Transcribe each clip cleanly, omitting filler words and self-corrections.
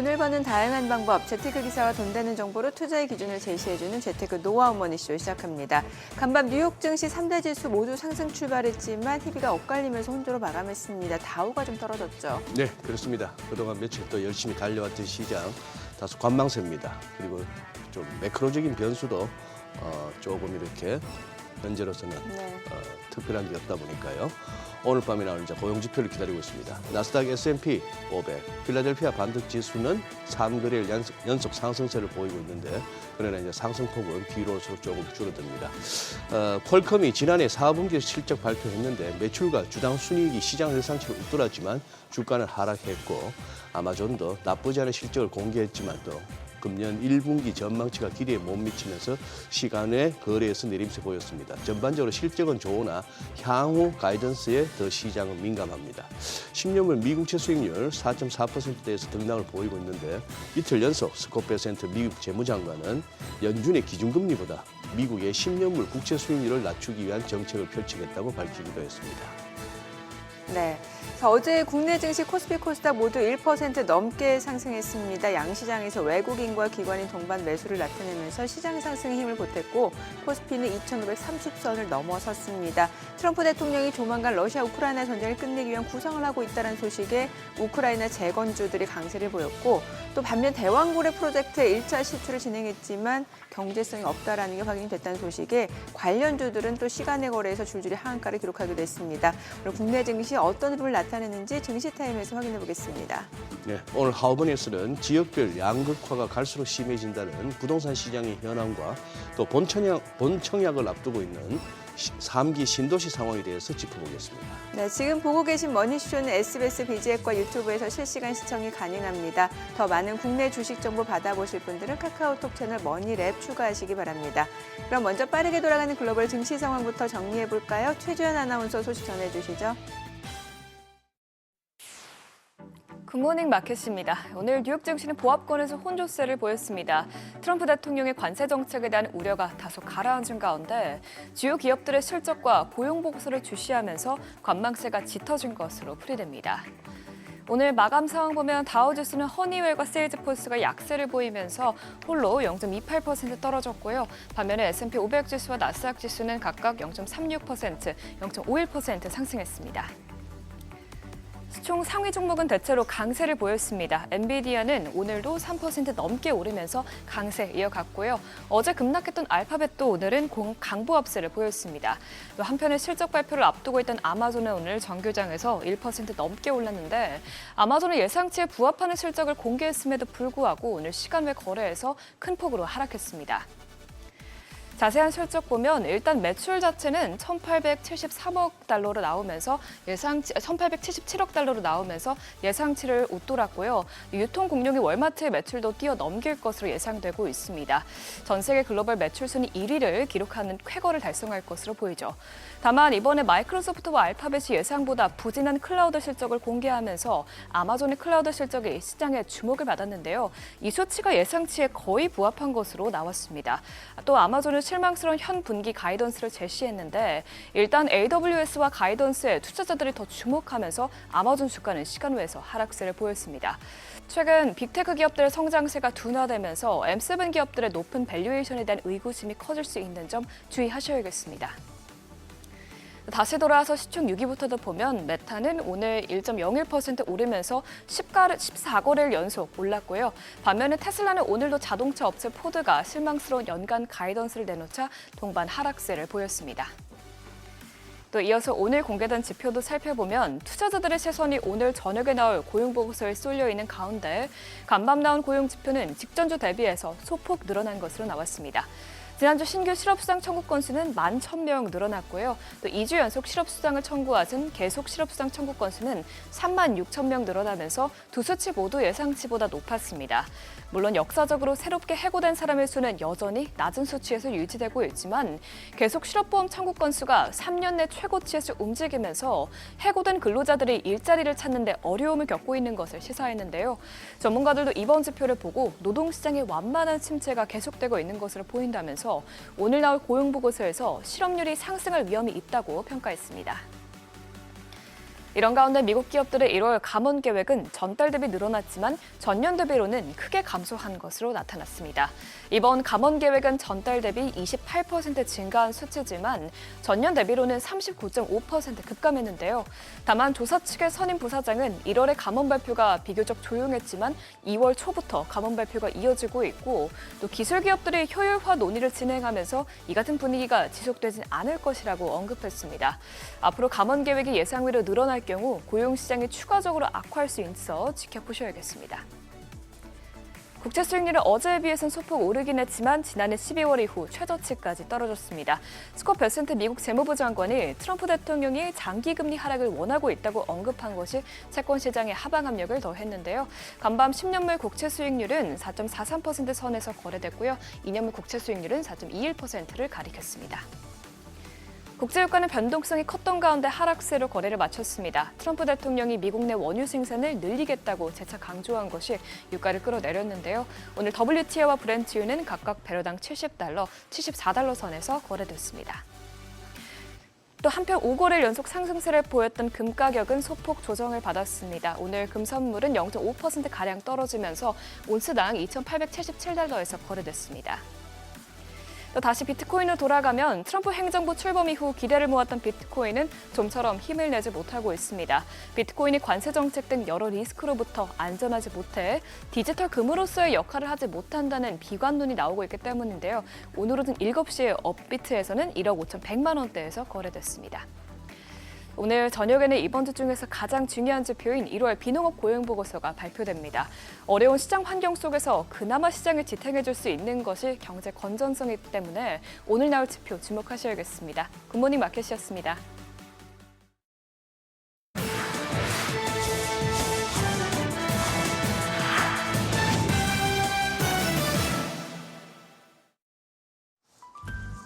돈을 버는 다양한 방법, 재테크 기사와 돈 되는 정보로 투자의 기준을 제시해주는 재테크 노하우 머니쇼 시작합니다. 간밤 뉴욕 증시 3대 지수 모두 상승 출발했지만 희비가 엇갈리면서 혼조로 마감했습니다. 다우가 좀 떨어졌죠. 네, 그렇습니다. 그동안 며칠 또 열심히 달려왔던 시장 다소 관망세입니다. 그리고 좀 매크로적인 변수도 조금 이렇게 현재로서는 특별한 게 없다 보니까요. 오늘 밤에 나오는 이제 고용 지표를 기다리고 있습니다. 나스닥 S&P 500, 필라델피아 반도체 지수는 3거래일 연속 상승세를 보이고 있는데 그러나 이제 상승폭은 뒤로서 조금 줄어듭니다. 퀄컴이 지난해 4분기 실적 발표했는데 매출과 주당 순이익이 시장 예상치를 웃돌았지만 주가는 하락했고 아마존도 나쁘지 않은 실적을 공개했지만 또 금년 1분기 전망치가 기대에 못 미치면서 시간외 거래에서 내림세 보였습니다. 전반적으로 실적은 좋으나 향후 가이던스에 더 시장은 민감합니다. 10년물 미국채 수익률 4.4%대에서 등락을 보이고 있는데 이틀 연속 스콧 베센트 미국 재무장관은 연준의 기준금리보다 미국의 10년물 국채 수익률을 낮추기 위한 정책을 펼치겠다고 밝히기도 했습니다. 네. 어제 국내 증시 코스피 코스닥 모두 1% 넘게 상승했습니다. 양시장에서 외국인과 기관인 동반 매수를 나타내면서 시장 상승에 힘을 보탰고 코스피는 2,530선을 넘어섰습니다. 트럼프 대통령이 조만간 러시아 우크라이나 전쟁을 끝내기 위한 구상을 하고 있다는 소식에 우크라이나 재건주들이 강세를 보였고 또 반면 대왕고래 프로젝트의 1차 실투를 진행했지만 경제성이 없다라는 게 확인이 됐다는 소식에 관련주들은 또 시간의 거래에서 줄줄이 하한가를 기록하기도 했습니다. 오늘 국내 증시 어떤 흐름을 나타내는지 증시타임에서 확인해 보겠습니다. 네, 오늘 하우버니스는 지역별 양극화가 갈수록 심해진다는 부동산 시장의 현황과 또 본청약을 앞두고 있는 3기 신도시 상황에 대해서 짚어보겠습니다. 네, 지금 보고 계신 머니쇼는 SBS 비즈앱과 유튜브에서 실시간 시청이 가능합니다. 더 많은 국내 주식 정보 받아보실 분들은 카카오톡 채널 머니랩 추가하시기 바랍니다. 그럼 먼저 빠르게 돌아가는 글로벌 증시 상황부터 정리해 볼까요? 최주연 아나운서 소식 전해주시죠. 굿모닝 마켓입니다. 오늘 뉴욕 증시는 보합권에서 혼조세를 보였습니다. 트럼프 대통령의 관세 정책에 대한 우려가 다소 가라앉은 가운데 주요 기업들의 실적과 고용 보고서를 주시하면서 관망세가 짙어진 것으로 풀이됩니다. 오늘 마감 상황 보면 다우지수는 허니웰과 세일즈포스가 약세를 보이면서 홀로 0.28% 떨어졌고요. 반면에 S&P 500 지수와 나스닥 지수는 각각 0.36%, 0.51% 상승했습니다. 총 상위 종목은 대체로 강세를 보였습니다. 엔비디아는 오늘도 3% 넘게 오르면서 강세 이어갔고요. 어제 급락했던 알파벳도 오늘은 강보합세를 보였습니다. 한편에 실적 발표를 앞두고 있던 아마존은 오늘 정규장에서 1% 넘게 올랐는데 아마존은 예상치에 부합하는 실적을 공개했음에도 불구하고 오늘 시간외 거래에서 큰 폭으로 하락했습니다. 자세한 실적 보면 일단 매출 자체는 1,873억 달러로 나오면서 1,877억 달러로 나오면서 예상치를 웃돌았고요. 유통 공룡이 월마트의 매출도 뛰어넘길 것으로 예상되고 있습니다. 전 세계 글로벌 매출 순위 1위를 기록하는 쾌거를 달성할 것으로 보이죠. 다만 이번에 마이크로소프트와 알파벳이 예상보다 부진한 클라우드 실적을 공개하면서 아마존의 클라우드 실적이 시장의 주목을 받았는데요. 이 수치가 예상치에 거의 부합한 것으로 나왔습니다. 또 아마존은 실망스러운 현 분기 가이던스를 제시했는데 일단 AWS와 가이던스에 투자자들이 더 주목하면서 아마존 주가는 시간외에서 하락세를 보였습니다. 최근 빅테크 기업들의 성장세가 둔화되면서 M7 기업들의 높은 밸류에이션에 대한 의구심이 커질 수 있는 점 주의하셔야겠습니다. 다시 돌아와서 시총 6위부터도 보면 메타는 오늘 1.01% 오르면서 14거래일 연속 올랐고요. 반면에 테슬라는 오늘도 자동차 업체 포드가 실망스러운 연간 가이던스를 내놓자 동반 하락세를 보였습니다. 또 이어서 오늘 공개된 지표도 살펴보면 투자자들의 시선이 오늘 저녁에 나올 고용보고서에 쏠려 있는 가운데 간밤 나온 고용 지표는 직전주 대비해서 소폭 늘어난 것으로 나왔습니다. 지난주 신규 실업수당 청구 건수는 11,000명 늘어났고요. 또 2주 연속 실업수당을 청구하신 계속 실업수당 청구 건수는 36,000명 늘어나면서 두 수치 모두 예상치보다 높았습니다. 물론 역사적으로 새롭게 해고된 사람의 수는 여전히 낮은 수치에서 유지되고 있지만 계속 실업보험 청구 건수가 3년 내 최고치에서 움직이면서 해고된 근로자들이 일자리를 찾는 데 어려움을 겪고 있는 것을 시사했는데요. 전문가들도 이번 지표를 보고 노동시장의 완만한 침체가 계속되고 있는 것으로 보인다면서 오늘 나올 고용보고서에서 실업률이 상승할 위험이 있다고 평가했습니다. 이런 가운데 미국 기업들의 1월 감원 계획은 전달 대비 늘어났지만 전년 대비로는 크게 감소한 것으로 나타났습니다. 이번 감원 계획은 전달 대비 28% 증가한 수치지만 전년 대비로는 39.5% 급감했는데요. 다만 조사 측의 선임 부사장은 1월의 감원 발표가 비교적 조용했지만 2월 초부터 감원 발표가 이어지고 있고 또 기술 기업들이 효율화 논의를 진행하면서 이 같은 분위기가 지속되진 않을 것이라고 언급했습니다. 앞으로 감원 계획이 예상외로 늘어날 경우 고용시장이 추가적으로 악화할 수 있어 지켜보셔야겠습니다. 국채 수익률은 어제에 비해서는 소폭 오르긴 했지만 지난해 12월 이후 최저치까지 떨어졌습니다. 스콧 베센트 미국 재무부 장관이 트럼프 대통령이 장기 금리 하락을 원하고 있다고 언급한 것이 채권 시장의 하방 압력을 더했는데요. 간밤 10년물 국채 수익률은 4.43% 선에서 거래됐고요. 2년물 국채 수익률은 4.21%를 가리켰습니다. 국제유가는 변동성이 컸던 가운데 하락세로 거래를 마쳤습니다. 트럼프 대통령이 미국 내 원유 생산을 늘리겠다고 재차 강조한 것이 유가를 끌어내렸는데요. 오늘 WTI와 브렌트유는 각각 배럴당 70달러, 74달러 선에서 거래됐습니다. 또 한편 5거래일 연속 상승세를 보였던 금 가격은 소폭 조정을 받았습니다. 오늘 금 선물은 0.5%가량 떨어지면서 온스당 2,877달러에서 거래됐습니다. 또 다시 비트코인으로 돌아가면 트럼프 행정부 출범 이후 기대를 모았던 비트코인은 좀처럼 힘을 내지 못하고 있습니다. 비트코인이 관세 정책 등 여러 리스크로부터 안전하지 못해 디지털 금으로서의 역할을 하지 못한다는 비관론이 나오고 있기 때문인데요. 오늘 오전 7시에 업비트에서는 1억 5,100만 원대에서 거래됐습니다. 오늘 저녁에는 이번 주 중에서 가장 중요한 지표인 1월 비농업 고용보고서가 발표됩니다. 어려운 시장 환경 속에서 그나마 시장을 지탱해줄 수 있는 것이 경제 건전성이기 때문에 오늘 나올 지표 주목하셔야겠습니다. 굿모닝 마켓이었습니다.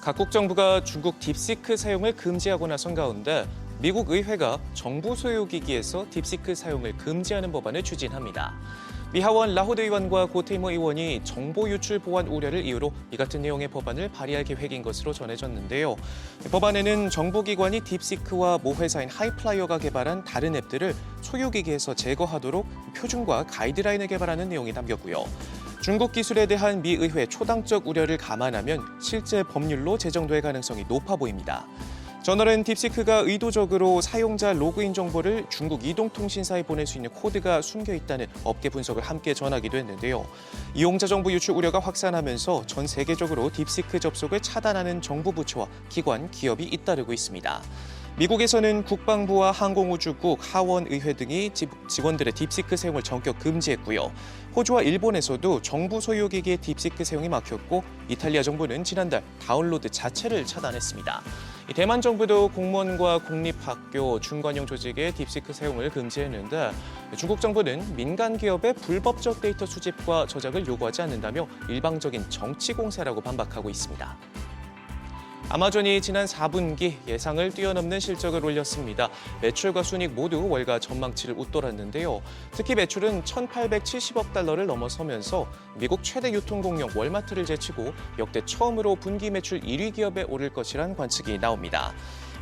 각국 정부가 중국 딥시크 사용을 금지하고 나선 가운데 미국 의회가 정부 소유 기기에서 딥시크 사용을 금지하는 법안을 추진합니다. 미 하원 라호드 의원과 고테이모 의원이 정보 유출 보안 우려를 이유로 이 같은 내용의 법안을 발의할 계획인 것으로 전해졌는데요. 법안에는 정보기관이 딥시크와 모 회사인 하이플라이어가 개발한 다른 앱들을 소유 기기에서 제거하도록 표준과 가이드라인을 개발하는 내용이 담겼고요. 중국 기술에 대한 미 의회 초당적 우려를 감안하면 실제 법률로 제정될 가능성이 높아 보입니다. 저널은 딥시크가 의도적으로 사용자 로그인 정보를 중국 이동통신사에 보낼 수 있는 코드가 숨겨 있다는 업계 분석을 함께 전하기도 했는데요. 이용자 정보 유출 우려가 확산하면서 전 세계적으로 딥시크 접속을 차단하는 정부 부처와 기관, 기업이 잇따르고 있습니다. 미국에서는 국방부와 항공우주국, 하원의회 등이 직원들의 딥시크 사용을 전격 금지했고요. 호주와 일본에서도 정부 소유 기기의 딥시크 사용이 막혔고 이탈리아 정부는 지난달 다운로드 자체를 차단했습니다. 대만 정부도 공무원과 공립학교, 중관용 조직의 딥시크 사용을 금지했는데 중국 정부는 민간 기업의 불법적 데이터 수집과 저작을 요구하지 않는다며 일방적인 정치 공세라고 반박하고 있습니다. 아마존이 지난 4분기 예상을 뛰어넘는 실적을 올렸습니다. 매출과 순이익 모두 월가 전망치를 웃돌았는데요. 특히 매출은 1,870억 달러를 넘어서면서 미국 최대 유통공룡 월마트를 제치고 역대 처음으로 분기 매출 1위 기업에 오를 것이란 관측이 나옵니다.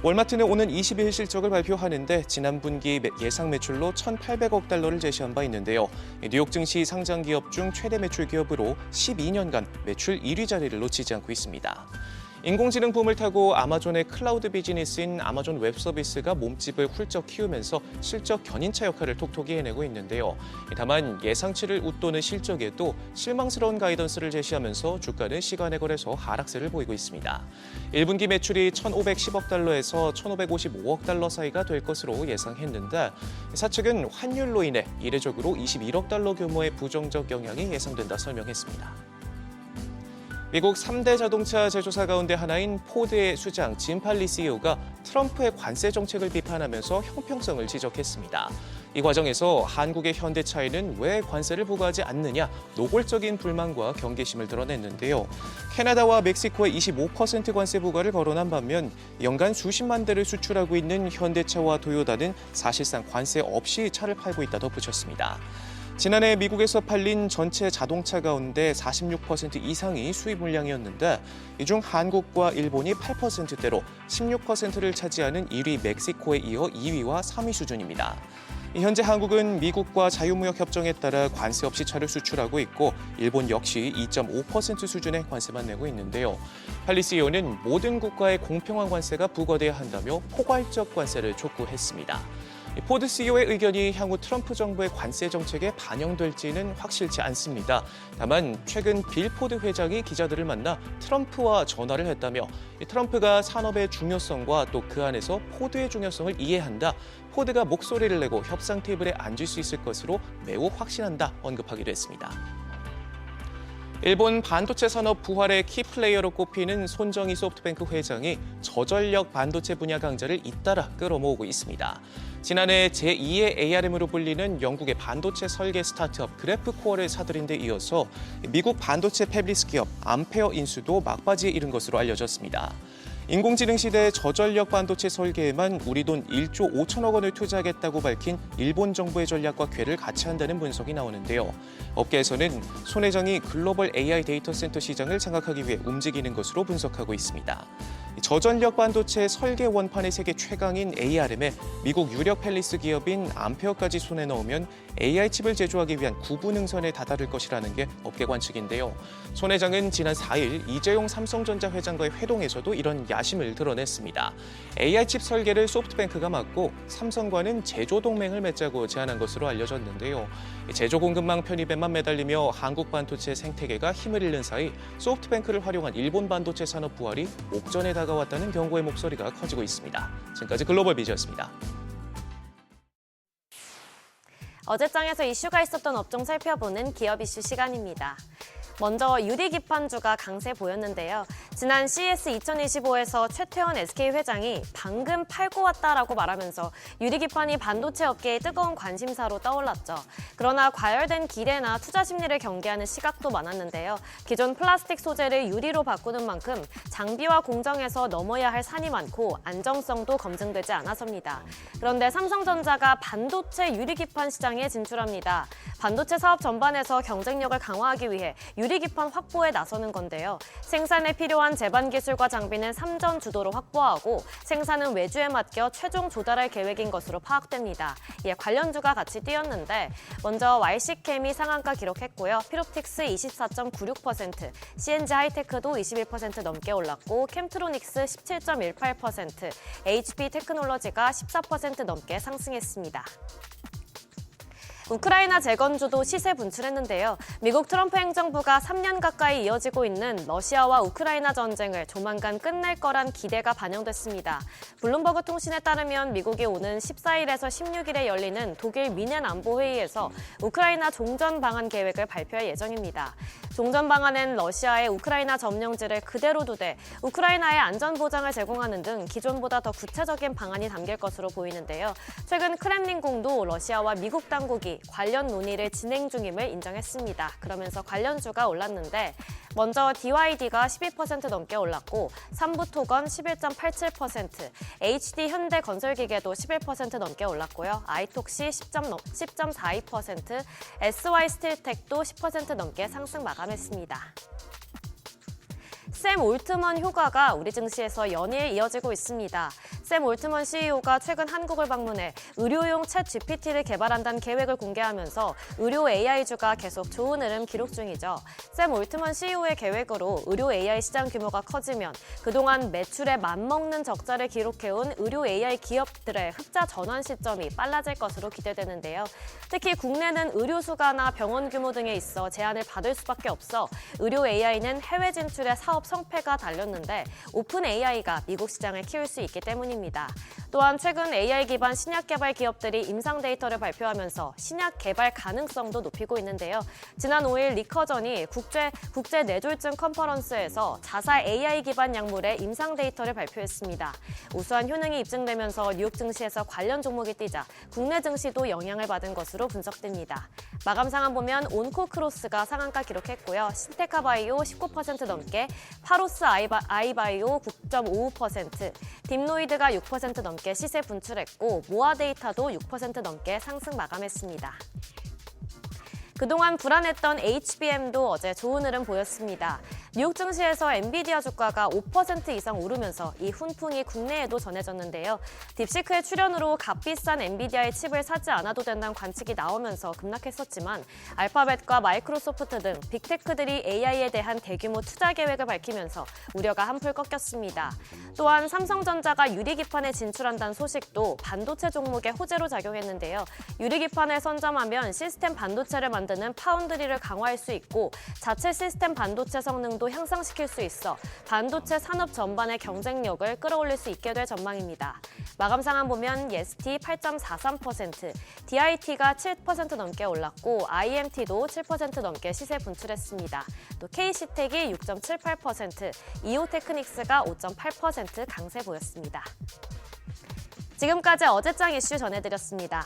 월마트는 오는 20일 실적을 발표하는데 지난 분기 예상 매출로 1,800억 달러를 제시한 바 있는데요. 뉴욕 증시 상장 기업 중 최대 매출 기업으로 12년간 매출 1위 자리를 놓치지 않고 있습니다. 인공지능 붐을 타고 아마존의 클라우드 비즈니스인 아마존 웹서비스가 몸집을 훌쩍 키우면서 실적 견인차 역할을 톡톡히 해내고 있는데요. 다만 예상치를 웃도는 실적에도 실망스러운 가이던스를 제시하면서 주가는 시간의 거래소 하락세를 보이고 있습니다. 1분기 매출이 1,510억 달러에서 1,555억 달러 사이가 될 것으로 예상했는데 사측은 환율로 인해 이례적으로 21억 달러 규모의 부정적 영향이 예상된다 설명했습니다. 미국 3대 자동차 제조사 가운데 하나인 포드의 수장 짐 팔리 CEO가 트럼프의 관세 정책을 비판하면서 형평성을 지적했습니다. 이 과정에서 한국의 현대차에는 왜 관세를 부과하지 않느냐 노골적인 불만과 경계심을 드러냈는데요. 캐나다와 멕시코에 25% 관세 부과를 거론한 반면 연간 수십만 대를 수출하고 있는 현대차와 도요다는 사실상 관세 없이 차를 팔고 있다 덧붙였습니다. 지난해 미국에서 팔린 전체 자동차 가운데 46% 이상이 수입 물량이었는데 이 중 한국과 일본이 8%대로 16%를 차지하는 1위 멕시코에 이어 2위와 3위 수준입니다. 현재 한국은 미국과 자유무역 협정에 따라 관세 없이 차를 수출하고 있고 일본 역시 2.5% 수준의 관세만 내고 있는데요. 팔리 CEO는 모든 국가의 공평한 관세가 부과돼야 한다며 포괄적 관세를 촉구했습니다. 포드 CEO의 의견이 향후 트럼프 정부의 관세 정책에 반영될지는 확실치 않습니다. 다만 최근 빌 포드 회장이 기자들을 만나 트럼프와 전화를 했다며 트럼프가 산업의 중요성과 또 그 안에서 포드의 중요성을 이해한다. 포드가 목소리를 내고 협상 테이블에 앉을 수 있을 것으로 매우 확신한다 언급하기도 했습니다. 일본 반도체 산업 부활의 키플레이어로 꼽히는 손정희 소프트뱅크 회장이 저전력 반도체 분야 강자를 잇따라 끌어모으고 있습니다. 지난해 제2의 ARM으로 불리는 영국의 반도체 설계 스타트업 그래프코어를 사들인 데 이어서 미국 반도체 패블리스 기업 암페어 인수도 막바지에 이른 것으로 알려졌습니다. 인공지능 시대 저전력 반도체 설계에만 우리 돈 1조 5천억 원을 투자하겠다고 밝힌 일본 정부의 전략과 궤를 같이 한다는 분석이 나오는데요. 업계에서는 손 회장이 글로벌 AI 데이터 센터 시장을 장악하기 위해 움직이는 것으로 분석하고 있습니다. 저전력 반도체 설계 원판의 세계 최강인 ARM에 미국 유력 팰리스 기업인 암페어까지 손에 넣으면 AI 칩을 제조하기 위한 구분 능선에 다다를 것이라는 게 업계 관측인데요. 손 회장은 지난 4일 이재용 삼성전자 회장과의 회동에서도 이런 야심을 드러냈습니다. AI 칩 설계를 소프트뱅크가 맡고 삼성과는 제조 동맹을 맺자고 제안한 것으로 알려졌는데요. 제조 공급망 편입에만 매달리며 한국 반도체 생태계가 힘을 잃는 사이 소프트뱅크를 활용한 일본 반도체 산업 부활이 옥전에 다가왔다는 경고의 목소리가 커지고 있습니다. 지금까지 글로벌 비즈였습니다. 어제장에서 이슈가 있었던 업종 살펴보는 기업 이슈 시간입니다. 먼저 유리기판주가 강세 보였는데요. 지난 CES 2025에서 최태원 SK 회장이 방금 팔고 왔다라고 말하면서 유리기판이 반도체 업계의 뜨거운 관심사로 떠올랐죠. 그러나 과열된 기대나 투자 심리를 경계하는 시각도 많았는데요. 기존 플라스틱 소재를 유리로 바꾸는 만큼 장비와 공정에서 넘어야 할 산이 많고 안정성도 검증되지 않아서입니다. 그런데 삼성전자가 반도체 유리기판 시장에 진출합니다. 반도체 사업 전반에서 경쟁력을 강화하기 위해 유리기판 확보에 나서는 건데요. 생산에 필요한 제반 기술과 장비는 삼전 주도로 확보하고 생산은 외주에 맡겨 최종 조달할 계획인 것으로 파악됩니다. 이에 관련주가 같이 뛰었는데 먼저 YC캠이 상한가 기록했고요. 피롭틱스 24.96%, CNG 하이테크도 21% 넘게 올랐고 캠트로닉스 17.18%, HP 테크놀로지가 14% 넘게 상승했습니다. 우크라이나 재건주도 시세 분출했는데요. 미국 트럼프 행정부가 3년 가까이 이어지고 있는 러시아와 우크라이나 전쟁을 조만간 끝낼 거란 기대가 반영됐습니다. 블룸버그 통신에 따르면 미국이 오는 14일에서 16일에 열리는 독일 미넨 안보회의에서 우크라이나 종전 방안 계획을 발표할 예정입니다. 종전 방안은 러시아의 우크라이나 점령지를 그대로 두되 우크라이나의 안전 보장을 제공하는 등 기존보다 더 구체적인 방안이 담길 것으로 보이는데요. 최근 크렘린궁도 러시아와 미국 당국이 관련 논의를 진행 중임을 인정했습니다. 그러면서 관련주가 올랐는데 먼저 DYD가 12% 넘게 올랐고 삼부토건 11.87%, HD 현대건설기계도 11% 넘게 올랐고요. 아이톡시 10.42%, SY 스틸텍도 10% 넘게 상승 마감했습니다. 샘 올트먼 효과가 우리 증시에서 연일 이어지고 있습니다. 샘 올트먼 CEO가 최근 한국을 방문해 의료용 챗 GPT를 개발한다는 계획을 공개하면서 의료 AI주가 계속 좋은 흐름 기록 중이죠. 샘 올트먼 CEO의 계획으로 의료 AI 시장 규모가 커지면 그동안 매출에 맞먹는 적자를 기록해온 의료 AI 기업들의 흑자 전환 시점이 빨라질 것으로 기대되는데요. 특히 국내는 의료 수가나 병원 규모 등에 있어 제한을 받을 수밖에 없어 의료 AI는 해외 진출의 사업 성패가 달렸는데 오픈 AI가 미국 시장을 키울 수 있기 때문입니다. 또한 최근 AI 기반 신약 개발 기업들이 임상 데이터를 발표하면서 신약 개발 가능성도 높이고 있는데요. 지난 5일 리커전이 국제 뇌졸중 컨퍼런스에서 자사 AI 기반 약물의 임상 데이터를 발표했습니다. 우수한 효능이 입증되면서 뉴욕 증시에서 관련 종목이 뛰자 국내 증시도 영향을 받은 것으로 분석됩니다. 마감 상황 보면 온코크로스가 상한가 기록했고요. 신테카바이오 19% 넘게, 파로스 아이바이오 9.55%, 딥노이드가 6% 넘게 시세 분출했고 모아데이터도 6% 넘게 상승 마감했습니다. 그동안 불안했던 HBM도 어제 좋은 흐름 보였습니다. 뉴욕 증시에서 엔비디아 주가가 5% 이상 오르면서 이 훈풍이 국내에도 전해졌는데요. 딥시크의 출현으로 값비싼 엔비디아의 칩을 사지 않아도 된다는 관측이 나오면서 급락했었지만 알파벳과 마이크로소프트 등 빅테크들이 AI에 대한 대규모 투자 계획을 밝히면서 우려가 한풀 꺾였습니다. 또한 삼성전자가 유리기판에 진출한다는 소식도 반도체 종목에 호재로 작용했는데요. 유리기판을 선점하면 시스템 반도체를 만드는 파운드리를 강화할 수 있고 자체 시스템 반도체 성능도 향상시킬 수 있어 반도체 산업 전반의 경쟁력을 끌어올릴 수 있게 될 전망입니다. 마감 상황 보면 예스티 8.43%, DIT가 7% 넘게 올랐고 IMT도 7% 넘게 시세 분출했습니다. 또 KC텍이 6.78%, 이오테크닉스가 5.8% 강세 보였습니다. 지금까지 어제장 이슈 전해드렸습니다.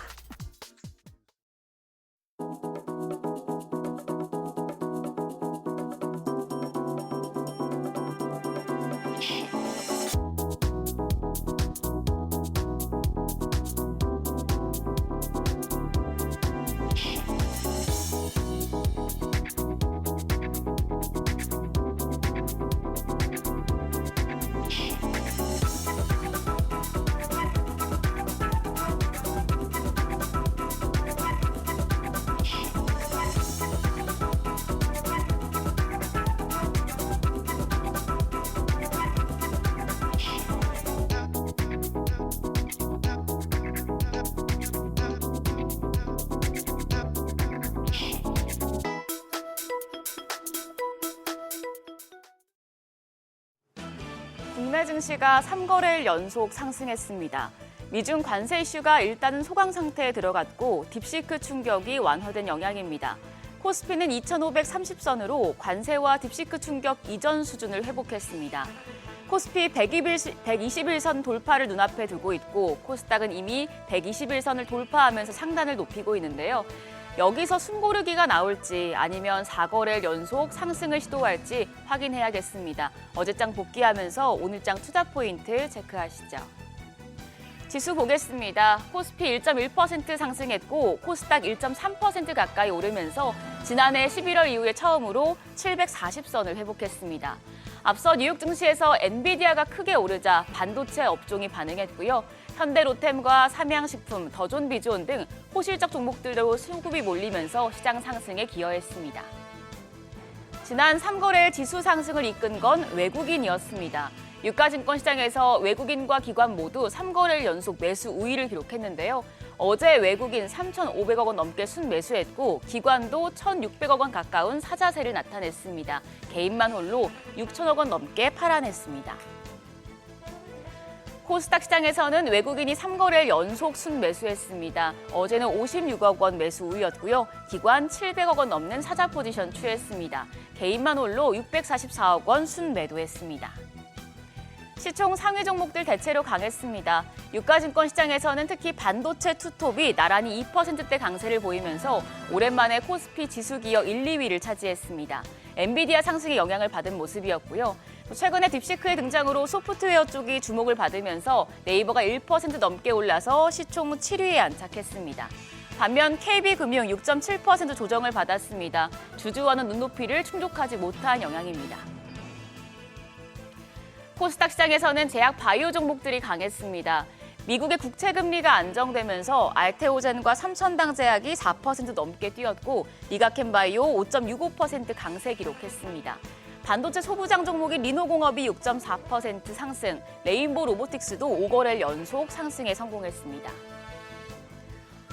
국내 증시가 3거래일 연속 상승했습니다. 미중 관세 이슈가 일단은 소강 상태에 들어갔고 딥시크 충격이 완화된 영향입니다. 코스피는 2,530선으로 관세와 딥시크 충격 이전 수준을 회복했습니다. 코스피 121선 돌파를 눈앞에 두고 있고 코스닥은 이미 121선을 돌파하면서 상단을 높이고 있는데요. 여기서 숨고르기가 나올지 아니면 4거래일 연속 상승을 시도할지 확인해야겠습니다. 어제장 복귀하면서 오늘장 투자 포인트 체크하시죠. 지수 보겠습니다. 코스피 1.1% 상승했고 코스닥 1.3% 가까이 오르면서 지난해 11월 이후에 처음으로 740선을 회복했습니다. 앞서 뉴욕 증시에서 엔비디아가 크게 오르자 반도체 업종이 반응했고요. 현대로템과 삼양식품, 더존비주온 등 호실적 종목들도 수급이 몰리면서 시장 상승에 기여했습니다. 지난 3거래일 지수 상승을 이끈 건 외국인이었습니다. 유가증권 시장에서 외국인과 기관 모두 3거래일 연속 매수 우위를 기록했는데요. 어제 외국인 3,500억 원 넘게 순매수했고 기관도 1,600억 원 가까운 사자세를 나타냈습니다. 개인만 홀로 6천억 원 넘게 팔아냈습니다. 코스닥 시장에서는 외국인이 3거래일 연속 순매수했습니다. 어제는 56억 원 매수 우위였고요. 기관 700억 원 넘는 사자 포지션 취했습니다. 개인만 홀로 644억 원 순매도했습니다. 시총 상위 종목들 대체로 강했습니다. 유가증권 시장에서는 특히 반도체 투톱이 나란히 2%대 강세를 보이면서 오랜만에 코스피 지수 기어 1, 2위를 차지했습니다. 엔비디아 상승에 영향을 받은 모습이었고요. 최근에 딥시크의 등장으로 소프트웨어 쪽이 주목을 받으면서 네이버가 1% 넘게 올라서 시총 7위에 안착했습니다. 반면 KB금융 6.7% 조정을 받았습니다. 주주와는 눈높이를 충족하지 못한 영향입니다. 코스닥 시장에서는 제약 바이오 종목들이 강했습니다. 미국의 국채금리가 안정되면서 알테오젠과 삼천당 제약이 4% 넘게 뛰었고 니가캔바이오 5.65% 강세 기록했습니다. 반도체 소부장 종목인 리노공업이 6.4% 상승, 레인보우 로보틱스도 5거래일 연속 상승에 성공했습니다.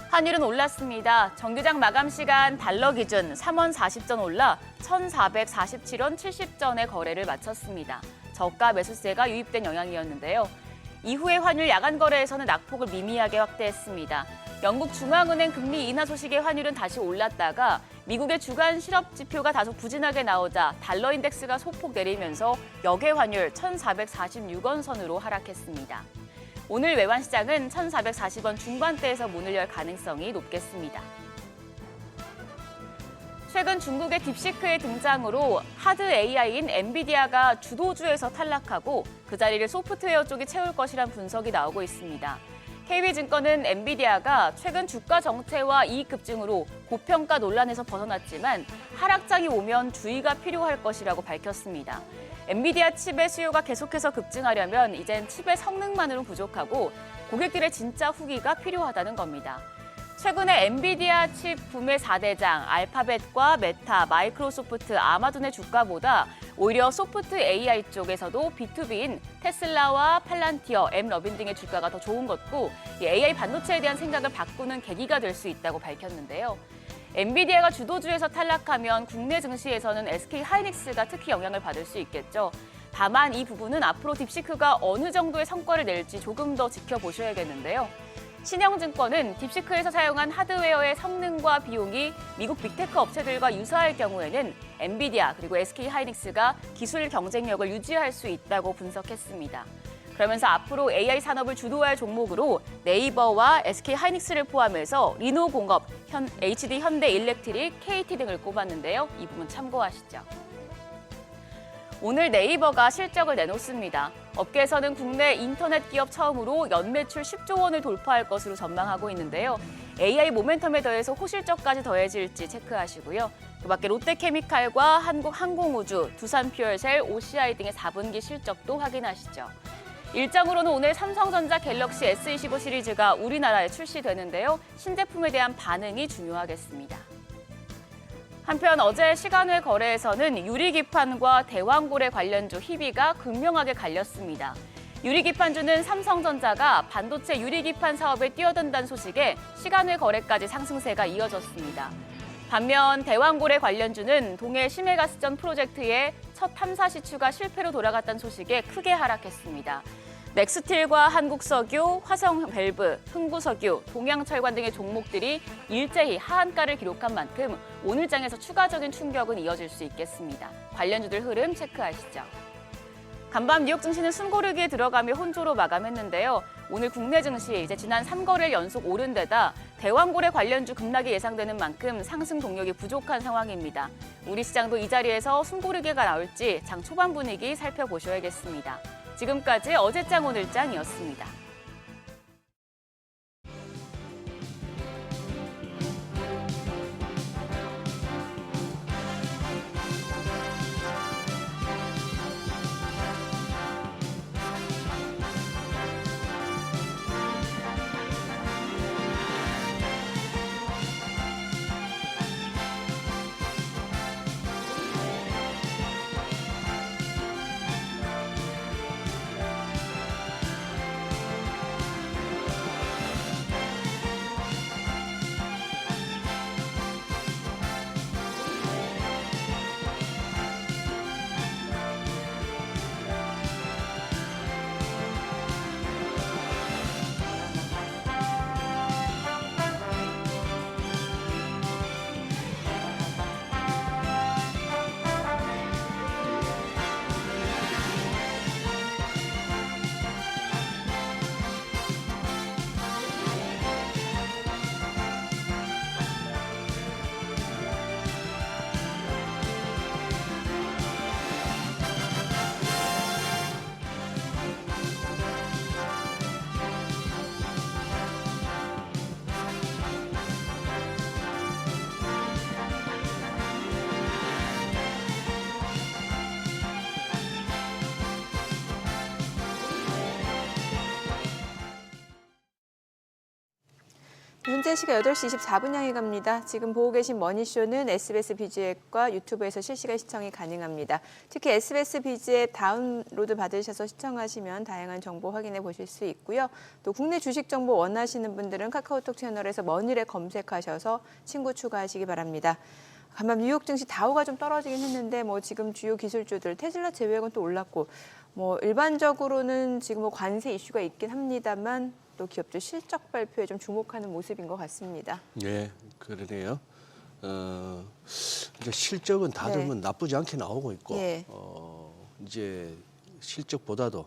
환율은 올랐습니다. 정규장 마감 시간 달러 기준 3원 40전 올라 1,447원 70전에 거래를 마쳤습니다. 저가 매수세가 유입된 영향이었는데요. 이후에 환율 야간 거래에서는 낙폭을 미미하게 확대했습니다. 영국 중앙은행 금리 인하 소식에 환율은 다시 올랐다가 미국의 주간 실업 지표가 다소 부진하게 나오자 달러 인덱스가 소폭 내리면서 역외 환율 1,446원 선으로 하락했습니다. 오늘 외환 시장은 1,440원 중반대에서 문을 열 가능성이 높겠습니다. 최근 중국의 딥시크의 등장으로 하드 AI인 엔비디아가 주도주에서 탈락하고 그 자리를 소프트웨어 쪽이 채울 것이란 분석이 나오고 있습니다. KB증권은 엔비디아가 최근 주가 정체와 이익 급증으로 고평가 논란에서 벗어났지만 하락장이 오면 주의가 필요할 것이라고 밝혔습니다. 엔비디아 칩의 수요가 계속해서 급증하려면 이젠 칩의 성능만으로는 부족하고 고객들의 진짜 후기가 필요하다는 겁니다. 최근에 엔비디아 칩 구매 4대장 알파벳과 메타, 마이크로소프트, 아마존의 주가보다 오히려 소프트 AI 쪽에서도 B2B인 테슬라와 팔란티어, 엠러빈 등의 주가가 더 좋은 것도 AI 반도체에 대한 생각을 바꾸는 계기가 될 수 있다고 밝혔는데요. 엔비디아가 주도주에서 탈락하면 국내 증시에서는 SK하이닉스가 특히 영향을 받을 수 있겠죠. 다만 이 부분은 앞으로 딥시크가 어느 정도의 성과를 낼지 조금 더 지켜보셔야겠는데요. 신영증권은 딥시크에서 사용한 하드웨어의 성능과 비용이 미국 빅테크 업체들과 유사할 경우에는 엔비디아 그리고 SK하이닉스가 기술 경쟁력을 유지할 수 있다고 분석했습니다. 그러면서 앞으로 AI 산업을 주도할 종목으로 네이버와 SK하이닉스를 포함해서 리노공업, HD 현대일렉트릭, KT 등을 꼽았는데요. 이 부분 참고하시죠. 오늘 네이버가 실적을 내놓습니다. 업계에서는 국내 인터넷 기업 처음으로 연매출 10조 원을 돌파할 것으로 전망하고 있는데요. AI 모멘텀에 더해서 호실적까지 더해질지 체크하시고요. 그밖에 롯데케미칼과 한국항공우주, 두산퓨얼셀, OCI 등의 4분기 실적도 확인하시죠. 일정으로는 오늘 삼성전자 갤럭시 S25 시리즈가 우리나라에 출시되는데요. 신제품에 대한 반응이 중요하겠습니다. 한편 어제 시간외 거래에서는 유리기판과 대왕고래 관련주 희비가 극명하게 갈렸습니다. 유리기판주는 삼성전자가 반도체 유리기판 사업에 뛰어든다는 소식에 시간외 거래까지 상승세가 이어졌습니다. 반면 대왕고래 관련주는 동해 심해가스전 프로젝트의 첫 탐사 시추가 실패로 돌아갔다는 소식에 크게 하락했습니다. 넥스틸과 한국석유, 화성밸브, 흥구석유, 동양철관 등의 종목들이 일제히 하한가를 기록한 만큼 오늘 장에서 추가적인 충격은 이어질 수 있겠습니다. 관련주들 흐름 체크하시죠. 간밤 뉴욕 증시는 숨고르기에 들어가며 혼조로 마감했는데요. 오늘 국내 증시 이제 지난 3거래일 연속 오른 데다 대왕고래 관련주 급락이 예상되는 만큼 상승 동력이 부족한 상황입니다. 우리 시장도 이 자리에서 숨고르기가 나올지 장 초반 분위기 살펴보셔야겠습니다. 지금까지 어제장 오늘장이었습니다. 현재 시각 8시 24분 향해 갑니다. 지금 보고 계신 머니쇼는 SBS BG앱과 유튜브에서 실시간 시청이 가능합니다. 특히 SBS BG앱 다운로드 받으셔서 시청하시면 다양한 정보 확인해 보실 수 있고요. 또 국내 주식 정보 원하시는 분들은 카카오톡 채널에서 머니를 검색하셔서 친구 추가하시기 바랍니다. 간밤 뉴욕 증시 다우가 좀 떨어지긴 했는데 지금 주요 기술주들 테슬라 제외하고는 또 올랐고 일반적으로는 지금 관세 이슈가 있긴 합니다만 또 기업들 실적 발표에 좀 주목하는 모습인 것 같습니다. 네, 그러네요. 이제 실적은 다들 네. 나쁘지 않게 나오고 있고, 예. 이제 실적보다도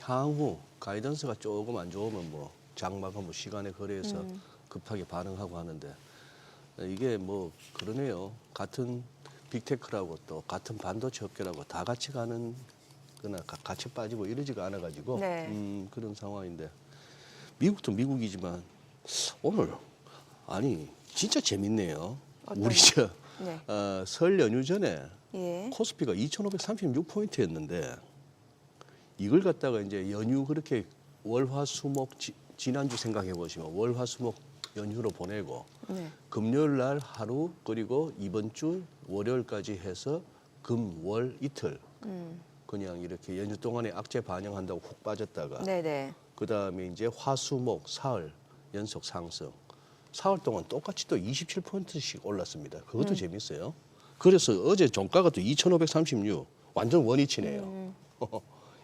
향후 가이던스가 조금 안 좋으면 장마가 시간에 거래해서 급하게 반응하고 하는데 이게 그러네요. 같은 빅테크라고 또 같은 반도체 업계라고 다 같이 가는 거나 같이 빠지고 이러지가 않아가지고 네. 그런 상황인데. 미국도 미국이지만 오늘 아니 진짜 재밌네요. 어떤 우리 저 네. 설 연휴 전에 예. 코스피가 2,536포인트였는데 이걸 갖다가 이제 연휴 그렇게 월화수목 지난주 생각해 보시면 월화수목 연휴로 보내고 네. 금요일 날 하루 그리고 이번 주 월요일까지 해서 금, 월 이틀 그냥 이렇게 연휴 동안에 악재 반영한다고 훅 빠졌다가 네네. 그다음에 이제 화수목 사흘 연속 상승. 사흘 동안 똑같이 또 27%씩 올랐습니다. 그것도 재밌어요. 그래서 어제 종가가 또 2,536 완전 원위치네요.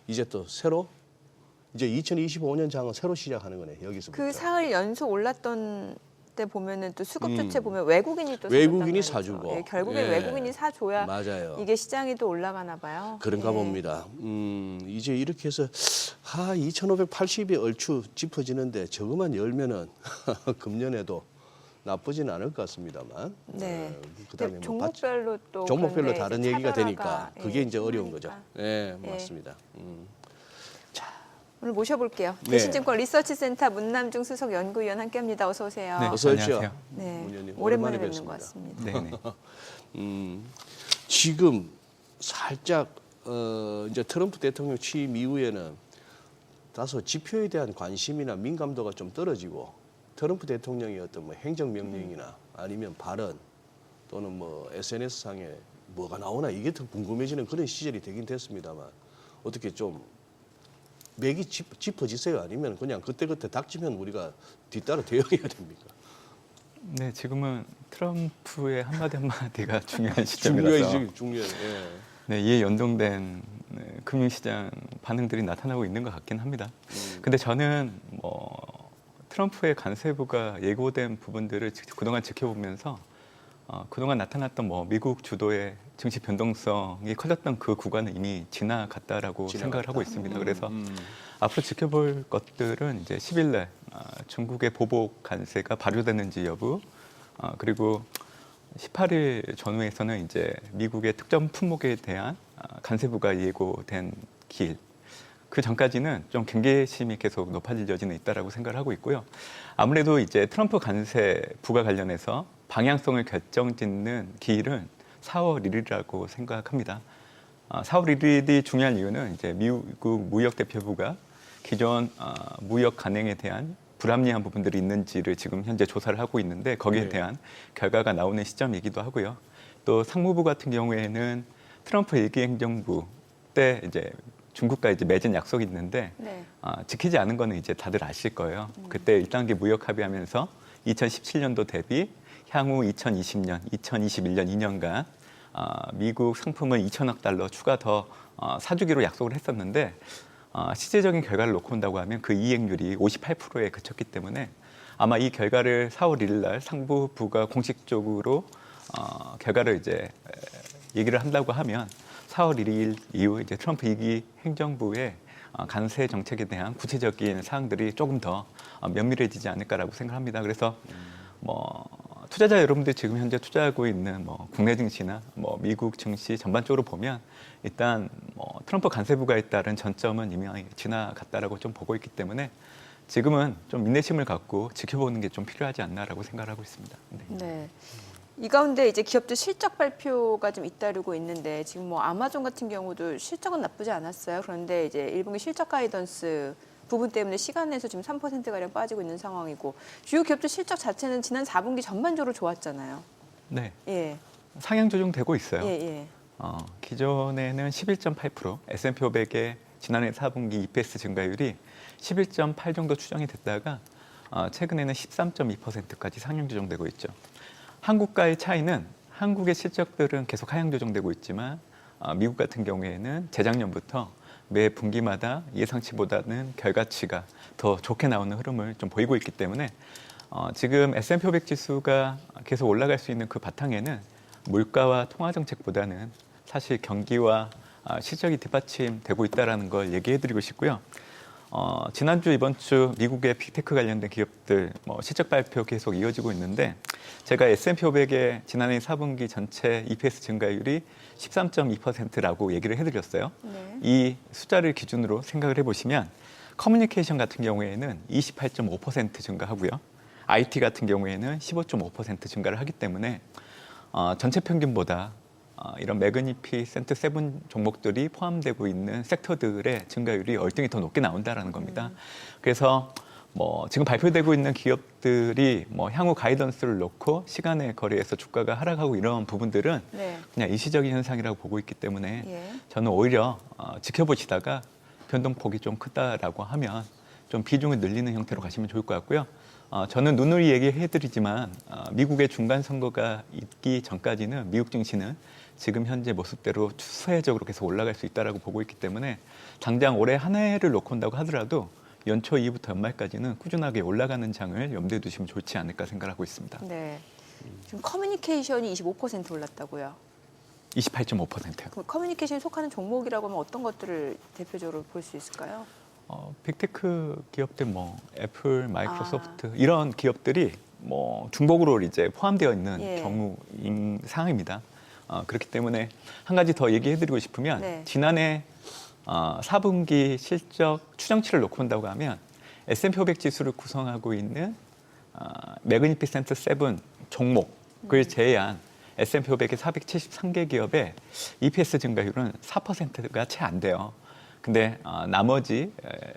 이제 또 새로 이제 2025년 장은 새로 시작하는 거네 여기서부터. 그 사흘 연속 올랐던 때 보면은 또 수급 주체 보면 외국인이 또 외국인이 사줬단 말이죠. 사주고. 예, 결국엔 예. 외국인이 사줘야 맞아요. 이게 시장이 또 올라가나 봐요. 그런가 예. 봅니다. 이제 이렇게 해서 2,580이 얼추 짚어지는데 저것만 열면은 금년에도 나쁘진 않을 것 같습니다만. 네. 그다음에 근데 뭐 종목별로 또 종목별로 그런데 다른 이제 얘기가 차별화가, 되니까 그게 예, 이제 어려운 거죠. 심하니까. 네, 예. 맞습니다. 오늘 모셔볼게요. 네. 대신증권 리서치센터 문남중 수석 연구위원 함께합니다. 어서 오세요. 네. 어서 오십시오. 안녕하세요. 네. 문 의원님, 오랜만에 오랜만에 뵙는 것 뵙습니다. 같습니다. 네네. 지금 살짝 이제 트럼프 대통령 취임 이후에는 다소 지표에 대한 관심이나 민감도가 좀 떨어지고 트럼프 대통령의 어떤 뭐 행정명령이나 아니면 발언 또는 뭐 SNS 상에 뭐가 나오나 이게 더 궁금해지는 그런 시절이 되긴 됐습니다만 어떻게 좀 맥이 짚어지세요? 아니면 그냥 그때그때 닥치면 우리가 뒤따라 대응해야 됩니까? 네, 지금은 트럼프의 한마디 한마디가 중요한 시점이라서 중요해요. 예. 네, 이에 연동된 금융시장 반응들이 나타나고 있는 것 같긴 합니다. 근데 저는 뭐 트럼프의 관세부가 예고된 부분들을 그동안 지켜보면서 그동안 나타났던 뭐 미국 주도의 증시 변동성이 커졌던 그 구간은 이미 지나갔다라고 생각을 하고 있습니다. 그래서 앞으로 지켜볼 것들은 이제 10일날 중국의 보복 관세가 발효되는지 여부, 그리고 18일 전후에서는 이제 미국의 특정 품목에 대한 관세부가 예고된 길. 그 전까지는 좀 경계심이 계속 높아질 여지는 있다라고 생각을 하고 있고요. 아무래도 이제 트럼프 관세 부과 관련해서 방향성을 결정짓는 기일은 4월 1일이라고 생각합니다. 4월 1일이 중요한 이유는 이제 미국 무역대표부가 기존 무역 관행에 대한 불합리한 부분들이 있는지를 지금 현재 조사를 하고 있는데 거기에 대한 결과가 나오는 시점이기도 하고요. 또 상무부 같은 경우에는 트럼프 일기 행정부 때 이제 중국과 이제 맺은 약속이 있는데 네. 지키지 않은 거는 이제 다들 아실 거예요. 그때 1단계 무역 합의하면서 2017년도 대비 향후 2020년, 2021년 2년간 미국 상품을 2천억 달러 추가 더 사주기로 약속을 했었는데 실질적인 결과를 놓고 온다고 하면 그 이행률이 58%에 그쳤기 때문에 아마 이 결과를 4월 1일 날 상부부가 공식적으로 결과를 이제 얘기를 한다고 하면 4월 1일 이후 이제 트럼프 2기 행정부의 관세 정책에 대한 구체적인 사항들이 조금 더 면밀해지지 않을까라고 생각합니다. 그래서 뭐 투자자 여러분들 지금 현재 투자하고 있는 뭐 국내 증시나 뭐 미국 증시 전반적으로 보면 일단 뭐 트럼프 관세부가에 따른 전점은 이미 지나갔다라고 좀 보고 있기 때문에 지금은 좀 인내심을 갖고 지켜보는 게 좀 필요하지 않나라고 생각을 하고 있습니다. 네. 네. 이 가운데 이제 기업들 실적 발표가 좀 잇따르고 있는데 지금 뭐 아마존 같은 경우도 실적은 나쁘지 않았어요. 그런데 이제 1분기 실적 가이던스 부분 때문에 시간 내에서 지금 3%가량 빠지고 있는 상황이고 주요 기업들 실적 자체는 지난 4분기 전반적으로 좋았잖아요. 네. 예. 상향 조정되고 있어요. 예, 예. 기존에는 11.8%, S&P 500의 지난해 4분기 EPS 증가율이 11.8 정도 추정이 됐다가 최근에는 13.2%까지 상향 조정되고 있죠. 한국과의 차이는 한국의 실적들은 계속 하향 조정되고 있지만 미국 같은 경우에는 재작년부터 매 분기마다 예상치보다는 결과치가 더 좋게 나오는 흐름을 좀 보이고 있기 때문에 지금 S&P 500 지수가 계속 올라갈 수 있는 그 바탕에는 물가와 통화 정책보다는 사실 경기와 실적이 뒷받침되고 있다는 걸 얘기해드리고 싶고요. 지난주 이번 주 미국의 빅테크 관련된 기업들 실적 발표 계속 이어지고 있는데 제가 S&P 500의 지난해 4분기 전체 EPS 증가율이 13.2%라고 얘기를 해드렸어요. 네. 이 숫자를 기준으로 생각을 해보시면 커뮤니케이션 같은 경우에는 28.5% 증가하고요. IT 같은 경우에는 15.5% 증가를 하기 때문에 전체 평균보다 이런 매그니피센트 7 종목들이 포함되고 있는 섹터들의 증가율이 월등히 더 높게 나온다라는 겁니다. 그래서 지금 발표되고 있는 기업들이 향후 가이던스를 놓고 시간의 거리에서 주가가 하락하고 이런 부분들은 네. 그냥 일시적인 현상이라고 보고 있기 때문에 예. 저는 오히려 지켜보시다가 변동폭이 좀 크다라고 하면 좀 비중을 늘리는 형태로 가시면 좋을 것 같고요. 저는 누누이 얘기해드리지만 미국의 중간 선거가 있기 전까지는 미국 증시는 지금 현재 모습대로 추세적으로 계속 올라갈 수 있다라고 보고 있기 때문에 당장 올해 한 해를 놓고 온다고 하더라도 연초 이후부터 연말까지는 꾸준하게 올라가는 장을 염두에 두시면 좋지 않을까 생각하고 있습니다. 네. 지금 커뮤니케이션이 25% 올랐다고요. 28.5%요. 그럼 커뮤니케이션에 속하는 종목이라고 하면 어떤 것들을 대표적으로 볼 수 있을까요? 빅테크 기업들 애플, 마이크로소프트 이런 기업들이 중복으로 이제 포함되어 있는 예. 경우인 상황입니다. 그렇기 때문에 한 가지 더 얘기해드리고 싶으면 네. 지난해 4분기 실적 추정치를 놓고 본다고 하면 S&P 500 지수를 구성하고 있는 매그니피센트 7 종목을 제외한 S&P 500의 473개 기업의 EPS 증가율은 4%가 채 안 돼요. 근데 나머지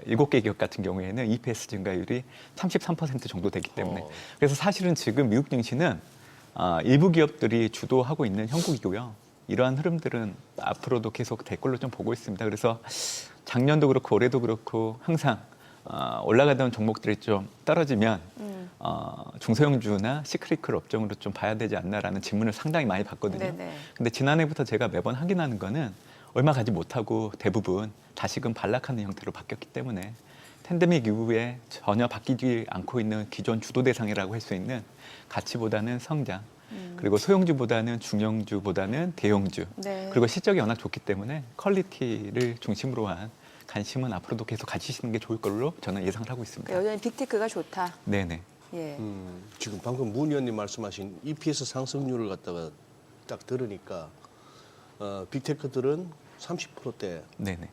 7개 기업 같은 경우에는 EPS 증가율이 33% 정도 되기 때문에 그래서 사실은 지금 미국 증시는 일부 기업들이 주도하고 있는 형국이고요. 이러한 흐름들은 앞으로도 계속 될 걸로 좀 보고 있습니다. 그래서 작년도 그렇고 올해도 그렇고 항상 올라가던 종목들이 좀 떨어지면 중소형주나 시크릿컬 업종으로 좀 봐야 되지 않나라는 질문을 상당히 많이 받거든요. 네네. 근데 지난해부터 제가 매번 확인하는 거는 얼마 가지 못하고 대부분 다시금 반락하는 형태로 바뀌었기 때문에 팬데믹 이후에 전혀 바뀌지 않고 있는 기존 주도 대상이라고 할 수 있는 가치보다는 성장, 그리고 소형주보다는 중형주보다는 대형주, 네. 그리고 실적이 워낙 좋기 때문에 퀄리티를 중심으로 한 관심은 앞으로도 계속 가지시는 게 좋을 걸로 저는 예상을 하고 있습니다. 그러니까 여전히 빅테크가 좋다. 네네. 예. 지금 방금 문 의원님 말씀하신 EPS 상승률을 갖다가 딱 들으니까 빅테크들은 30%대 네네.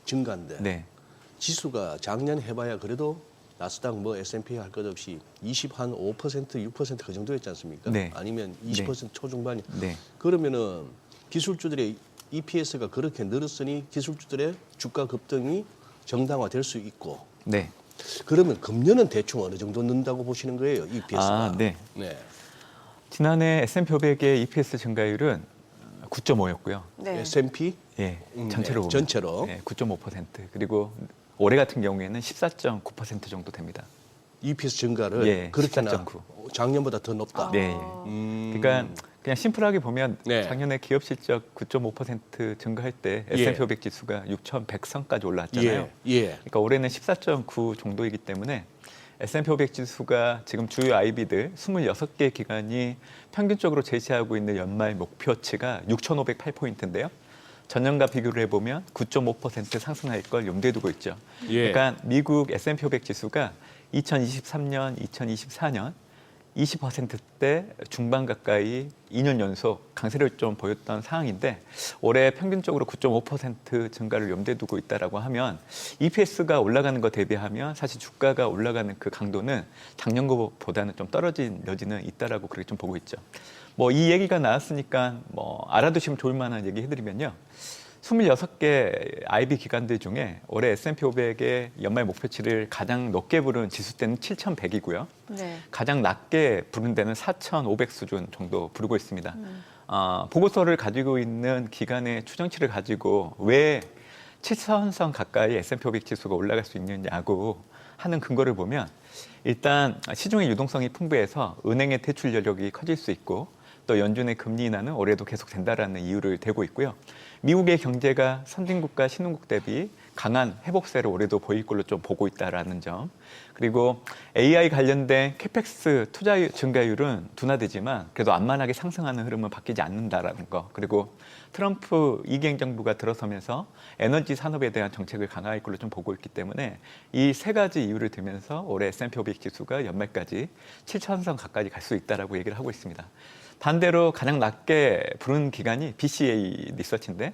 증가인데 네. 지수가 작년 해봐야 그래도 나스닥 S&P 할 것 없이 5% 6% 그 정도였지 않습니까? 네. 아니면 20% 초중반이. 네. 그러면은 기술주들의 EPS가 그렇게 늘었으니 기술주들의 주가 급등이 정당화될 수 있고. 네. 그러면 금년은 대충 어느 정도 는다고 보시는 거예요, EPS가? 네. 네. 지난해 S&P 500의 EPS 증가율은 9.5였고요. 네. S&P 예, 전체로 보면. 전체로 예, 9.5%. 그리고 올해 같은 경우에는 14.9% 정도 됩니다. EPS 증가를 예, 그렇게나 14.9. 작년보다 더 높다. 네. 그러니까 그냥 심플하게 보면 네. 작년에 기업 실적 9.5% 증가할 때 S&P 500 지수가 6,100선까지 올라왔잖아요. 예. 그러니까 올해는 14.9 정도이기 때문에 S&P 500 지수가 지금 주요 IB들 26개 기관이 평균적으로 제시하고 있는 연말 목표치가 6,508포인트인데요. 전년과 비교를 해보면 9.5% 상승할 걸 염두에 두고 있죠. 예. 그러니까 미국 S&P 500 지수가 2023년, 2024년 20%대 중반 가까이 2년 연속 강세를 좀 보였던 상황인데 올해 평균적으로 9.5% 증가를 염두에 두고 있다라고 하면 EPS가 올라가는 거 대비하면 사실 주가가 올라가는 그 강도는 작년 거보다는 좀 떨어진 여지는 있다라고 그렇게 좀 보고 있죠. 이 얘기가 나왔으니까 알아두시면 좋을 만한 얘기 해드리면요. 26개 IB 기관들 중에 올해 S&P 500의 연말 목표치를 가장 높게 부른 지수 때는 7,100이고요. 네. 가장 낮게 부른 데는 4,500 수준 정도 부르고 있습니다. 보고서를 가지고 있는 기관의 추정치를 가지고 왜 7,000선 가까이 S&P 500 지수가 올라갈 수 있느냐고 하는 근거를 보면 일단 시중의 유동성이 풍부해서 은행의 대출 여력이 커질 수 있고 또 연준의 금리 인하는 올해도 계속 된다라는 이유를 대고 있고요. 미국의 경제가 선진국과 신흥국 대비 강한 회복세를 올해도 보일 걸로 좀 보고 있다라는 점. 그리고 AI 관련된 캐펙스 투자 증가율은 둔화되지만 그래도 안만하게 상승하는 흐름은 바뀌지 않는다라는 거. 그리고 트럼프 2기 행정부가 들어서면서 에너지 산업에 대한 정책을 강화할 걸로 좀 보고 있기 때문에 이 세 가지 이유를 들면서 올해 S&P 500 지수가 연말까지 7,000선 가까이 갈 수 있다라고 얘기를 하고 있습니다. 반대로 가장 낮게 부른 기관이 BCA 리서치인데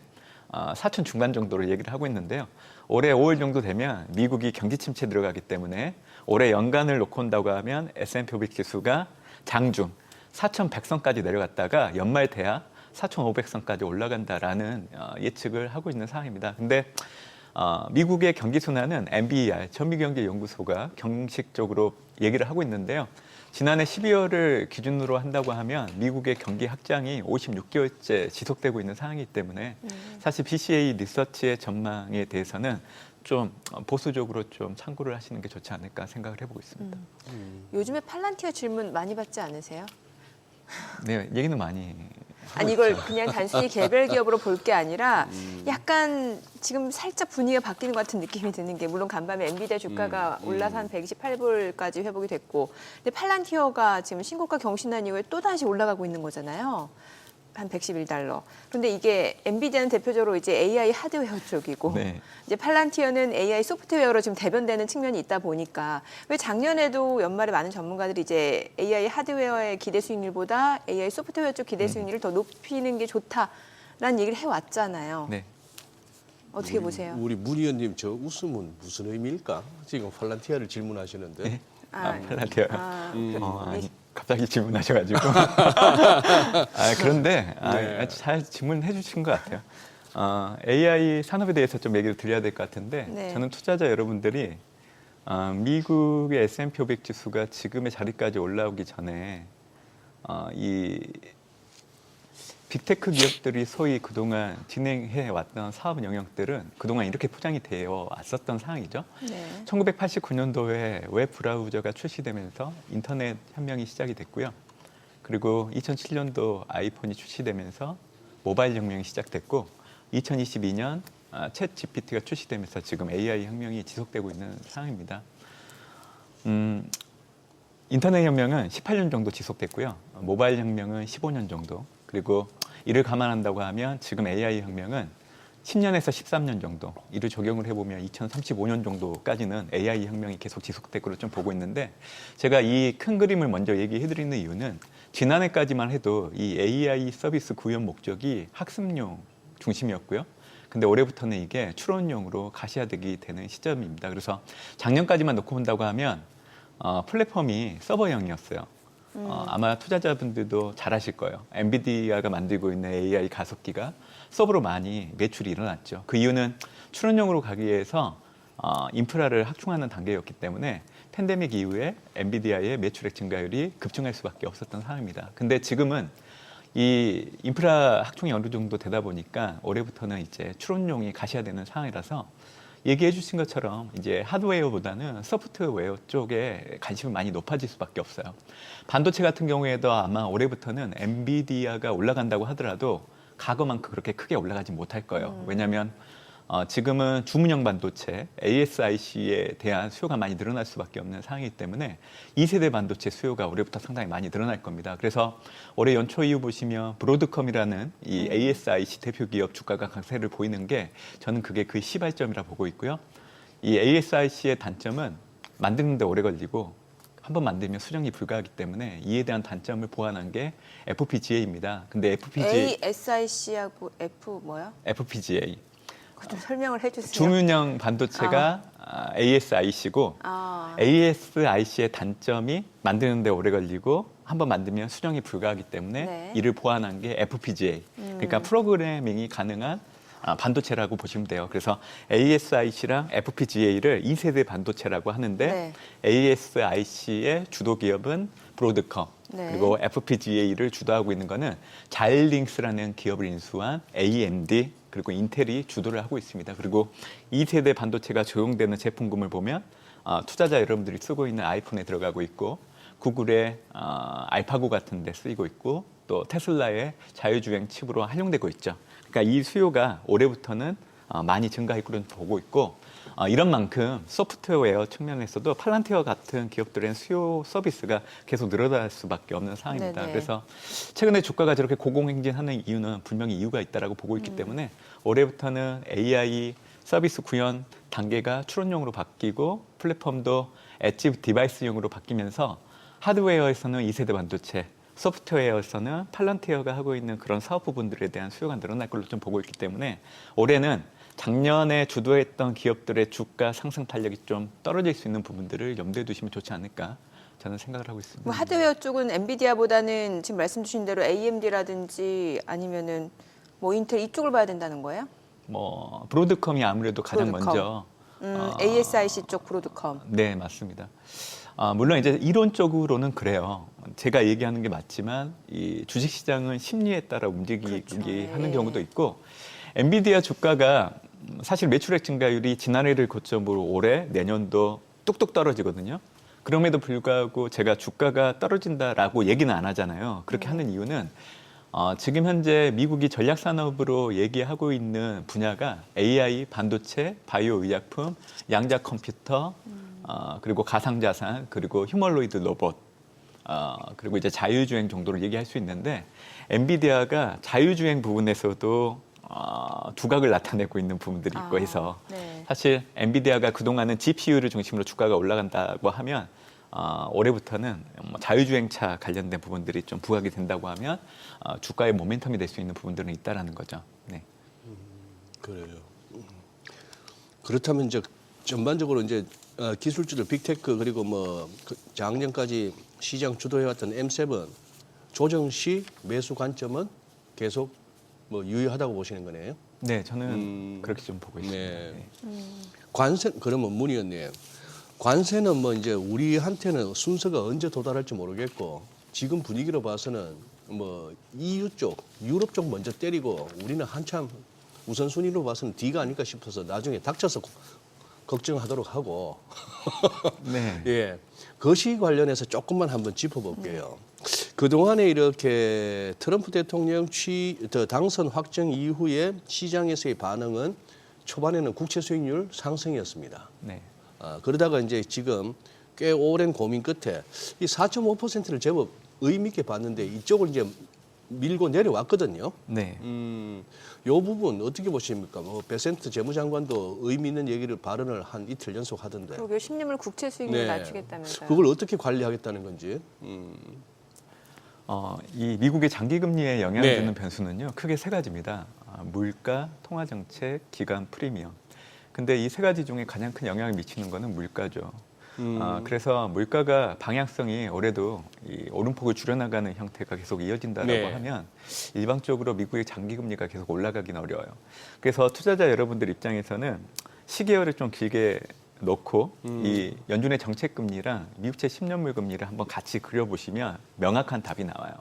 4천 중반 정도로 얘기를 하고 있는데요. 올해 5월 정도 되면 미국이 경기 침체 들어가기 때문에 올해 연간을 놓고 온다고 하면 S&P 500 지수가 장중 4,100선까지 내려갔다가 연말 돼야 4,500선까지 올라간다라는 예측을 하고 있는 상황입니다. 근데 미국의 경기 순환은 NBER 전미경제연구소가 공식적으로 얘기를 하고 있는데요. 지난해 12월을 기준으로 한다고 하면 미국의 경기 확장이 56개월째 지속되고 있는 상황이기 때문에 사실 BCA 리서치의 전망에 대해서는 좀 보수적으로 좀 참고를 하시는 게 좋지 않을까 생각을 해보고 있습니다. 요즘에 팔란티어 질문 많이 받지 않으세요? 네, 얘기는 많이. 아니 이걸 그냥 단순히 개별 기업으로 볼 게 아니라 약간 지금 살짝 분위기가 바뀌는 것 같은 느낌이 드는 게 물론 간밤에 엔비디아 주가가 올라서 한 128불까지 회복이 됐고 근데 팔란티어가 지금 신고가 경신한 이후에 또다시 올라가고 있는 거잖아요. 한 111달러. 그런데 이게 엔비디아는 대표적으로 이제 AI 하드웨어 쪽이고 네. 이제 팔란티어는 AI 소프트웨어로 지금 대변되는 측면이 있다 보니까 왜 작년에도 연말에 많은 전문가들이 이제 AI 하드웨어의 기대 수익률보다 AI 소프트웨어 쪽 기대 수익률을 더 높이는 게 좋다라는 얘기를 해왔잖아요. 네. 어떻게 보세요? 우리 문 의원님 저 웃음은 무슨 의미일까? 지금 팔란티아를 질문하시는데. 네. 아, 팔란티어. 네. 갑자기 질문하셔가지고. 그런데 네. 잘 질문해 주신 것 같아요. AI 산업에 대해서 좀 얘기를 드려야 될 것 같은데 네. 저는 투자자 여러분들이 미국의 S&P 500 지수가 지금의 자리까지 올라오기 전에 이 빅테크 기업들이 소위 그동안 진행해 왔던 사업 영역들은 그동안 이렇게 포장이 되어 왔었던 상황이죠. 네. 1989년도에 웹 브라우저가 출시되면서 인터넷 혁명이 시작이 됐고요. 그리고 2007년도 아이폰이 출시되면서 모바일 혁명이 시작됐고 2022년 챗 GPT가 출시되면서 지금 AI 혁명이 지속되고 있는 상황입니다. 인터넷 혁명은 18년 정도 지속됐고요. 모바일 혁명은 15년 정도. 그리고 이를 감안한다고 하면 지금 AI 혁명은 10년에서 13년 정도, 이를 적용을 해보면 2035년 정도까지는 AI 혁명이 계속 지속될 거로 좀 보고 있는데 제가 이 큰 그림을 먼저 얘기해드리는 이유는 지난해까지만 해도 이 AI 서비스 구현 목적이 학습용 중심이었고요. 근데 올해부터는 이게 추론용으로 가시화되게 되는 시점입니다. 그래서 작년까지만 놓고 본다고 하면 플랫폼이 서버형이었어요. 아마 투자자분들도 잘 아실 거예요. 엔비디아가 만들고 있는 AI 가속기가 서버로 많이 매출이 일어났죠. 그 이유는 추론용으로 가기 위해서 인프라를 확충하는 단계였기 때문에 팬데믹 이후에 엔비디아의 매출액 증가율이 급증할 수밖에 없었던 상황입니다. 근데 지금은 이 인프라 확충이 어느 정도 되다 보니까 올해부터는 이제 추론용이 가시화되는 상황이라서 얘기해 주신 것처럼 이제 하드웨어보다는 소프트웨어 쪽에 관심이 많이 높아질 수밖에 없어요. 반도체 같은 경우에도 아마 올해부터는 엔비디아가 올라간다고 하더라도 과거만큼 그렇게 크게 올라가지 못할 거예요. 왜냐하면 지금은 주문형 반도체, ASIC에 대한 수요가 많이 늘어날 수밖에 없는 상황이기 때문에 2세대 반도체 수요가 올해부터 상당히 많이 늘어날 겁니다. 그래서 올해 연초 이후 보시면 브로드컴이라는 이 ASIC 대표 기업 주가가 강세를 보이는 게 저는 그게 그 시발점이라 보고 있고요. 이 ASIC의 단점은 만드는데 오래 걸리고 한번 만들면 수정이 불가하기 때문에 이에 대한 단점을 보완한 게 FPGA입니다. 근데 ASIC하고 F 뭐야? FPGA. 좀 설명을 해주세요. 주문형 반도체가 ASIC고 ASIC의 단점이 만드는데 오래 걸리고 한번 만들면 수정이 불가하기 때문에 네. 이를 보완한 게 FPGA. 그러니까 프로그래밍이 가능한 반도체라고 보시면 돼요. 그래서 ASIC랑 FPGA를 2세대 반도체라고 하는데 네. ASIC의 주도 기업은 브로드컴. 네. 그리고 FPGA를 주도하고 있는 거는 자일링스라는 기업을 인수한 AMD 그리고 인텔이 주도를 하고 있습니다. 그리고 2세대 반도체가 적용되는 제품군을 보면 투자자 여러분들이 쓰고 있는 아이폰에 들어가고 있고 구글의 알파고 같은 데 쓰이고 있고 또 테슬라의 자율주행 칩으로 활용되고 있죠. 그러니까 이 수요가 올해부터는 많이 증가할 거로 보고 있고 이런 만큼 소프트웨어 측면에서도 팔란티어 같은 기업들의 수요 서비스가 계속 늘어날 수밖에 없는 상황입니다. 네네. 그래서 최근에 주가가 저렇게 고공행진하는 이유는 분명히 이유가 있다고 보고 있기 때문에 올해부터는 AI 서비스 구현 단계가 추론용으로 바뀌고 플랫폼도 엣지 디바이스용으로 바뀌면서 하드웨어에서는 2세대 반도체, 소프트웨어에서는 팔런티어가 하고 있는 그런 사업 부분들에 대한 수요가 늘어날 걸로 좀 보고 있기 때문에 올해는 작년에 주도했던 기업들의 주가 상승 탄력이 좀 떨어질 수 있는 부분들을 염두에 두시면 좋지 않을까 저는 생각을 하고 있습니다. 뭐 하드웨어 쪽은 엔비디아보다는 지금 말씀 주신 대로 AMD라든지 아니면은 뭐 인텔 이쪽을 봐야 된다는 거예요? 뭐 브로드컴이 아무래도 가장 브로드컴. 먼저 ASIC 쪽 브로드컴. 네, 맞습니다. 물론 이제 이론적으로는 그래요. 제가 얘기하는 게 맞지만 이 주식시장은 심리에 따라 움직이기 그렇죠. 하는 경우도 있고 엔비디아 주가가 사실 매출액 증가율이 지난해를 고점으로 올해 내년도 뚝뚝 떨어지거든요. 그럼에도 불구하고 제가 주가가 떨어진다라고 얘기는 안 하잖아요. 그렇게 하는 이유는 지금 현재 미국이 전략산업으로 얘기하고 있는 분야가 AI, 반도체, 바이오 의약품, 양자 컴퓨터, 그리고 가상자산, 그리고 휴머노이드 로봇, 그리고 이제 자율주행 정도를 얘기할 수 있는데 엔비디아가 자율주행 부분에서도 두각을 나타내고 있는 부분들이 있고 해서 네. 사실 엔비디아가 그동안은 GPU를 중심으로 주가가 올라간다고 하면 올해부터는 자율주행차 관련된 부분들이 좀 부각이 된다고 하면 주가의 모멘텀이 될 수 있는 부분들은 있다라는 거죠. 네. 그래요. 그렇다면 이제 전반적으로 이제 기술주들 빅테크 그리고 뭐 작년까지 시장 주도해왔던 M7 조정 시 매수 관점은 계속 뭐 유효하다고 보시는 거네요. 네, 저는 그렇게 좀 보고 있습니다. 네. 네. 관세 그러면 문 의원님, 관세는 뭐 이제 우리한테는 순서가 언제 도달할지 모르겠고 지금 분위기로 봐서는 뭐 EU 쪽, 유럽 쪽 먼저 때리고 우리는 한참 우선순위로 봐서는 D가 아닐까 싶어서 나중에 닥쳐서 걱정하도록 하고 네. 예, 거시 관련해서 조금만 한번 짚어볼게요. 그동안에 이렇게 트럼프 대통령 당선 확정 이후에 시장에서의 반응은 초반에는 국채 수익률 상승이었습니다. 네. 그러다가 이제 지금 꽤 오랜 고민 끝에 이 4.5%를 제법 의미 있게 봤는데 이쪽을 이제 밀고 내려왔거든요. 네. 요 부분 어떻게 보십니까? 뭐 베센트 재무장관도 의미 있는 얘기를 발언을 한 이틀 연속 하던데. 그러게요. 10년물 국채 수익률 네. 낮추겠다면서요. 그걸 어떻게 관리하겠다는 건지. 이 미국의 장기 금리에 영향을 네. 주는 변수는요 크게 세 가지입니다. 물가, 통화 정책, 기간 프리미엄. 근데 이 세 가지 중에 가장 큰 영향을 미치는 거는 물가죠. 그래서 물가가 방향성이 올해도 이 오름폭을 줄여나가는 형태가 계속 이어진다라고 네. 하면 일방적으로 미국의 장기 금리가 계속 올라가긴 어려워요. 그래서 투자자 여러분들 입장에서는 시계열을 좀 길게 놓고 이 연준의 정책 금리랑 미국채 10년물 금리를 한번 같이 그려보시면 명확한 답이 나와요.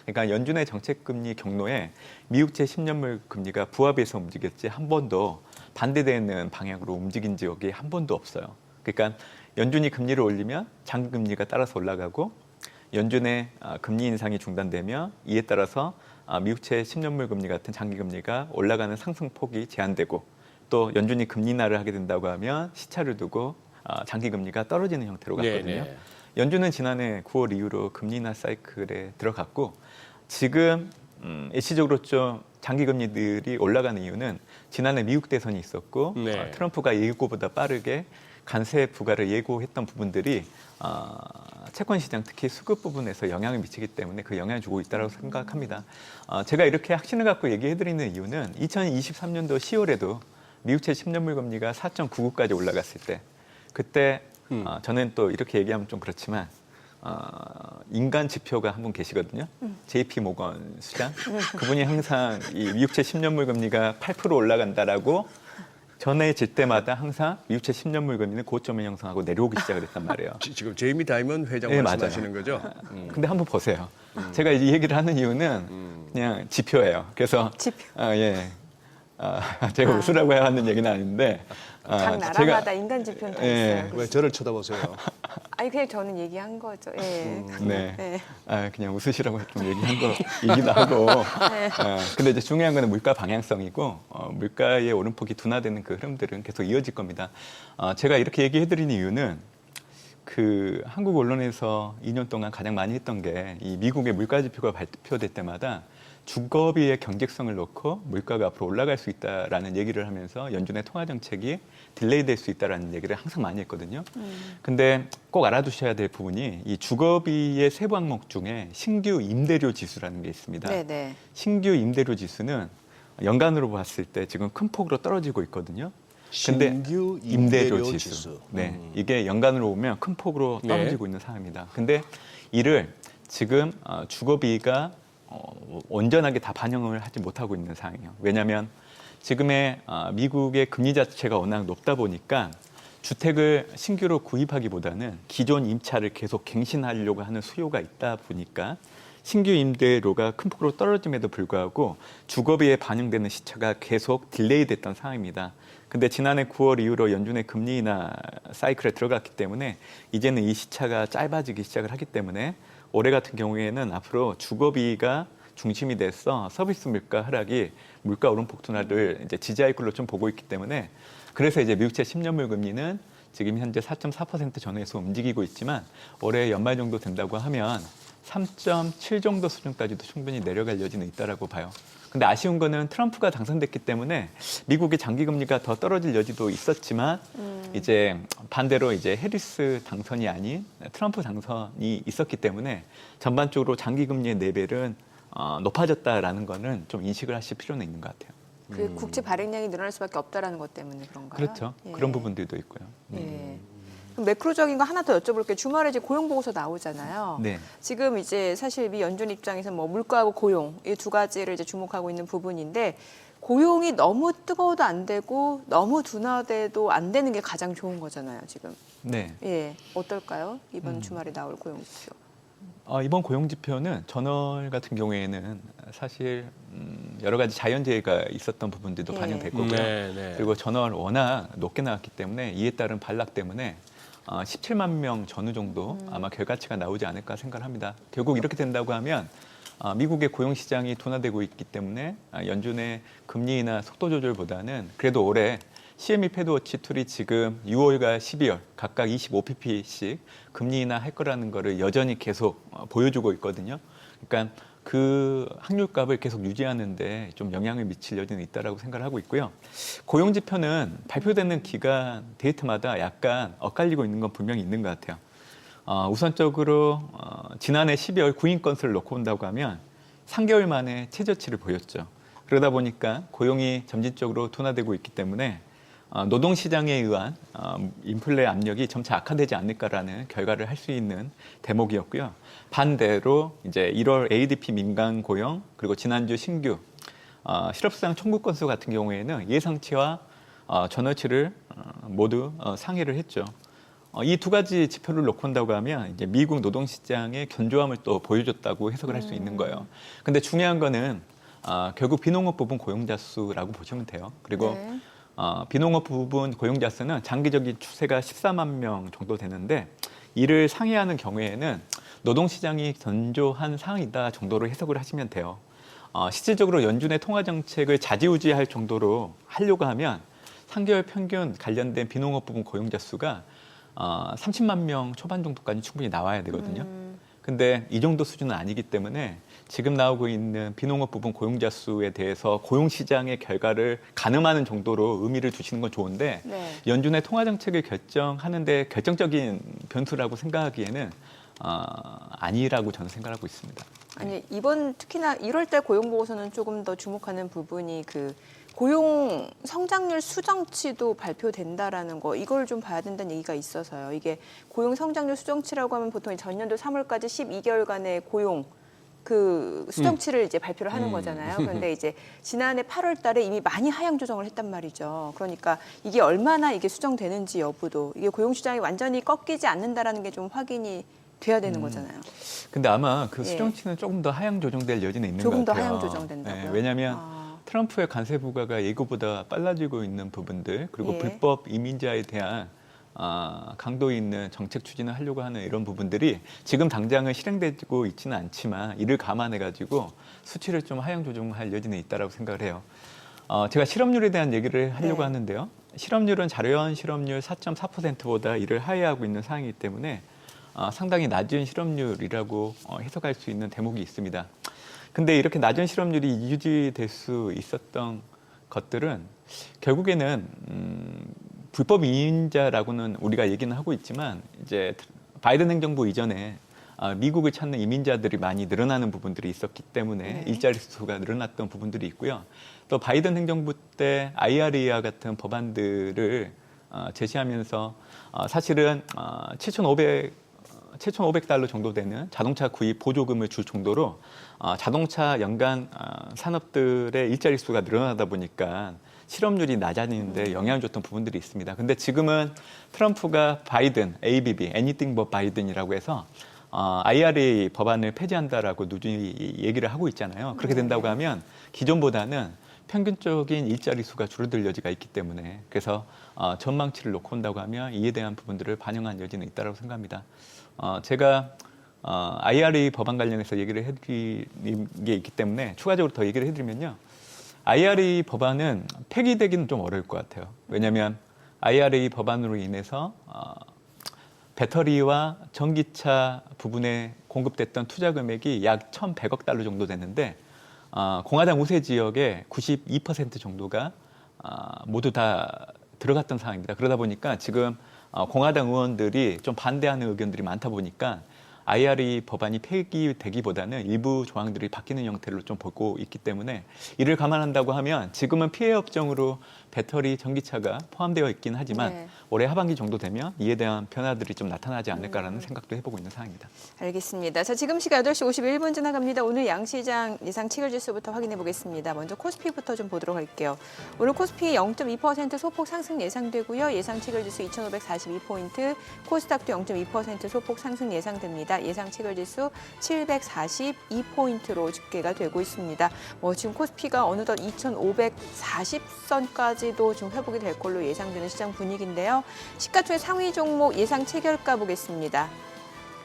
그러니까 연준의 정책 금리 경로에 미국채 10년물 금리가 부합해서 움직였지 한 번도 반대되는 방향으로 움직인 적이 한 번도 없어요. 그러니까 연준이 금리를 올리면 장기 금리가 따라서 올라가고 연준의 금리 인상이 중단되면 이에 따라서 미국채 10년물 금리 같은 장기 금리가 올라가는 상승폭이 제한되고 또 연준이 금리 인하를 하게 된다고 하면 시차를 두고 장기 금리가 떨어지는 형태로 갔거든요. 네. 연준은 지난해 9월 이후로 금리 인하 사이클에 들어갔고 지금 일시적으로 좀 장기 금리들이 올라가는 이유는 지난해 미국 대선이 있었고 네. 트럼프가 예고보다 빠르게 관세 부과를 예고했던 부분들이 채권 시장 특히 수급 부분에서 영향을 미치기 때문에 그 영향을 주고 있다고 생각합니다. 제가 이렇게 확신을 갖고 얘기해드리는 이유는 2023년도 10월에도 미국채 10년물 금리가 4.99까지 올라갔을 때 그때 저는 또 이렇게 얘기하면 좀 그렇지만 인간 지표가 한 분 계시거든요. JP 모건 수장. 그분이 항상 이 미국채 10년물 금리가 8% 올라간다라고 전해질 때마다 항상 미국채 10년물 금리는 고점을 형성하고 내려오기 시작을 했단 말이에요. 지금 제이미 다이먼 회장 네, 말씀하시는 맞아요. 거죠? 근데 한번 보세요. 제가 이 얘기를 하는 이유는 그냥 지표예요. 그래서 지표. 제가 웃으라고 해야 하는 얘기는 아닌데 각 나라마다 인간 지표는 다 예. 있어요. 왜 저를 쳐다보세요? 아니 그냥 저는 얘기한 거죠. 예. 네. 네. 그냥 웃으시라고 좀 얘기한 거이기도 하고. 근데 이제 중요한 거는 물가 방향성이고 물가의 오름폭이 둔화되는 그 흐름들은 계속 이어질 겁니다. 제가 이렇게 얘기해드리는 이유는 그 한국 언론에서 2년 동안 가장 많이 했던 게 이 미국의 물가 지표가 발표될 때마다 주거비의 경직성을 놓고 물가가 앞으로 올라갈 수 있다라는 얘기를 하면서 연준의 통화 정책이 딜레이될 수 있다라는 얘기를 항상 많이 했거든요. 근데 꼭 알아두셔야 될 부분이 이 주거비의 세부 항목 중에 신규 임대료 지수라는 게 있습니다. 네네. 신규 임대료 지수는 연간으로 봤을 때 지금 큰 폭으로 떨어지고 있거든요. 근데 신규 임대료 지수. 네, 이게 연간으로 보면 큰 폭으로 떨어지고 있는 상황입니다. 근데 이를 지금 주거비가 온전하게 다 반영을 하지 못하고 있는 상황이에요. 왜냐하면 지금의 미국의 금리 자체가 워낙 높다 보니까 주택을 신규로 구입하기보다는 기존 임차를 계속 갱신하려고 하는 수요가 있다 보니까 신규 임대료가 큰 폭으로 떨어짐에도 불구하고 주거비에 반영되는 시차가 계속 딜레이 됐던 상황입니다. 근데 지난해 9월 이후로 연준의 금리 인하 사이클에 들어갔기 때문에 이제는 이 시차가 짧아지기 시작을 하기 때문에 올해 같은 경우에는 앞으로 주거비가 중심이 돼서 서비스 물가 하락이 물가 오름폭 둔화를 이제 지지할 걸로 좀 보고 있기 때문에 그래서 이제 미국채 10년물 금리는 지금 현재 4.4% 전후에서 움직이고 있지만 올해 연말 정도 된다고 하면 3.7 정도 수준까지도 충분히 내려갈 여지는 있다라고 봐요. 근데 아쉬운 거는 트럼프가 당선됐기 때문에 미국의 장기 금리가 더 떨어질 여지도 있었지만 이제 반대로 이제 해리스 당선이 아닌 트럼프 당선이 있었기 때문에 전반적으로 장기 금리의 레벨은 높아졌다라는 거는 좀 인식을 하실 필요는 있는 것 같아요. 그 국채 발행량이 늘어날 수밖에 없다라는 것 때문에 그런가요? 그렇죠. 예. 그런 부분들도 있고요. 예. 그럼 매크로적인 거 하나 더 여쭤볼게요. 주말에 이제 고용 보고서 나오잖아요. 네. 지금 이제 사실 미 연준 입장에서 뭐 물가하고 고용 이 두 가지를 이제 주목하고 있는 부분인데 고용이 너무 뜨거워도 안 되고 너무 둔화돼도 안 되는 게 가장 좋은 거잖아요, 지금. 네. 예, 어떨까요? 이번 주말에 나올 고용 지표. 이번 고용 지표는 전월 같은 경우에는 사실 여러 가지 자연재해가 있었던 부분들도 예. 반영됐고요. 네. 그리고 전월 워낙 높게 나왔기 때문에 이에 따른 반락 때문에 17만 명 전후 정도 아마 결과치가 나오지 않을까 생각을 합니다. 결국 이렇게 된다고 하면 미국의 고용 시장이 둔화되고 있기 때문에 연준의 금리 인하 속도 조절보다는 그래도 올해 CME 패드워치 툴이 지금 6월과 12월 각각 25pp씩 금리 인하할 거라는 거를 여전히 계속 보여주고 있거든요. 그러니까 그 확률값을 계속 유지하는데 좀 영향을 미칠 여지는 있다라고 생각을 하고 있고요. 고용 지표는 발표되는 기간 데이트마다 약간 엇갈리고 있는 건 분명히 있는 것 같아요. 우선적으로 지난해 12월 구인 건수를 놓고 본다고 하면 3개월 만에 최저치를 보였죠. 그러다 보니까 고용이 점진적으로 둔화되고 있기 때문에 노동시장에 의한 인플레 압력이 점차 악화되지 않을까라는 결과를 할 수 있는 대목이었고요. 반대로 이제 1월 ADP 민간 고용 그리고 지난주 신규 실업수당 청구 건수 같은 경우에는 예상치와 전월치를 모두 상회를 했죠. 이 두 가지 지표를 놓고 본다고 하면 이제 미국 노동시장의 견조함을 또 보여줬다고 해석을 할 수 있는 거예요. 근데 중요한 거는 결국 비농업 부분 고용자 수라고 보시면 돼요. 그리고 네. 비농업 부분 고용자 수는 장기적인 추세가 14만 명 정도 되는데 이를 상회하는 경우에는 노동시장이 견조한 상황이다 정도로 해석을 하시면 돼요. 실질적으로 연준의 통화정책을 좌지우지할 정도로 하려고 하면 3개월 평균 관련된 비농업 부분 고용자 수가 30만 명 초반 정도까지 충분히 나와야 되거든요. 근데 이 정도 수준은 아니기 때문에 지금 나오고 있는 비농업 부분 고용자 수에 대해서 고용시장의 결과를 가늠하는 정도로 의미를 두시는 건 좋은데 네. 연준의 통화정책을 결정하는데 결정적인 변수라고 생각하기에는 아니라고 저는 생각하고 있습니다. 아니 이번 특히나 1월달 고용 보고서는 조금 더 주목하는 부분이 그 고용 성장률 수정치도 발표된다라는 거 이걸 좀 봐야 된다는 얘기가 있어서요. 이게 고용 성장률 수정치라고 하면 보통 전년도 3월까지 12개월간의 고용 그 수정치를 이제 발표를 하는 거잖아요. 그런데 이제 지난해 8월달에 이미 많이 하향 조정을 했단 말이죠. 그러니까 이게 얼마나 이게 수정되는지 여부도 이게 고용 시장이 완전히 꺾이지 않는다라는 게 좀 확인이 돼야 되는 거잖아요. 근데 아마 그 예. 수정치는 조금 더 하향 조정될 여지는 있는 조금 것 더 같아요. 하향 조정된다고요? 왜냐하면 아. 트럼프의 관세 부과가 예고보다 빨라지고 있는 부분들 그리고 예. 불법 이민자에 대한 강도 있는 정책 추진을 하려고 하는 이런 부분들이 지금 당장은 실행되고 있지는 않지만 이를 감안해가지고 수치를 좀 하향 조정할 여지는 있다라고 생각을 해요. 제가 실업률에 대한 얘기를 하려고 네. 하는데요. 실업률은 자료연 실업률 4.4%보다 이를 하회하고 있는 상황이기 때문에 상당히 낮은 실업률이라고 해석할 수 있는 대목이 있습니다. 근데 이렇게 낮은 실업률이 유지될 수 있었던 것들은 결국에는 불법 이민자라고는 우리가 얘기는 하고 있지만 이제 바이든 행정부 이전에 미국을 찾는 이민자들이 많이 늘어나는 부분들이 있었기 때문에 일자리 수가 늘어났던 부분들이 있고요. 또 바이든 행정부 때 IRA와 같은 법안들을 제시하면서 사실은 7,500달러 정도 되는 자동차 구입 보조금을 줄 정도로 자동차 연간 산업들의 일자리 수가 늘어나다 보니까 실업률이 낮아지는데 영향을 줬던 부분들이 있습니다. 근데 지금은 트럼프가 바이든, ABB, Anything but Biden이라고 해서 IRA 법안을 폐지한다라고 누진이 얘기를 하고 있잖아요. 그렇게 된다고 하면 기존보다는 평균적인 일자리 수가 줄어들 여지가 있기 때문에 그래서 전망치를 놓고 온다고 하면 이에 대한 부분들을 반영한 여지는 있다고 생각합니다. 제가 IRA 법안 관련해서 얘기를 해드린 게 있기 때문에 추가적으로 더 얘기를 해드리면요. IRA 법안은 폐기되기는 좀 어려울 것 같아요. 왜냐하면 IRA 법안으로 인해서 배터리와 전기차 부분에 공급됐던 투자 금액이 약 1,100억 달러 정도 됐는데 공화당 우세 지역의 92% 정도가 모두 다 들어갔던 상황입니다. 그러다 보니까 지금 공화당 의원들이 좀 반대하는 의견들이 많다 보니까 IRA 법안이 폐기되기보다는 일부 조항들이 바뀌는 형태로 좀 보고 있기 때문에 이를 감안한다고 하면 지금은 피해 업종으로 배터리, 전기차가 포함되어 있긴 하지만 올해 하반기 정도 되면 이에 대한 변화들이 좀 나타나지 않을까라는 생각도 해보고 있는 상황입니다. 알겠습니다. 자, 지금 시각 8시 51분 지나갑니다. 오늘 양시장 예상 체결지수부터 확인해 보겠습니다. 먼저 코스피부터 좀 보도록 할게요. 오늘 코스피 0.2% 소폭 상승 예상되고요. 예상 체결지수 2,542포인트, 코스닥도 0.2% 소폭 상승 예상됩니다. 예상 체결지수 742포인트로 집계가 되고 있습니다. 지금 코스피가 어느덧 2,540선까지도 지금 회복이 될 걸로 예상되는 시장 분위기인데요. 시가총액 상위 종목 예상 체결가 보겠습니다.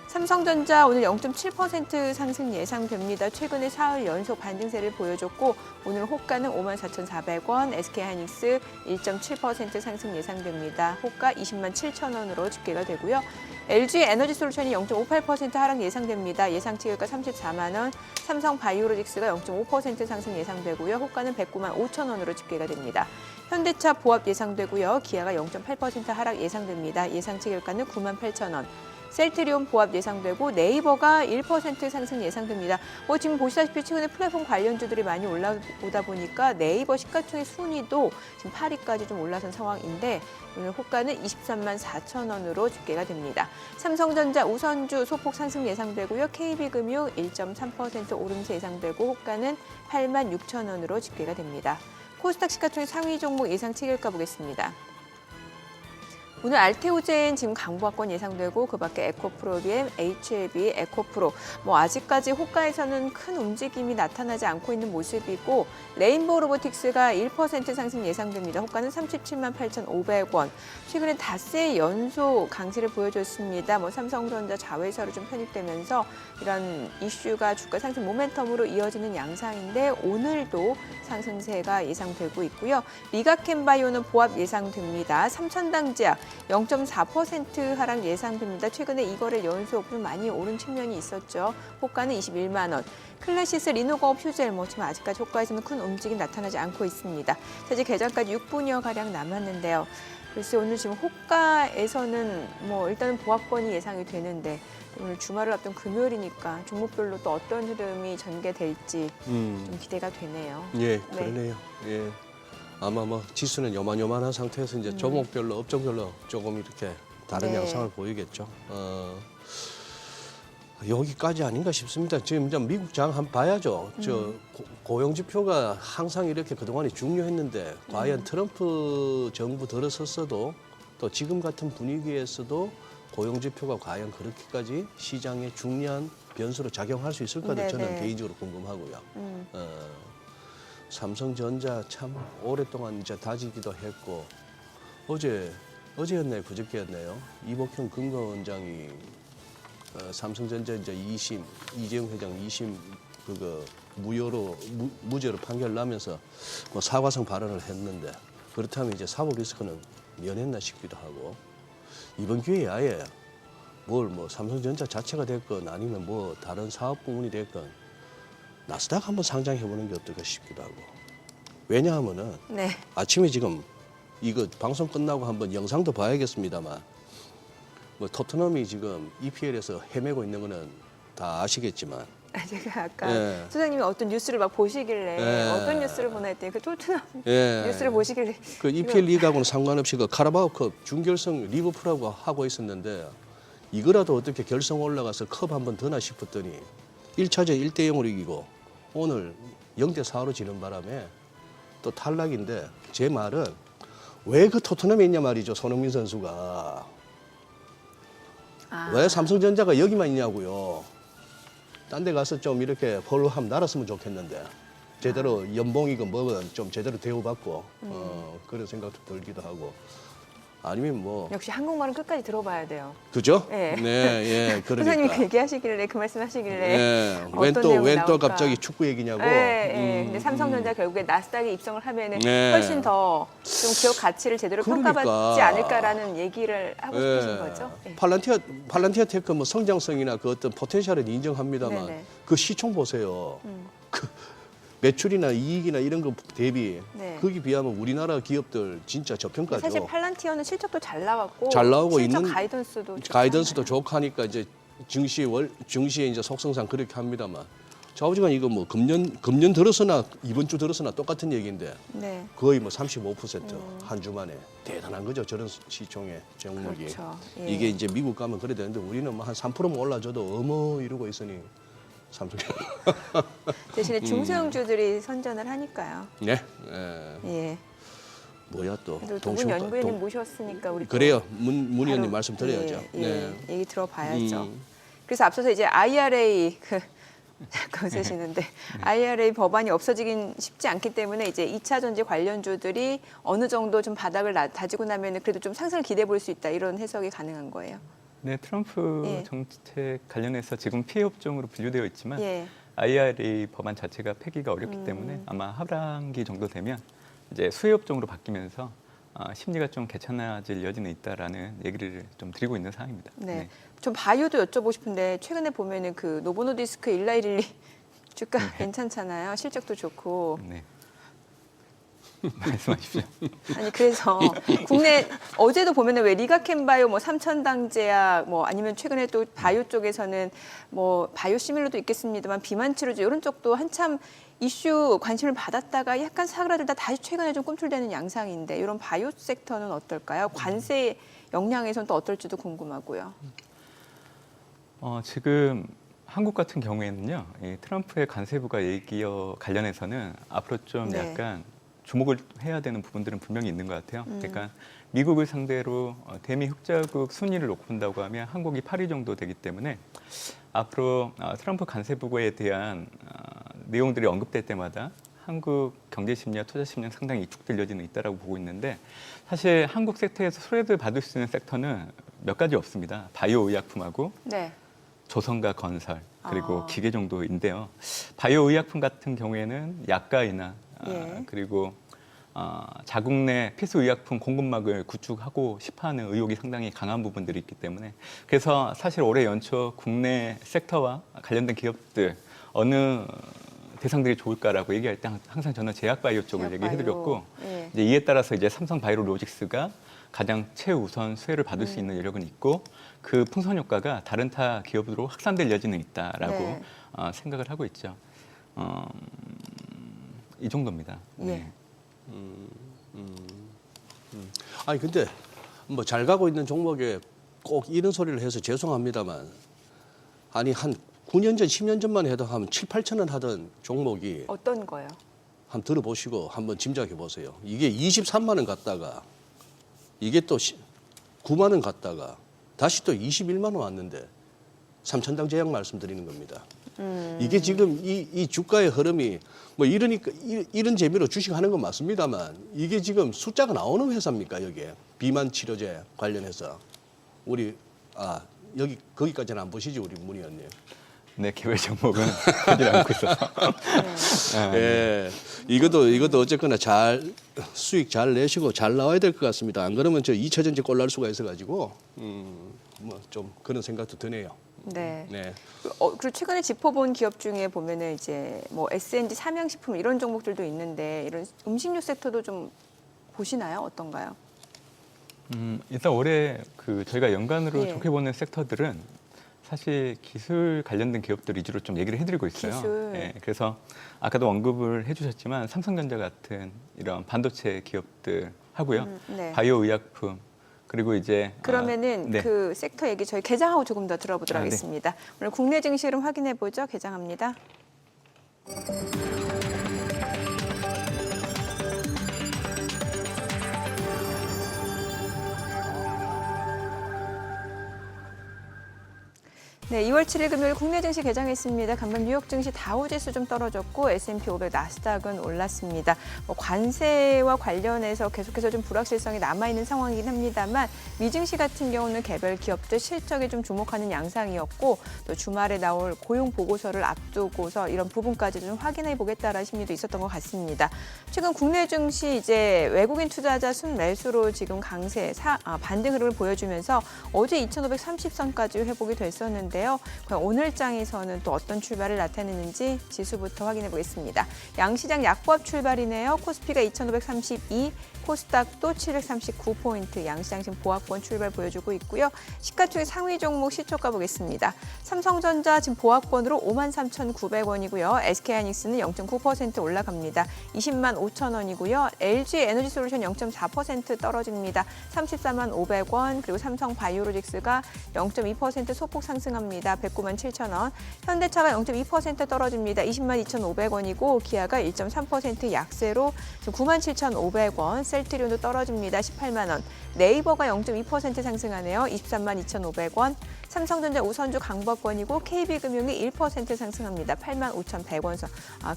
삼성전자 오늘 0.7% 상승 예상됩니다. 최근에 사흘 연속 반등세를 보여줬고 오늘 호가는 54,400원, SK하이닉스 1.7% 상승 예상됩니다. 호가 20만 7천 원으로 집계가 되고요. LG 에너지솔루션이 0.58% 하락 예상됩니다. 예상 체결가 34만 원, 삼성바이오로직스가 0.5% 상승 예상되고요. 호가는 109만 5천 원으로 집계가 됩니다. 현대차 보합 예상되고요. 기아가 0.8% 하락 예상됩니다. 예상 체결가는 9만 8천 원. 셀트리온 보합 예상되고 네이버가 1% 상승 예상됩니다. 지금 보시다시피 최근에 플랫폼 관련주들이 많이 올라오다 보니까 네이버 시가총액 순위도 지금 8위까지 좀 올라선 상황인데 오늘 호가는 23만 4천 원으로 집계가 됩니다. 삼성전자 우선주 소폭 상승 예상되고요. KB금융 1.3% 오름세 예상되고 호가는 8만 6천 원으로 집계가 됩니다. 코스닥 시가총액 상위 종목 예상 체결가 보겠습니다. 오늘 알테오젠 지금 강보합권 예상되고 그밖에 에코프로비엠, HLB, 에코프로 아직까지 호가에서는 큰 움직임이 나타나지 않고 있는 모습이고 레인보우 로보틱스가 1% 상승 예상됩니다. 호가는 37만 8,500원. 최근에 닷새 연속 강세를 보여줬습니다. 삼성전자 자회사로 좀 편입되면서 이런 이슈가 주가 상승 모멘텀으로 이어지는 양상인데 오늘도 상승세가 예상되고 있고요. 미가캠바이오는 보합 예상됩니다. 삼천당제약 0.4% 하락 예상됩니다. 최근에 이거를 연속 좀 많이 오른 측면이 있었죠. 호가는 21만 원. 클래시스 리노공업 휴젤 지금 아직까지 호가에서는 큰 움직임 나타나지 않고 있습니다. 자, 이제 개장까지 6분여 가량 남았는데요. 글쎄 오늘 지금 호가에서는 일단은 보합권이 예상이 되는데 오늘 주말을 앞둔 금요일이니까 종목별로 또 어떤 흐름이 전개될지 좀 기대가 되네요. 예, 그러네요. 예. 아마 지수는 요만한 상태에서 이제 종목별로 업종별로 조금 이렇게 다른 양상을 보이겠죠. 여기까지 아닌가 싶습니다. 지금 이제 미국 장 한번 봐야죠. 고용 지표가 항상 이렇게 그동안이 중요했는데 과연 트럼프 정부 들어섰어도 또 지금 같은 분위기에서도 고용 지표가 과연 그렇게까지 시장에 중요한 변수로 작용할 수 있을까도 저는 개인적으로 궁금하고요. 삼성전자 참 오랫동안 이제 다지기도 했고 어제였나요, 그저께였나요? 이복형 금감원장이 삼성전자 이제 2심 이재용 회장 2심 무죄로 판결 나면서 사과성 발언을 했는데 그렇다면 이제 사법 리스크는 면했나 싶기도 하고 이번 기회에 아예 삼성전자 자체가 됐건 아니면 다른 사업 부문이 됐건 나스닥 한번 상장해보는 게 어떨까 싶기도 하고. 왜냐하면은 네. 아침에 지금 이거 방송 끝나고 한번 영상도 봐야겠습니다만 뭐 토트넘이 지금 EPL에서 헤매고 있는 거는 다 아시겠지만 제가 아까 예. 소장님이 어떤 뉴스를 막 보시길래 예. 어떤 뉴스를 보나 했더니 그 토트넘 예. 뉴스를 보시길래 그 EPL 리그하고는 상관없이 그 카라바오컵 준결승 리버풀하고 하고 있었는데 이거라도 어떻게 결승 올라가서 컵 한번 더나 싶었더니 1차전 1대0으로 이기고 오늘 0대4로 지는 바람에 또 탈락인데 제 말은 왜 그 토트넘에 있냐 말이죠. 손흥민 선수가. 왜 삼성전자가 여기만 있냐고요. 딴 데 가서 좀 이렇게 폴로 함 날았으면 좋겠는데 제대로 연봉이건 뭐건 좀 제대로 대우받고 그런 생각도 들기도 하고 아니면 뭐 역시 한국말은 끝까지 들어봐야 돼요. 그죠? 네. 예, 소장님이 그러니까. 그 얘기하시길래 그 말씀하시길래 예, 어떤 웬 내용이 또 나올까. 갑자기 축구 얘기냐고. 근데 삼성전자 결국에 나스닥에 입성을 하면은 네. 훨씬 더 좀 기업 가치를 제대로 그러니까. 평가받지 않을까라는 얘기를 하고 싶으신 예. 거죠? 예. 팔란티아 테크 뭐 성장성이나 그 어떤 포텐셜은 인정합니다만 네네. 그 시총 보세요. 그 매출이나 이익이나 이런 거 대비 네. 거기 비하면 우리나라 기업들 진짜 저평가죠. 사실 팔란티어는 실적도 잘 나왔고 잘 나오고 실적 있는 가이던스도 가이던스도 좋잖아요. 좋고 하니까 이제 증시에 이제 속성상 그렇게 합니다만 좌우지간 이거 뭐 금년 들어서나 이번 주 들어서나 똑같은 얘기인데 네. 거의 뭐 35% 한 주 만에 대단한 거죠. 저런 시총의 종목이. 그렇죠. 예. 이게 이제 미국 가면 그래 되는데 우리는 뭐 한 3%만 올라줘도 어머 이러고 있으니 삼성. 대신에 중소형주들이 선전을 하니까요. 네. 예. 뭐야 또 그래도 두분 연구위원님 모셨으니까 우리 또 그래요. 문 의원님 바로, 말씀 드려야죠. 예, 네. 얘기 들어봐야죠. 음. 그래서 앞서서 이제 IRA 잠깐 쓰시는데 IRA 법안이 없어지긴 쉽지 않기 때문에 이제 2차 전지 관련주들이 어느 정도 좀 바닥을 다지고 나면은 그래도 좀 상승을 기대해 볼 수 있다 이런 해석이 가능한 거예요. 네, 트럼프 예. 정책 관련해서 지금 피해 업종으로 분류되어 있지만 예. IRA 법안 자체가 폐기가 어렵기 때문에 아마 하반기 정도 되면 이제 수혜 업종으로 바뀌면서 심리가 좀 괜찮아질 여지는 있다라는 얘기를 좀 드리고 있는 상황입니다. 네. 좀 바이오도 여쭤보고 싶은데 최근에 보면은 그 노보노디스크 1112 주가 괜찮잖아요. 실적도 좋고. 네. 말씀하십시오. 아니 그래서 국내 어제도 보면은 왜 리가켄바이오 뭐 삼천당제약 뭐 아니면 최근에 또 바이오 쪽에서는 뭐 바이오 시밀러도 있겠습니다만 비만 치료제 이런 쪽도 한참 이슈 관심을 받았다가 약간 사그라들다 다시 최근에 좀 꿈틀대는 양상인데 이런 바이오 섹터는 어떨까요? 관세 영향에서는 또 어떨지도 궁금하고요. 지금 한국 같은 경우에는요, 이 트럼프의 관세부가 얘기와 관련해서는 앞으로 좀 네. 약간 주목을 해야 되는 부분들은 분명히 있는 것 같아요. 그러니까 미국을 상대로 대미 흑자국 순위를 놓고 본다고 하면 한국이 8위 정도 되기 때문에 앞으로 트럼프 관세부에 대한 내용들이 언급될 때마다 한국 경제 심리와 투자 심리는 상당히 위축될 여지는 있다라고 보고 있는데 사실 한국 섹터에서 수혜를 받을 수 있는 섹터는 몇 가지 없습니다. 바이오 의약품하고 네. 조선과 건설 그리고 기계 정도인데요. 바이오 의약품 같은 경우에는 약가이나 예. 그리고 자국 내 필수 의약품 공급망을 구축하고 싶어하는 의욕이 상당히 강한 부분들이 있기 때문에 그래서 사실 올해 연초 국내 섹터와 관련된 기업들 어느 대상들이 좋을까라고 얘기할 때 항상 저는 제약바이오 쪽을 얘기해드렸고 예. 이제 이에 따라서 이제 삼성바이오로직스가 가장 최우선 수혜를 받을 수 있는 여력은 있고 그 풍선 효과가 다른 타 기업으로 확산될 여지는 있다라고 네. 생각을 하고 있죠. 이 정도입니다. 예. 아니 근데 뭐 잘 가고 있는 종목에 꼭 이런 소리를 해서 죄송합니다만 아니 한 9년 전, 10년 전만 해도 한 7, 8천 원 하던 종목이 어떤 거요? 한번 들어보시고 한번 짐작해 보세요. 이게 23만 원 갔다가 이게 또 9만 원 갔다가 다시 또 21만 원 왔는데 삼천당 제약 말씀드리는 겁니다. 이게 지금 이 주가의 흐름이 뭐 이러니까 이런 재미로 주식하는 건 맞습니다만 이게 지금 숫자가 나오는 회사입니까 여기에 비만 치료제 관련해서 우리 여기 거기까지는 안 보시지 우리 문 의원님. 네, 개별 종목은 하지 않고 있어서. 예, 이것도 어쨌거나 잘 수익 잘 내시고 잘 나와야 될 것 같습니다. 안 그러면 저 2차 전지 꼴날 수가 있어가지고 뭐 좀 그런 생각도 드네요. 네. 네. 그리고 최근에 짚어본 기업 중에 보면은 이제 뭐 S&G 삼양식품 이런 종목들도 있는데 이런 음식료 섹터도 좀 보시나요? 어떤가요? 일단 올해 저희가 연간으로 예. 좋게 보는 섹터들은 사실 기술 관련된 기업들 위주로 좀 얘기를 해드리고 있어요. 기술. 예, 그래서 아까도 언급을 해주셨지만 삼성전자 같은 이런 반도체 기업들 하고요. 네. 바이오 의약품 그리고 이제 그러면은 네. 그 섹터 얘기 저희 개장하고 조금 더 들어보도록 네. 하겠습니다. 오늘 국내 증시 흐름 확인해 보죠. 개장합니다. 네, 2월 7일 금요일 국내 증시 개장했습니다. 간밤 뉴욕 증시 다우지수 좀 떨어졌고 S&P 500 나스닥은 올랐습니다. 관세와 관련해서 계속해서 좀 불확실성이 남아있는 상황이긴 합니다만 미증시 같은 경우는 개별 기업들 실적에 좀 주목하는 양상이었고 또 주말에 나올 고용 보고서를 앞두고서 이런 부분까지 좀 확인해 보겠다라는 심리도 있었던 것 같습니다. 최근 국내 증시 이제 외국인 투자자 순매수로 지금 반등 흐름을 보여주면서 어제 2,530선까지 회복이 됐었는데 과연 오늘 장에서는 또 어떤 출발을 나타내는지 지수부터 확인해 보겠습니다. 양시장 약보합 출발이네요. 코스피가 2,532, 코스닥도 739포인트, 양시장 지금 보합권 출발 보여주고 있고요. 시가총액 상위 종목 시초가 보겠습니다. 삼성전자 지금 보합권으로 53,900원이고요. SK하이닉스는 0.9% 올라갑니다. 20만 5천 원이고요. LG 에너지솔루션 0.4% 떨어집니다. 34만 500원, 그리고 삼성 바이오로직스가 0.2% 소폭 상승합니다. 109만 7천 원. 현대차가 0.2% 떨어집니다. 20만 2,500원이고 기아가 1.3% 약세로 지금 9만 7,500원. 셀트리온도 떨어집니다. 18만 원. 네이버가 0.2% 상승하네요. 23만 2,500원. 삼성전자 우선주 강보권이고 KB금융이 1% 상승합니다. 8만 5,100원 선.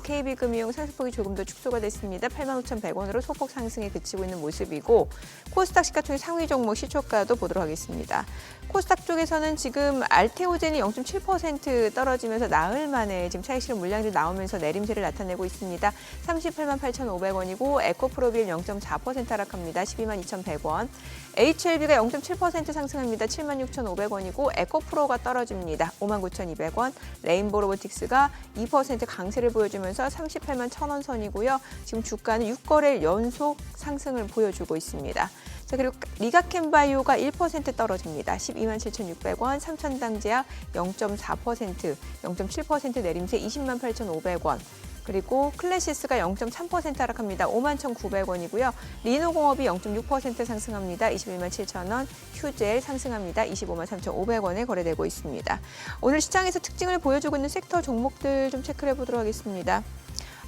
KB금융 상승폭이 조금 더 축소가 됐습니다. 8만 5,100원으로 소폭 상승에 그치고 있는 모습이고 코스닥 시가총액 상위 종목 시초가도 보도록 하겠습니다. 코스닥 쪽에서는 지금 알테오젠이 0.7% 떨어지면서 나흘 만에 지금 차익 실현 물량이 나오면서 내림세를 나타내고 있습니다. 38만 8,500원이고 에코프로빌 0.4% 하락합니다. 12만 2,100원. HLB가 0.7% 상승합니다. 7만 6,500원이고 에코프로가 떨어집니다. 5만 9,200원. 레인보우 로보틱스가 2% 강세를 보여주면서 38만 1,000원 선이고요. 지금 주가는 6거래일 연속 상승을 보여주고 있습니다. 자, 그리고 리가켄바이오가 1% 떨어집니다. 12만 7,600원, 삼천당제약 0.4%, 0.7% 내림세 20만 8,500원. 그리고 클래시스가 0.3% 하락합니다. 5만 1,900원이고요. 리노공업이 0.6% 상승합니다. 21만 7천 원. 휴젤 상승합니다. 25만 3,500원에 거래되고 있습니다. 오늘 시장에서 특징을 보여주고 있는 섹터 종목들 좀 체크를 해보도록 하겠습니다.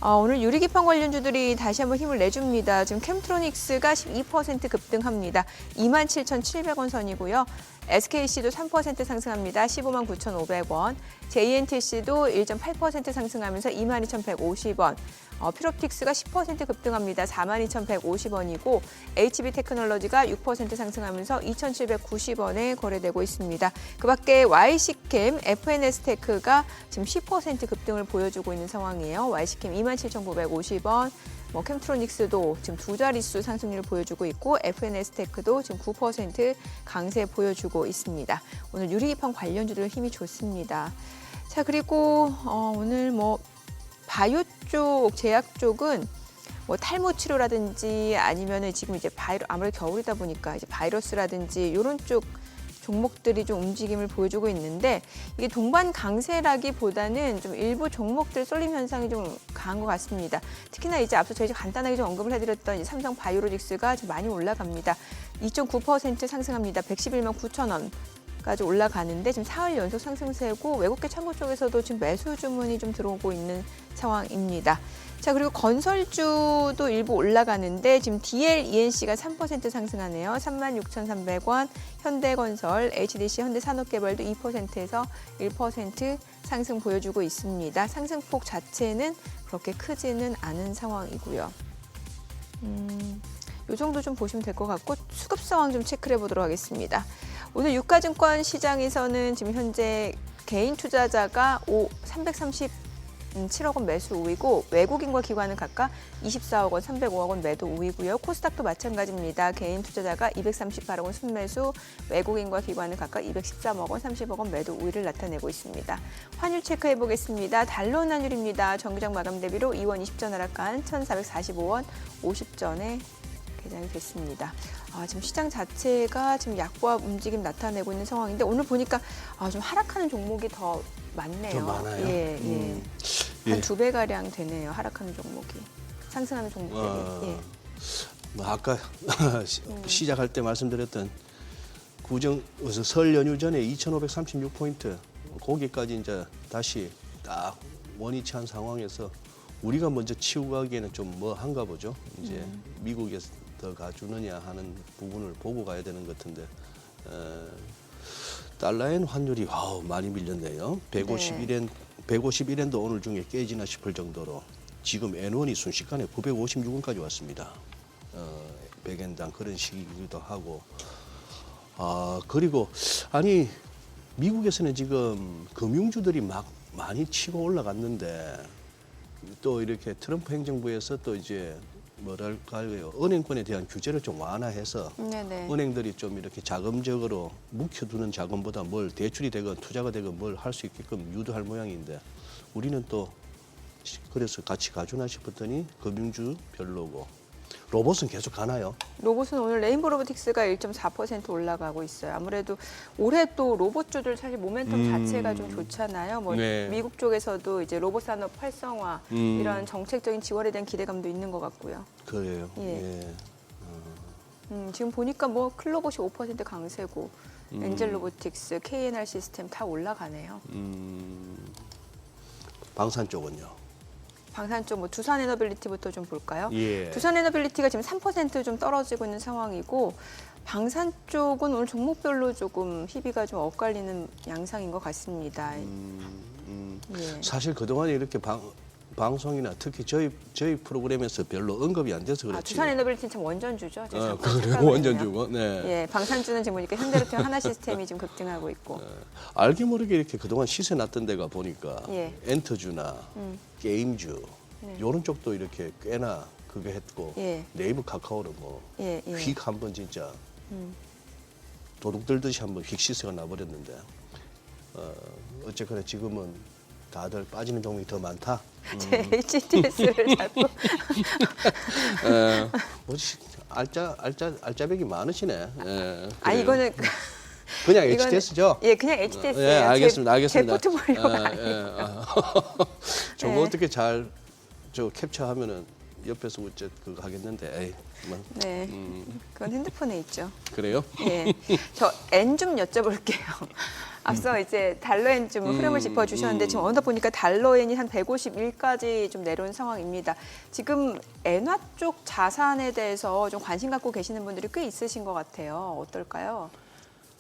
오늘 유리기판 관련주들이 다시 한번 힘을 내줍니다. 지금 캠트로닉스가 12% 급등합니다. 27,700원 선이고요. SKC도 3% 상승합니다. 15만 9,500원. JNTC도 1.8% 상승하면서 22,150원. 피롭틱스가 10% 급등합니다. 42,150원이고 HB테크놀로지가 6% 상승하면서 2,790원에 거래되고 있습니다. 그 밖에 YC캠, FNS테크가 지금 10% 급등을 보여주고 있는 상황이에요. YC캠 27,950원. 캠트로닉스도 지금 두 자릿수 상승률을 보여주고 있고 FNS테크도 지금 9% 강세 보여주고 있습니다. 오늘 유리기판 관련주들 힘이 좋습니다. 자, 그리고 오늘 바이오 쪽, 제약 쪽은 탈모 치료라든지 아니면은 지금 이제 아무래도 겨울이다 보니까 이제 바이러스라든지 이런 쪽 종목들이 좀 움직임을 보여주고 있는데 이게 동반 강세라기보다는 좀 일부 종목들 쏠림 현상이 좀 강한 것 같습니다. 특히나 이제 앞서 저희 간단하게 좀 언급을 해드렸던 이제 삼성 바이오로직스가 좀 많이 올라갑니다. 2.9% 상승합니다. 111만 9천 원. 까지 올라가는데 지금 사흘 연속 상승세고 외국계 참고 쪽에서도 지금 매수 주문이 좀 들어오고 있는 상황입니다. 자, 그리고 건설주도 일부 올라가는데 지금 DLENC가 3% 상승하네요. 36,300원. 현대건설, HDC, 현대산업개발도 2%에서 1% 상승 보여주고 있습니다. 상승폭 자체는 그렇게 크지는 않은 상황이고요. 이 정도 좀 보시면 될 것 같고 수급 상황 좀 체크를 해보도록 하겠습니다. 오늘 유가증권 시장에서는 지금 현재 개인 투자자가 7억 원 매수 우위고 외국인과 기관은 각각 24억 원, 305억 원 매도 우위고요. 코스닥도 마찬가지입니다. 개인 투자자가 238억 원 순매수, 외국인과 기관은 각각 213억 원, 30억 원 매도 우위를 나타내고 있습니다. 환율 체크해 보겠습니다. 달러 환율입니다. 정기장 마감 대비로 2원 20전 하락한 1,445원 50전에 개장이 됐습니다. 지금 시장 자체가 지금 약보합 움직임 나타내고 있는 상황인데 오늘 보니까 좀 하락하는 종목이 더 많네요. 좀 많아요. 예. 예. 한 2배 가량 되네요. 하락하는 종목이. 상승하는 종목 대비. 예. 뭐 아까 시작할 때 말씀드렸던 설 연휴 전에 2,536포인트 거기까지 이제 다시 딱 원위치한 상황에서 우리가 먼저 치고 가기에는 좀 뭐 한가 보죠. 이제 미국에서 더 가주느냐 하는 부분을 보고 가야 되는 것 같은데 달러엔 환율이 많이 밀렸네요. 151엔도 오늘 중에 깨지나 싶을 정도로 지금 N1이 순식간에 956원까지 왔습니다. 100엔당 그런 시기이기도 하고 그리고 미국에서는 지금 금융주들이 막 많이 치고 올라갔는데 또 이렇게 트럼프 행정부에서 또 이제 뭐랄까요, 은행권에 대한 규제를 좀 완화해서 네네. 은행들이 좀 이렇게 자금적으로 묵혀두는 자금보다 뭘 대출이 되건 투자가 되건 뭘 할 수 있게끔 유도할 모양인데 우리는 또 그래서 같이 가주나 싶었더니 금융주 별로고 로봇은 계속 가나요? 로봇은 오늘 레인보우 로보틱스가 1.4% 올라가고 있어요. 아무래도 올해 또 로봇주들 사실 모멘텀 자체가 좀 좋잖아요. 네. 미국 쪽에서도 이제 로봇 산업 활성화 이런 정책적인 지원에 대한 기대감도 있는 것 같고요. 그래요. 예. 예. 지금 보니까 클로봇이 5% 강세고 엔젤 로보틱스, KNR 시스템 다 올라가네요. 방산 쪽은요? 방산 쪽 두산 에너빌리티부터 좀 볼까요? 예. 두산 에너빌리티가 지금 3% 좀 떨어지고 있는 상황이고 방산 쪽은 오늘 종목별로 조금 희비가 좀 엇갈리는 양상인 것 같습니다. 예. 사실 그동안 이렇게 방송이나 특히 저희 프로그램에서 별로 언급이 안 돼서 그렇지. 두산 에너빌리티는 참 원전주죠. 제가 잠깐 그래요. 착각을 원전주고. 네. 했네요. 예, 방산주는 지금 보니까 현대로템 하나시스템이 지금 급등하고 있고. 알게 모르게 이렇게 그동안 시세 났던 데가 보니까 예. 엔터주나 게임주 네. 이런 쪽도 이렇게 꽤나 그게 했고 예. 네이버 카카오는 예. 휙 한번 진짜 도둑 들듯이 한번 휙 시세가 나버렸는데 어쨌거나 지금은 다들 빠지는 종목이 더 많다. 제 HTS를 자꾸. 뭐지 알짜배기 많으시네. 예, 아, 그래요. 이거는 그냥 이거는- HTS죠? 예, 그냥 HTS예요. 예, 알겠습니다. 제 포트폴리오가 아니에요. 저거 네. 어떻게 저 캡처하면은 옆에서 어째 그거 하겠는데, 에이, 뭐, 네, 그건 핸드폰에 있죠. 그래요? 예, 저 N 좀 여쭤볼게요. 앞서 이제 달러엔 좀 흐름을 짚어주셨는데 지금 어느덧 보니까 달러엔이 한 151까지 좀 내려온 상황입니다. 지금 엔화 쪽 자산에 대해서 좀 관심 갖고 계시는 분들이 꽤 있으신 것 같아요. 어떨까요?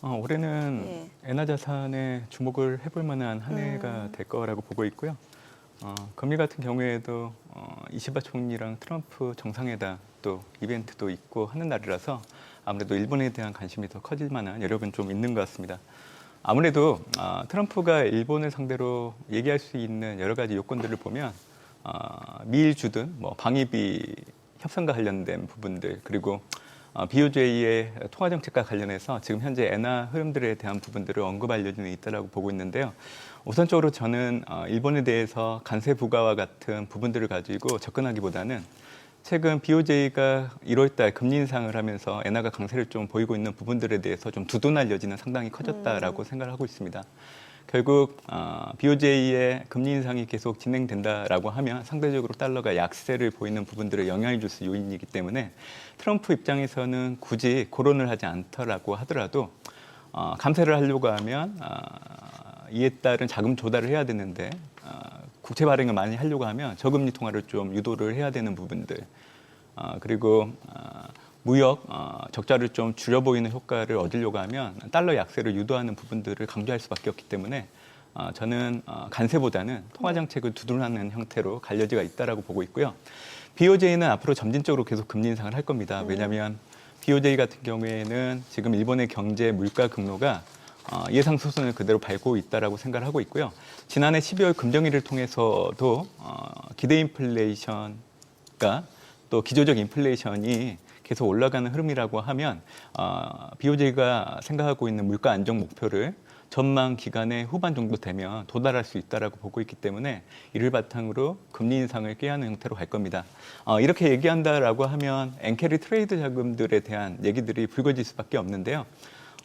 올해는 예. 엔화 자산에 주목을 해볼 만한 한 해가 될 거라고 보고 있고요. 금리 같은 경우에도 이시바 총리랑 트럼프 정상회담 또 이벤트도 있고 하는 날이라서 아무래도 일본에 대한 관심이 더 커질 만한 여력은 좀 있는 것 같습니다. 아무래도 트럼프가 일본을 상대로 얘기할 수 있는 여러 가지 요건들을 보면 미일 주든 뭐 방위비 협상과 관련된 부분들 그리고 BOJ의 통화 정책과 관련해서 지금 현재 엔화 흐름들에 대한 부분들을 언급할 여지는 있다라고 보고 있는데요. 우선적으로 저는 일본에 대해서 관세 부과와 같은 부분들을 가지고 접근하기보다는 최근 BOJ가 1월달 금리 인상을 하면서 엔화가 강세를 좀 보이고 있는 부분들에 대해서 좀 두둔할 여지는 상당히 커졌다라고 생각을 하고 있습니다. 결국 BOJ의 금리 인상이 계속 진행된다라고 하면 상대적으로 달러가 약세를 보이는 부분들을 영향을 줄 수 요인이기 때문에 트럼프 입장에서는 굳이 거론을 하지 않더라고 하더라도 감세를 하려고 하면 이에 따른 자금 조달을 해야 되는데 국채 발행을 많이 하려고 하면 저금리 통화를 좀 유도를 해야 되는 부분들 그리고 무역 적자를 좀 줄여 보이는 효과를 얻으려고 하면 달러 약세를 유도하는 부분들을 강조할 수밖에 없기 때문에 저는 관세보다는 통화 정책을 두둔하는 형태로 갈 여지가 있다라고 보고 있고요. BOJ는 앞으로 점진적으로 계속 금리 인상을 할 겁니다. 왜냐하면 BOJ 같은 경우에는 지금 일본의 경제 물가 급로가 예상 수순을 그대로 밟고 있다라고 생각을 하고 있고요. 지난해 12월 금정일을 통해서도 기대 인플레이션과 또 기조적 인플레이션이 계속 올라가는 흐름이라고 하면 BOJ가 생각하고 있는 물가 안정 목표를 전망 기간의 후반 정도 되면 도달할 수 있다라고 보고 있기 때문에 이를 바탕으로 금리 인상을 꾀하는 형태로 갈 겁니다. 이렇게 얘기한다라고 하면 엔캐리 트레이드 자금들에 대한 얘기들이 불거질 수밖에 없는데요.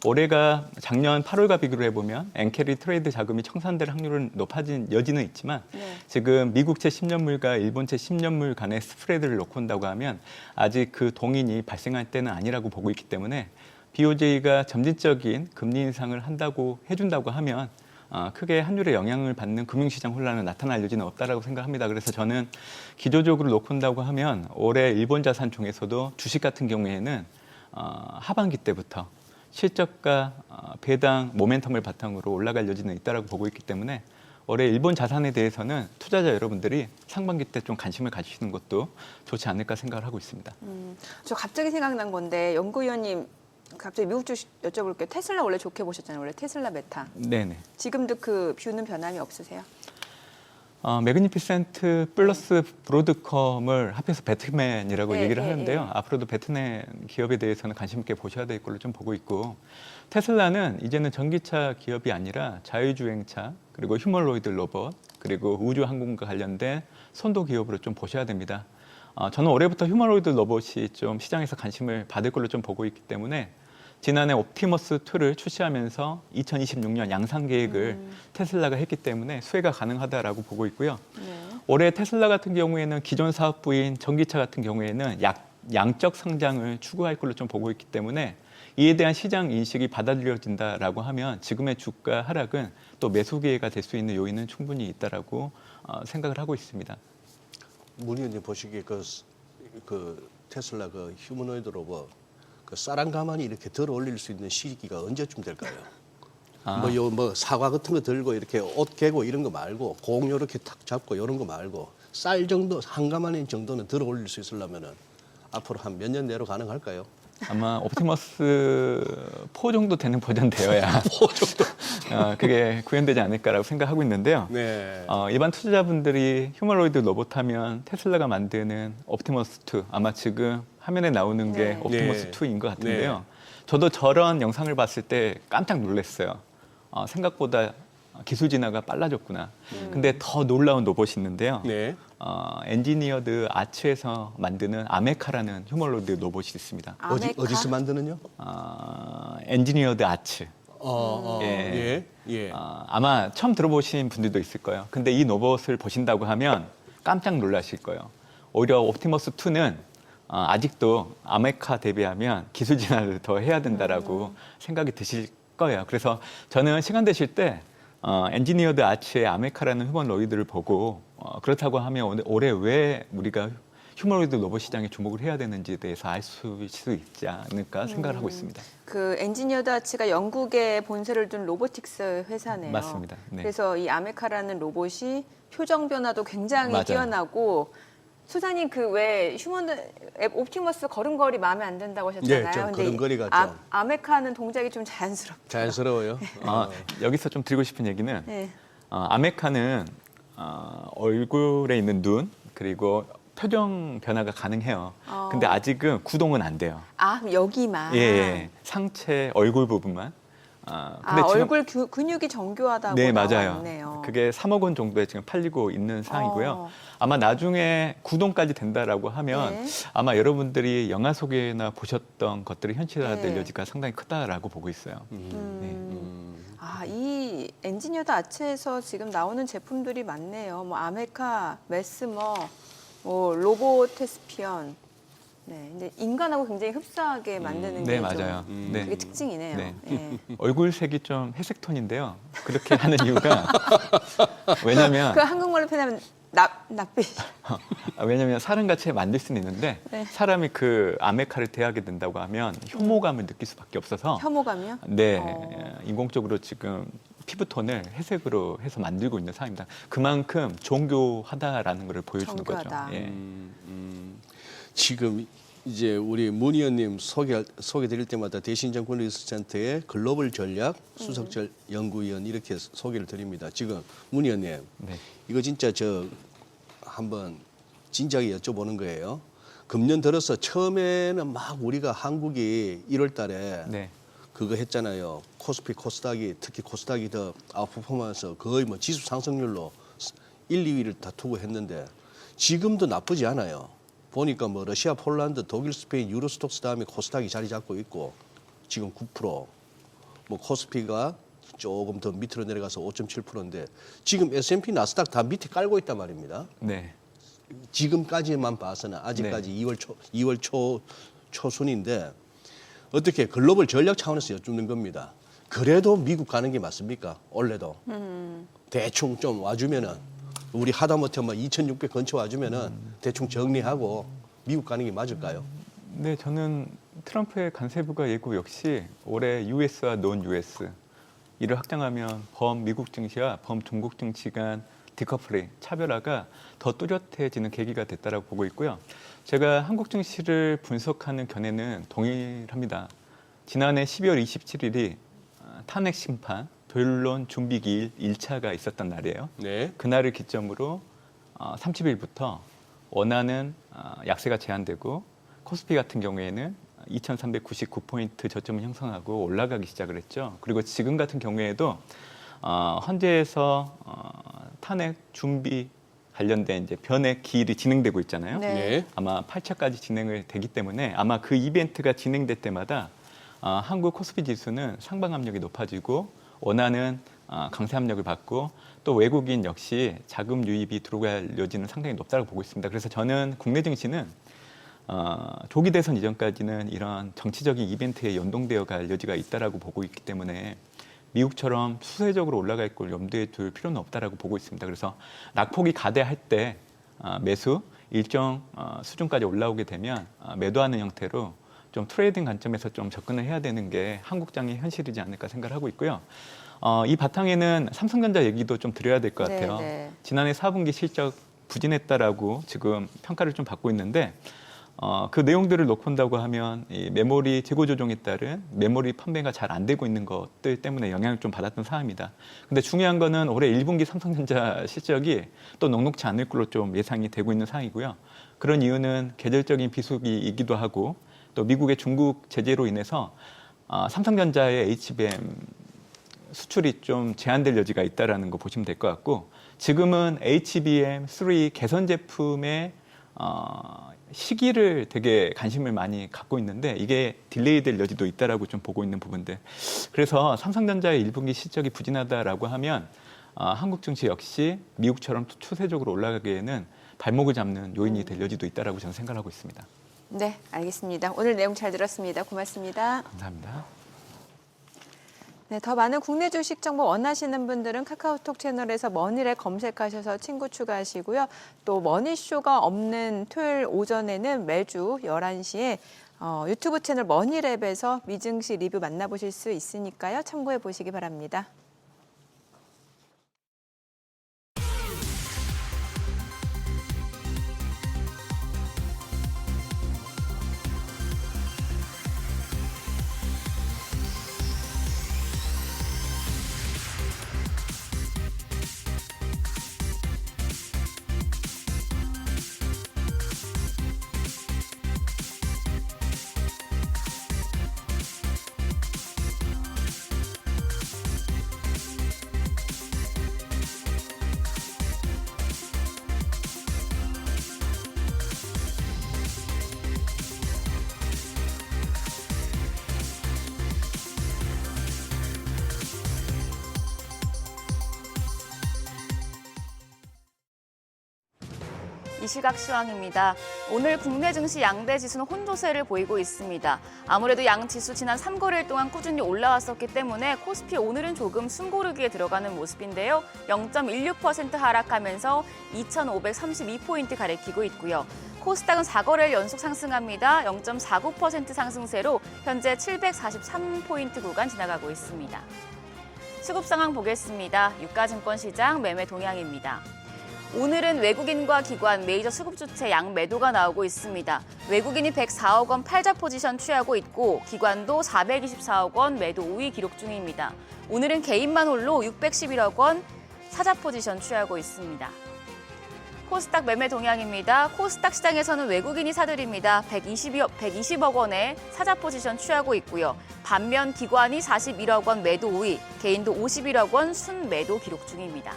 올해가 작년 8월과 비교를 해보면 엔캐리 트레이드 자금이 청산될 확률은 높아진 여지는 있지만 지금 미국채 10년물과 일본채 10년물 간의 스프레드를 놓고 온다고 하면 아직 그 동인이 발생할 때는 아니라고 보고 있기 때문에 BOJ가 점진적인 금리 인상을 한다고 해준다고 하면 크게 환율에 영향을 받는 금융시장 혼란은 나타날 여지는 없다라고 생각합니다. 그래서 저는 기조적으로 놓고 온다고 하면 올해 일본 자산 중에서도 주식 같은 경우에는 하반기 때부터 실적과 배당 모멘텀을 바탕으로 올라갈 여지는 있다라고 보고 있기 때문에 올해 일본 자산에 대해서는 투자자 여러분들이 상반기 때 좀 관심을 가지시는 것도 좋지 않을까 생각을 하고 있습니다. 저 갑자기 생각난 건데 연구위원님 갑자기 미국 주식 여쭤볼게요. 테슬라 원래 좋게 보셨잖아요. 원래 테슬라 메타. 네네. 지금도 그 뷰는 변함이 없으세요? 매그니피센트 플러스 브로드컴을 합해서 배트맨이라고 얘기를 하는데요. 앞으로도 배트맨 기업에 대해서는 관심 있게 보셔야 될 걸로 좀 보고 있고 테슬라는 이제는 전기차 기업이 아니라 자율주행차 그리고 휴머노이드 로봇 그리고 우주항공과 관련된 선도 기업으로 좀 보셔야 됩니다. 저는 올해부터 휴머노이드 로봇이 좀 시장에서 관심을 받을 걸로 좀 보고 있기 때문에 지난해 옵티머스 2를 출시하면서 2026년 양산 계획을 테슬라가 했기 때문에 수혜가 가능하다라고 보고 있고요. 올해 테슬라 같은 경우에는 기존 사업부인 전기차 같은 경우에는 양적 성장을 추구할 걸로 좀 보고 있기 때문에 이에 대한 시장 인식이 받아들여진다라고 하면 지금의 주가 하락은 또 매수 기회가 될 수 있는 요인은 충분히 있다라고 생각을 하고 있습니다. 문 의원님 보시기에 그 테슬라 그 휴머노이드 로봇 그 쌀한 가마니 이렇게 덜 올릴 수 있는 시기가 언제쯤 될까요? 뭐 사과 같은 거 들고 이렇게 옷 개고 이런 거 말고 공 요렇게 탁 잡고 이런 거 말고 쌀 정도 한 가마니 정도는 덜 올릴 수 있으려면은 앞으로 한 몇 년 내로 가능할까요? 아마 옵티머스 4 정도 되는 버전 되어야 4 정도. 그게 구현되지 않을까라고 생각하고 있는데요. 네. 일반 투자자분들이 휴머노이드 로봇 하면 테슬라가 만드는 옵티머스 2 아마 지금 화면에 나오는 게 옵티머스 2인 것 같은데요. 저도 저런 영상을 봤을 때 깜짝 놀랐어요. 생각보다 기술 진화가 빨라졌구나. 근데 더 놀라운 로봇이 있는데요. 네. 엔지니어드 아츠에서 만드는 아메카라는 휴머노이드 로봇이 있습니다. 아메카? 어디서 만드는요? 엔지니어드 아츠. 예. 아마 처음 들어보신 분들도 있을 거예요. 근데 이 로봇을 보신다고 하면 깜짝 놀라실 거예요. 오히려 옵티머스 2는 아직도 아메카 대비하면 기술 진화를 더 해야 된다라고 생각이 드실 거예요. 그래서 저는 시간 되실 때 엔지니어드 아츠의 아메카라는 휴머노이드를 보고 그렇다고 하면 올해 왜 우리가 휴머노이드 로봇 시장에 주목을 해야 되는지에 대해서 알 수 있지 않을까 생각을 하고 있습니다. 그 엔지니어드 아츠가 영국에 본사를 둔 로보틱스 회사네요. 맞습니다. 네. 그래서 이 아메카라는 로봇이 표정 변화도 굉장히 맞아요. 뛰어나고 소장님 그 왜 옵티머스 걸음걸이 마음에 안 든다고 하셨잖아요. 네, 좀 근데 걸음걸이가 좀. 아메카는 동작이 좀 자연스럽고. 자연스러워요. 여기서 좀 드리고 싶은 얘기는 네. 아메카는 얼굴에 있는 눈 그리고 표정 변화가 가능해요. 근데 아직은 구동은 안 돼요. 여기만. 예, 상체 얼굴 부분만. 근데 지금 얼굴 근육이 정교하다고 네, 나와 맞아요. 있네요. 그게 3억 원 정도에 지금 팔리고 있는 상황이고요. 아마 나중에 구동까지 된다라고 하면 네. 아마 여러분들이 영화 속에나 보셨던 것들이 현실화될 네. 여지가 상당히 크다라고 보고 있어요. 이 엔지니어드 아츠에서 지금 나오는 제품들이 많네요. 뭐 아메카, 메스머, 뭐 로보테스피언. 네, 근데 인간하고 굉장히 흡사하게 만드는 네, 게 맞아요. 좀 네. 그게 특징이네요. 네. 예. 얼굴 색이 좀 회색 톤인데요. 그렇게 하는 이유가 왜냐면 그 한국말로 표현하면 낯빛. 왜냐면 사람같이 만들 수는 있는데 네. 사람이 그 아메카를 대하게 된다고 하면 혐오감을 느낄 수밖에 없어서 혐오감이요? 네, 인공적으로 지금 피부톤을 회색으로 해서 만들고 있는 상황입니다. 그만큼 정교하다라는 것을 보여주는 정교하다. 거죠. 예. 지금 이제 우리 문 의원님 소개드릴 때마다 대신정권리서센터의 글로벌 전략 수석 연구위원 이렇게 소개를 드립니다. 지금 문 의원님, 네. 이거 진짜 저 한번 진지하게 여쭤보는 거예요. 금년 들어서 처음에는 막 우리가 한국이 1월 달에 네. 그거 했잖아요. 코스피, 코스닥이 특히 코스닥이 더 아웃퍼포먼스 거의 뭐 지수 상승률로 1, 2위를 다투고 했는데 지금도 나쁘지 않아요. 보니까 뭐 러시아, 폴란드, 독일, 스페인, 유로스톡스 다음에 코스닥이 자리 잡고 있고 지금 9%, 뭐 코스피가 조금 더 밑으로 내려가서 5.7%인데 지금 S&P, 나스닥 다 밑에 깔고 있단 말입니다. 네. 지금까지만 봐서는 아직까지 2월 초순인데 어떻게 글로벌 전략 차원에서 여쭙는 겁니다. 그래도 미국 가는 게 맞습니까? 올해도 대충 좀 와주면은 우리 하다못해 뭐 2,600 근처 와주면은 대충 정리하고 미국 가는 게 맞을까요? 네, 저는 트럼프의 관세부가 예고 역시 올해 US와 논 US 이를 확장하면 범 미국 증시와 범 중국 증시 간 디커플링, 차별화가 더 뚜렷해지는 계기가 됐다라고 보고 있고요. 제가 한국 증시를 분석하는 견해는 동일합니다. 지난해 12월 27일이 탄핵 심판, 변론 준비 기일 1차가 있었던 날이에요. 네. 그날을 기점으로 30일부터 원하는 약세가 제한되고 코스피 같은 경우에는 2,399포인트 저점을 형성하고 올라가기 시작을 했죠. 그리고 지금 같은 경우에도 헌재에서 탄핵 준비 관련된 이제 변액 기일이 진행되고 있잖아요. 네. 아마 8차까지 진행을 되기 때문에 아마 그 이벤트가 진행될 때마다 한국 코스피 지수는 상방 압력이 높아지고 원하는 강세 압력을 받고 또 외국인 역시 자금 유입이 들어갈 여지는 상당히 높다고 보고 있습니다. 그래서 저는 국내 증시는 조기 대선 이전까지는 이런 정치적인 이벤트에 연동되어 갈 여지가 있다라고 보고 있기 때문에 미국처럼 수세적으로 올라갈 걸 염두에 둘 필요는 없다라고 보고 있습니다. 그래서 낙폭이 가대할 때 매수 일정 수준까지 올라오게 되면 매도하는 형태로 좀 트레이딩 관점에서 좀 접근을 해야 되는 게 한국장의 현실이지 않을까 생각을 하고 있고요. 이 바탕에는 삼성전자 얘기도 좀 드려야 될 것 같아요. 네. 지난해 4분기 실적 부진했다라고 지금 평가를 좀 받고 있는데 그 내용들을 놓고 본다고 하면 이 메모리 재고 조정에 따른 메모리 판매가 잘 안 되고 있는 것들 때문에 영향을 좀 받았던 사안입니다. 근데 중요한 거는 올해 1분기 삼성전자 실적이 또 녹록치 않을 걸로 좀 예상이 되고 있는 상황이고요. 그런 이유는 계절적인 비수기이기도 하고 또 미국의 중국 제재로 인해서 삼성전자의 HBM 수출이 좀 제한될 여지가 있다라는 거 보시면 될 것 같고 지금은 HBM3 개선 제품의 시기를 되게 관심을 많이 갖고 있는데 이게 딜레이 될 여지도 있다라고 좀 보고 있는 부분들. 그래서 삼성전자의 1분기 실적이 부진하다라고 하면 한국 증시 역시 미국처럼 추세적으로 올라가기에는 발목을 잡는 요인이 될 여지도 있다라고 저는 생각하고 있습니다. 네, 알겠습니다. 오늘 내용 잘 들었습니다. 고맙습니다. 감사합니다. 네, 더 많은 국내 주식 정보 원하시는 분들은 카카오톡 채널에서 머니를 검색하셔서 친구 추가하시고요. 또 머니쇼가 없는 토요일 오전에는 매주 11시에 유튜브 채널 머니랩에서 미증시 리뷰 만나보실 수 있으니까요. 참고해 보시기 바랍니다. 이 시각 시황입니다. 오늘 국내 증시 양대 지수는 혼조세를 보이고 있습니다. 아무래도 양 지수 지난 3거래일 동안 꾸준히 올라왔었기 때문에 코스피 오늘은 조금 숨고르기에 들어가는 모습인데요. 0.16% 하락하면서 2,532포인트 가리키고 있고요. 코스닥은 4거래일 연속 상승합니다. 0.49% 상승세로 현재 743포인트 구간 지나가고 있습니다. 수급 상황 보겠습니다. 유가증권 시장 매매 동향입니다. 오늘은 외국인과 기관, 메이저 수급 주체 양 매도가 나오고 있습니다. 외국인이 104억 원 팔자 포지션 취하고 있고 기관도 424억 원 매도 우위 기록 중입니다. 오늘은 개인만 홀로 611억 원 사자 포지션 취하고 있습니다. 코스닥 매매 동향입니다. 코스닥 시장에서는 외국인이 사들입니다. 120억 원의 사자 포지션 취하고 있고요. 반면 기관이 41억 원 매도 우위, 개인도 51억 원 순매도 기록 중입니다.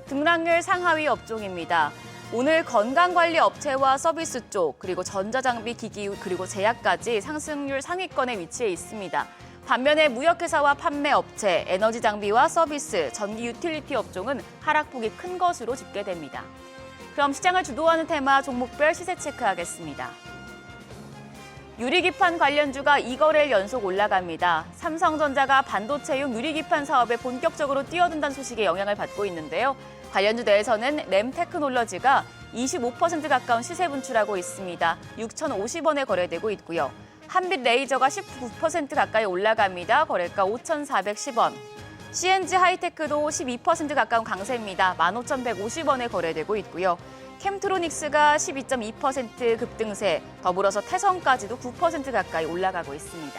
등락률 상하위 업종입니다. 오늘 건강관리 업체와 서비스 쪽, 그리고 전자장비, 기기, 그리고 제약까지 상승률 상위권에 위치해 있습니다. 반면에 무역회사와 판매업체, 에너지 장비와 서비스, 전기 유틸리티 업종은 하락폭이 큰 것으로 집계됩니다. 그럼 시장을 주도하는 테마 종목별 시세 체크하겠습니다. 유리기판 관련주가 2거래일 연속 올라갑니다. 삼성전자가 반도체용 유리기판 사업에 본격적으로 뛰어든다는 소식에 영향을 받고 있는데요. 관련주 내에서는 램테크놀러지가 25% 가까운 시세 분출하고 있습니다. 6,050원에 거래되고 있고요. 한빛레이저가 19% 가까이 올라갑니다. 거래가 5,410원. CNG 하이테크도 12% 가까운 강세입니다. 15,150원에 거래되고 있고요. 캠트로닉스가 12.2% 급등세, 더불어서 태성까지도 9% 가까이 올라가고 있습니다.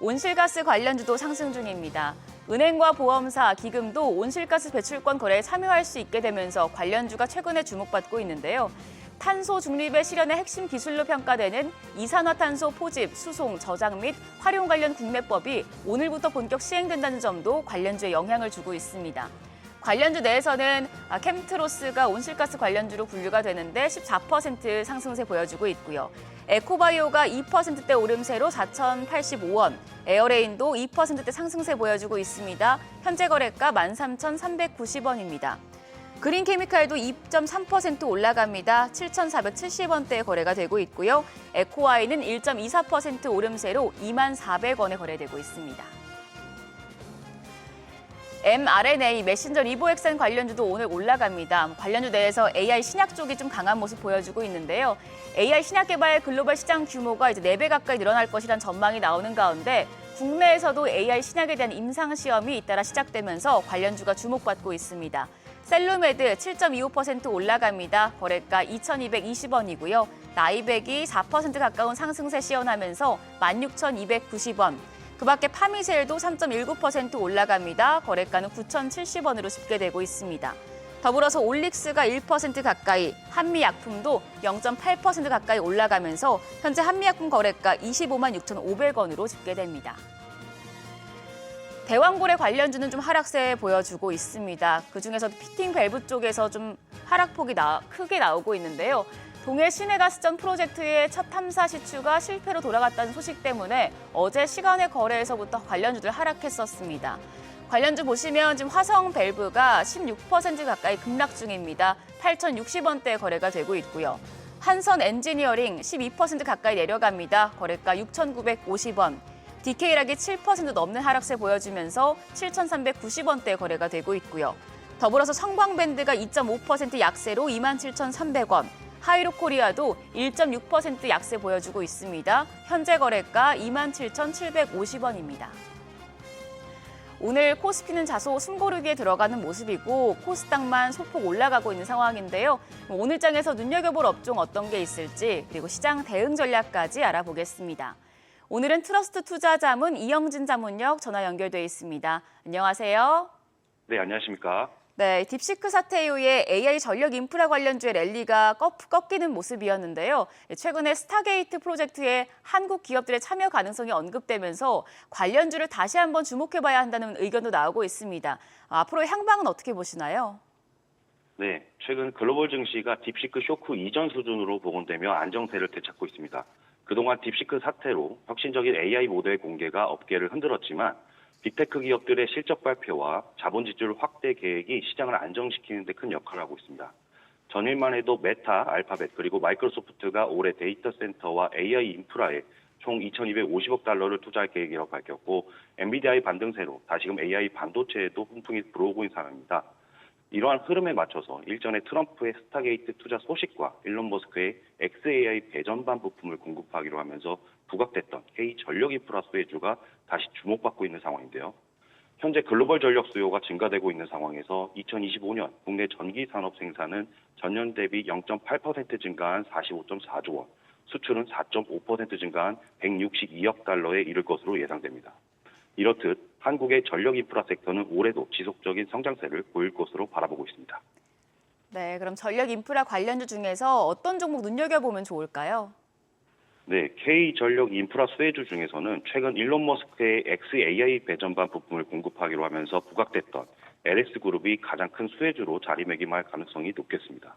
온실가스 관련주도 상승 중입니다. 은행과 보험사, 기금도 온실가스 배출권 거래에 참여할 수 있게 되면서 관련주가 최근에 주목받고 있는데요. 탄소 중립의 실현의 핵심 기술로 평가되는 이산화탄소 포집, 수송, 저장 및 활용 관련 국내법이 오늘부터 본격 시행된다는 점도 관련주에 영향을 주고 있습니다. 관련주 내에서는 캠트로스가 온실가스 관련주로 분류가 되는데 14% 상승세 보여주고 있고요. 에코바이오가 2%대 오름세로 4,085원, 에어레인도 2%대 상승세 보여주고 있습니다. 현재 거래가 13,390원입니다. 그린케미칼도 2.3% 올라갑니다. 7,470원대에 거래가 되고 있고요. 에코와이는 1.24% 오름세로 24,400원에 거래되고 있습니다. mRNA 메신저 리보엑산 관련주도 오늘 올라갑니다. 관련주 내에서 AI 신약 쪽이 좀 강한 모습 보여주고 있는데요. AI 신약 개발 글로벌 시장 규모가 이제 4배 가까이 늘어날 것이란 전망이 나오는 가운데 국내에서도 AI 신약에 대한 임상 시험이 잇따라 시작되면서 관련주가 주목받고 있습니다. 셀루메드 7.25% 올라갑니다. 거래가 2,220원이고요. 나이백이 4% 가까운 상승세 시현하면서 16,290원. 그밖에 파미셀도 3.19% 올라갑니다. 거래가는 9,070원으로 집계되고 있습니다. 더불어서 올릭스가 1% 가까이, 한미약품도 0.8% 가까이 올라가면서 현재 한미약품 거래가 256,500원으로 집계됩니다. 대왕고래 관련주는 좀 하락세 보여주고 있습니다. 그중에서도 피팅 밸브 쪽에서 좀 하락폭이 크게 나오고 있는데요. 동해 시내가스전 프로젝트의 첫 탐사 시추가 실패로 돌아갔다는 소식 때문에 어제 시간의 거래에서부터 관련주들 하락했었습니다. 관련주 보시면 지금 화성 밸브가 16% 가까이 급락 중입니다. 8,060원대에 거래가 되고 있고요. 한선 엔지니어링 12% 가까이 내려갑니다. 거래가 6,950원. DK락이 7% 넘는 하락세 보여주면서 7,390원대에 거래가 되고 있고요. 더불어서 성광밴드가 2.5% 약세로 27,300원. 하이로코리아도 1.6% 약세 보여주고 있습니다. 현재 거래가 27,750원입니다. 오늘 코스피는 다소 숨고르기에 들어가는 모습이고 코스닥만 소폭 올라가고 있는 상황인데요. 오늘 장에서 눈여겨볼 업종 어떤 게 있을지 그리고 시장 대응 전략까지 알아보겠습니다. 오늘은 트러스트 투자자문 이영진 자문역 전화 연결돼 있습니다. 안녕하세요. 네, 안녕하십니까. 네, 딥시크 사태 이후에 AI 전력 인프라 관련주의 랠리가 꺾이는 모습이었는데요. 최근에 스타게이트 프로젝트에 한국 기업들의 참여 가능성이 언급되면서 관련주를 다시 한번 주목해봐야 한다는 의견도 나오고 있습니다. 앞으로의 향방은 어떻게 보시나요? 네, 최근 글로벌 증시가 딥시크 쇼크 이전 수준으로 복원되며 안정세를 되찾고 있습니다. 그동안 딥시크 사태로 혁신적인 AI 모델 공개가 업계를 흔들었지만 빅테크 기업들의 실적 발표와 자본 지출 확대 계획이 시장을 안정시키는 데 큰 역할을 하고 있습니다. 전일만 해도 메타, 알파벳 그리고 마이크로소프트가 올해 데이터 센터와 AI 인프라에 총 2,250억 달러를 투자할 계획이라고 밝혔고 엔비디아의 반등세로 다시금 AI 반도체에도 훈풍이 불어오고 있는 상황입니다. 이러한 흐름에 맞춰서 일전에 트럼프의 스타게이트 투자 소식과 일론 머스크의 XAI 배전반 부품을 공급하기로 하면서 부각됐던 K 전력인프라 소외주가 다시 주목받고 있는 상황인데요. 현재 글로벌 전력 수요가 증가되고 있는 상황에서 2025년 국내 전기 산업 생산은 전년 대비 0.8% 증가한 45.4조 원, 수출은 4.5% 증가한 162억 달러에 이를 것으로 예상됩니다. 이렇듯 한국의 전력 인프라 섹터는 올해도 지속적인 성장세를 보일 것으로 바라보고 있습니다. 네, 그럼 전력 인프라 관련주 중에서 어떤 종목 눈여겨보면 좋을까요? 네, K전력 인프라 수혜주 중에서는 최근 일론 머스크의 XAI 배전반 부품을 공급하기로 하면서 부각됐던 LS그룹이 가장 큰 수혜주로 자리매김할 가능성이 높겠습니다.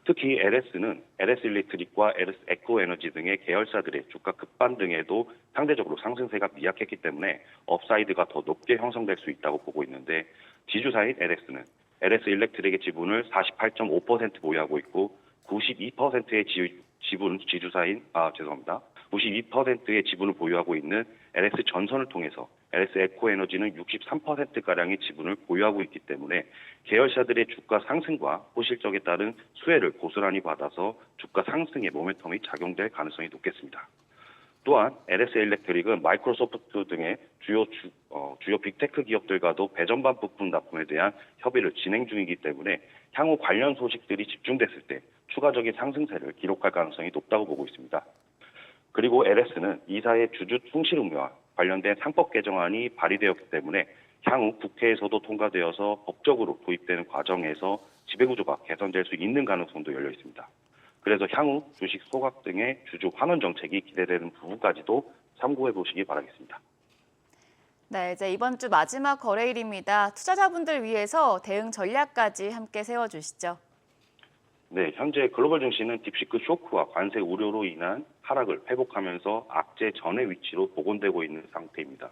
특히 LS는 LS일렉트릭과 LS에코에너지 등의 계열사들의 주가 급반등에도 상대적으로 상승세가 미약했기 때문에 업사이드가 더 높게 형성될 수 있다고 보고 있는데, 지주사인 LS는 LS일렉트릭의 지분을 48.5% 보유하고 있고 92%의 지주사인 92%의 지분을 보유하고 있는 LS전선을 통해서 LS에코에너지는 63%가량의 지분을 보유하고 있기 때문에 계열사들의 주가 상승과 호실적에 따른 수혜를 고스란히 받아서 주가 상승의 모멘텀이 작용될 가능성이 높겠습니다. 또한 LS일렉트릭은 마이크로소프트 등의 주요 빅테크 기업들과도 배전반 부품 납품에 대한 협의를 진행 중이기 때문에 향후 관련 소식들이 집중됐을 때 추가적인 상승세를 기록할 가능성이 높다고 보고 있습니다. 그리고 LS는 이사의 주주 충실 의무와 관련된 상법 개정안이 발의되었기 때문에 향후 국회에서도 통과되어서 법적으로 도입되는 과정에서 지배구조가 개선될 수 있는 가능성도 열려 있습니다. 그래서 향후 주식 소각 등의 주주 환원 정책이 기대되는 부분까지도 참고해 보시기 바라겠습니다. 네, 이제 이번 주 마지막 거래일입니다. 투자자분들 위해서 대응 전략까지 함께 세워주시죠. 네, 현재 글로벌 증시는 딥시크 쇼크와 관세 우려로 인한 하락을 회복하면서 악재 전의 위치로 복원되고 있는 상태입니다.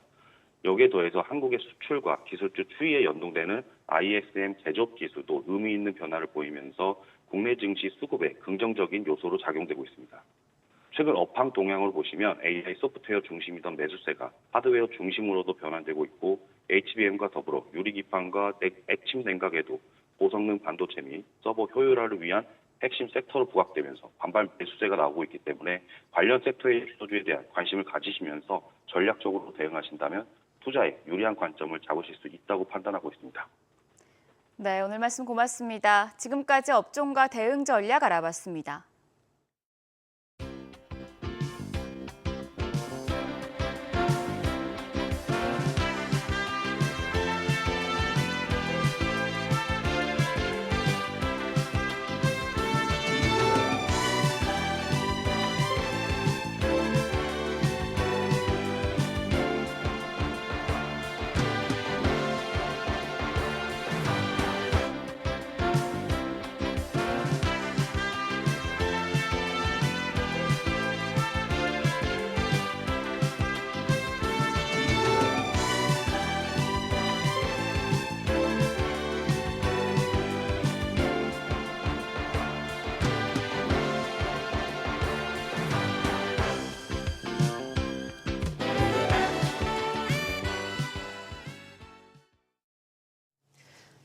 여기에 더해서 한국의 수출과 기술주 추이에 연동되는 ISM 제조업 지수도 의미 있는 변화를 보이면서 국내 증시 수급에 긍정적인 요소로 작용되고 있습니다. 최근 업황 동향을 보시면 AI 소프트웨어 중심이던 매수세가 하드웨어 중심으로도 변환되고 있고, HBM과 더불어 유리기판과 액침 냉각에도 고성능 반도체 및 서버 효율화를 위한 핵심 섹터로 부각되면서 반발 매수세가 나오고 있기 때문에 관련 섹터의 주도주에 대한 관심을 가지시면서 전략적으로 대응하신다면 투자에 유리한 관점을 잡으실 수 있다고 판단하고 있습니다. 네, 오늘 말씀 고맙습니다. 지금까지 업종과 대응 전략 알아봤습니다.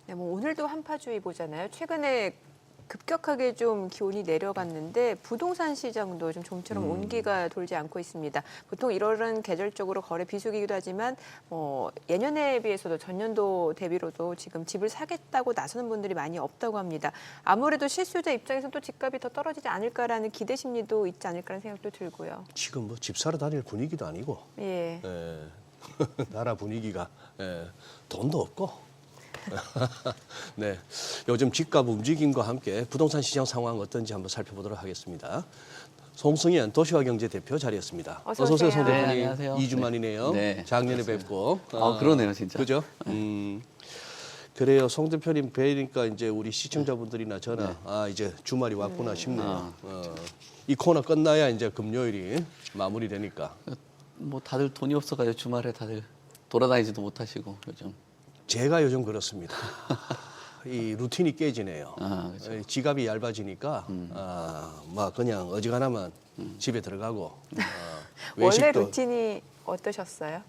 네, 뭐 오늘도 한파주의보잖아요. 최근에 급격하게 좀 기온이 내려갔는데 부동산 시장도 좀 좀처럼 온기가 돌지 않고 있습니다. 보통 1월은 계절적으로 거래 비수기이기도 하지만 예년에 비해서도 전년도 대비로도 지금 집을 사겠다고 나서는 분들이 많이 없다고 합니다. 아무래도 실수요자 입장에서는 또 집값이 더 떨어지지 않을까라는 기대 심리도 있지 않을까라는 생각도 들고요. 지금 뭐 집 사러 다닐 분위기도 아니고, 예. 나라 분위기가 돈도 없고. 네, 요즘 집값 움직임과 함께 부동산 시장 상황 어떤지 한번 살펴보도록 하겠습니다. 송승현 도시화경제 대표 자리였습니다. 어서 오세요, 오세요. 송 네, 대표님. 안녕하세요. 2주 네. 만이네요. 네, 작년에 뵙고. 그러네요, 진짜. 그죠? 그래요. 송 대표님 뵈니까 이제 우리 시청자분들이나 저나 이제 주말이 왔구나 싶네요. 이 코너 끝나야 이제 금요일이 마무리되니까. 뭐 다들 돈이 없어가지고 주말에 다들 돌아다니지도 못하시고 요즘. 제가 요즘 그렇습니다. 이 루틴이 깨지네요. 그렇죠. 지갑이 얇아지니까 막 그냥 어지간하면 집에 들어가고 원래 외식도 루틴이 어떠셨어요?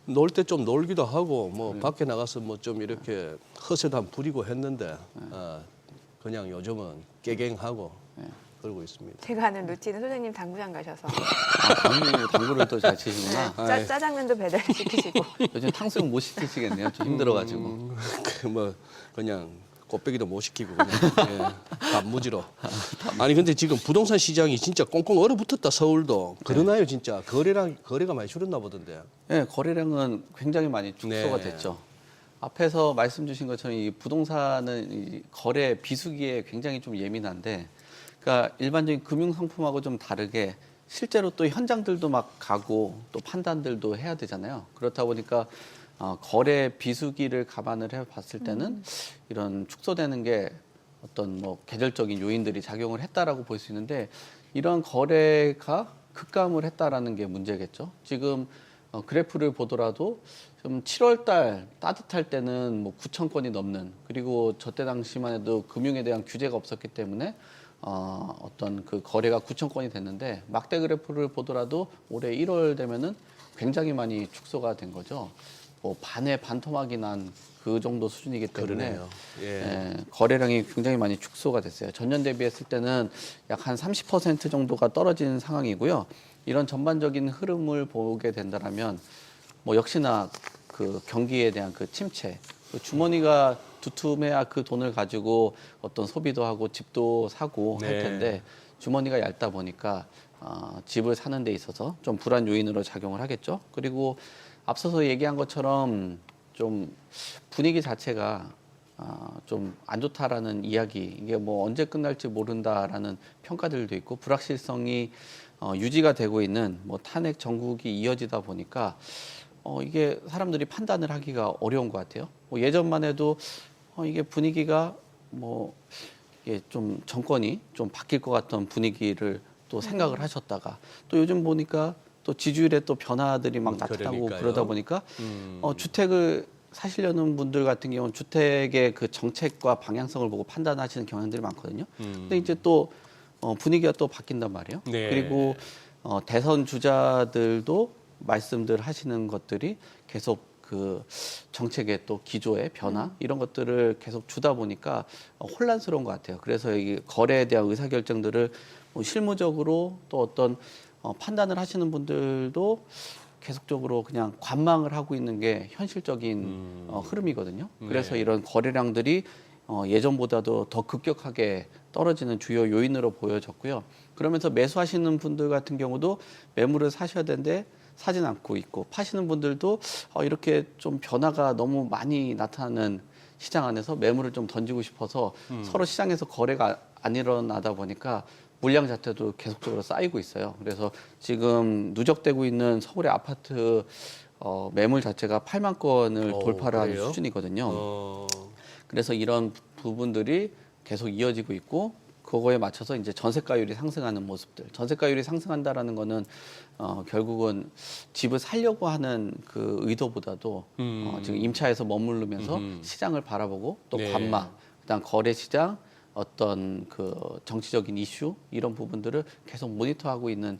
놀 때 좀 놀기도 하고 뭐 밖에 나가서 뭐 좀 이렇게 허세도 한 부리고 했는데 그냥 요즘은 깨갱하고 걸고 있습니다. 제가 아는 루틴은 소장님 당구장 가셔서 당구를 또 잘 치시구나. 짜장면도 배달시키시고 요즘 탕수육 못 시키시겠네요. 좀 힘들어가지고. 뭐 그냥 꽃배기도 못 시키고 그냥 단무지로. 아니 근데 지금 부동산 시장이 진짜 꽁꽁 얼어붙었다 서울도. 그러나요 진짜 거래가 많이 줄었나 보던데. 네, 거래량은 굉장히 많이 축소가 네. 됐죠. 앞에서 말씀 주신 것처럼 이 부동산은 이 거래 비수기에 굉장히 좀 예민한데, 그러니까 일반적인 금융 상품하고 좀 다르게 실제로 또 현장들도 막 가고 또 판단들도 해야 되잖아요. 그렇다 보니까 거래 비수기를 감안을 해봤을 때는 이런 축소되는 게 어떤 뭐 계절적인 요인들이 작용을 했다라고 볼 수 있는데, 이런 거래가 급감을 했다라는 게 문제겠죠. 지금 그래프를 보더라도 좀 7월 달 따뜻할 때는 뭐 9천 건이 넘는, 그리고 저때 당시만 해도 금융에 대한 규제가 없었기 때문에 어떤 그 거래가 9천 건이 됐는데, 막대 그래프를 보더라도 올해 1월 되면은 굉장히 많이 축소가 된 거죠. 뭐 반에 반토막이 난 그 정도 수준이기 때문에 그러네요. 거래량이 굉장히 많이 축소가 됐어요. 전년 대비했을 때는 약 한 30% 정도가 떨어진 상황이고요. 이런 전반적인 흐름을 보게 된다면 뭐 역시나 그 경기에 대한 그 침체, 그 주머니가 두툼해야 그 돈을 가지고 어떤 소비도 하고 집도 사고 할 텐데, 주머니가 얇다 보니까 집을 사는 데 있어서 좀 불안 요인으로 작용을 하겠죠. 그리고 앞서서 얘기한 것처럼 좀 분위기 자체가 좀 안 좋다라는 이야기, 이게 뭐 언제 끝날지 모른다라는 평가들도 있고, 불확실성이 유지가 되고 있는 뭐 탄핵 정국이 이어지다 보니까 이게 사람들이 판단을 하기가 어려운 것 같아요. 뭐 예전만 해도 이게 분위기가 뭐 이게 좀 정권이 좀 바뀔 것 같던 분위기를 또 생각을 하셨다가, 또 요즘 보니까 또 지지율에 또 변화들이 막 나타나고 그러니까요. 그러다 보니까 주택을 사시려는 분들 같은 경우는 주택의 그 정책과 방향성을 보고 판단하시는 경향들이 많거든요. 근데 이제 또 분위기가 또 바뀐단 말이에요. 네. 그리고 대선 주자들도 말씀들 하시는 것들이 계속 그 정책의 또 기조의 변화 이런 것들을 계속 주다 보니까 혼란스러운 것 같아요. 그래서 이 거래에 대한 의사결정들을 뭐 실무적으로 또 어떤 판단을 하시는 분들도 계속적으로 그냥 관망을 하고 있는 게 현실적인 흐름이거든요. 그래서 이런 거래량들이 예전보다도 더 급격하게 떨어지는 주요 요인으로 보여졌고요. 그러면서 매수하시는 분들 같은 경우도 매물을 사셔야 되는데 사진 않고 있고, 파시는 분들도 이렇게 좀 변화가 너무 많이 나타나는 시장 안에서 매물을 좀 던지고 싶어서 서로 시장에서 거래가 안 일어나다 보니까 물량 자체도 계속적으로 쌓이고 있어요. 그래서 지금 누적되고 있는 서울의 아파트 매물 자체가 8만 건을 돌파를 하는 그래요? 수준이거든요. 그래서 이런 부분들이 계속 이어지고 있고, 그거에 맞춰서 이제 전세가율이 상승하는 모습들. 전세가율이 상승한다라는 거는 결국은 집을 살려고 하는 그 의도보다도 지금 임차에서 머무르면서 시장을 바라보고 또 관망, 그다음 거래 시장, 어떤 그 정치적인 이슈 이런 부분들을 계속 모니터하고 있는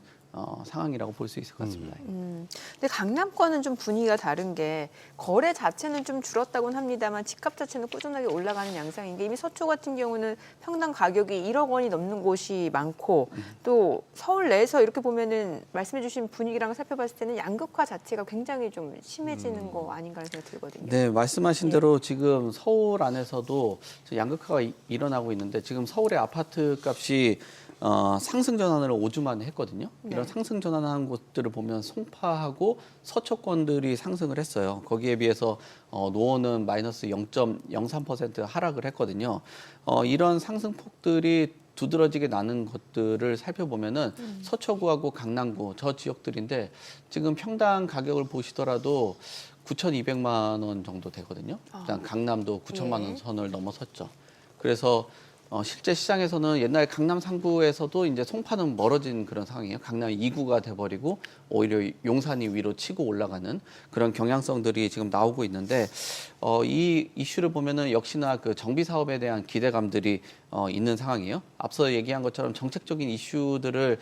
상황이라고 볼 수 있을 것 같습니다. 근데 강남권은 좀 분위기가 다른 게, 거래 자체는 좀 줄었다고는 합니다만 집값 자체는 꾸준하게 올라가는 양상인 게, 이미 서초 같은 경우는 평당 가격이 1억 원이 넘는 곳이 많고, 또 서울 내에서 이렇게 보면은 말씀해 주신 분위기랑 살펴봤을 때는 양극화 자체가 굉장히 좀 심해지는 거 아닌가 생각이 들거든요. 네, 말씀하신 대로 지금 서울 안에서도 양극화가 일어나고 있는데, 지금 서울의 아파트 값이 상승 전환을 5주 만에 했거든요. 이런 상승 전환한 곳들을 보면 송파하고 서초권들이 상승을 했어요. 거기에 비해서 노원은 마이너스 0.03% 하락을 했거든요. 이런 상승폭들이 두드러지게 나는 것들을 살펴보면은 서초구하고 강남구 저 지역들인데, 지금 평당 가격을 보시더라도 9,200만 원 정도 되거든요. 일단 강남도 9천만 원 선을 넘어섰죠. 그래서 실제 시장에서는 옛날 강남 상구에서도 이제 송파는 멀어진 그런 상황이에요. 강남 2구가 돼버리고 오히려 용산이 위로 치고 올라가는 그런 경향성들이 지금 나오고 있는데, 이 이슈를 보면은 역시나 그 정비 사업에 대한 기대감들이 있는 상황이에요. 앞서 얘기한 것처럼 정책적인 이슈들을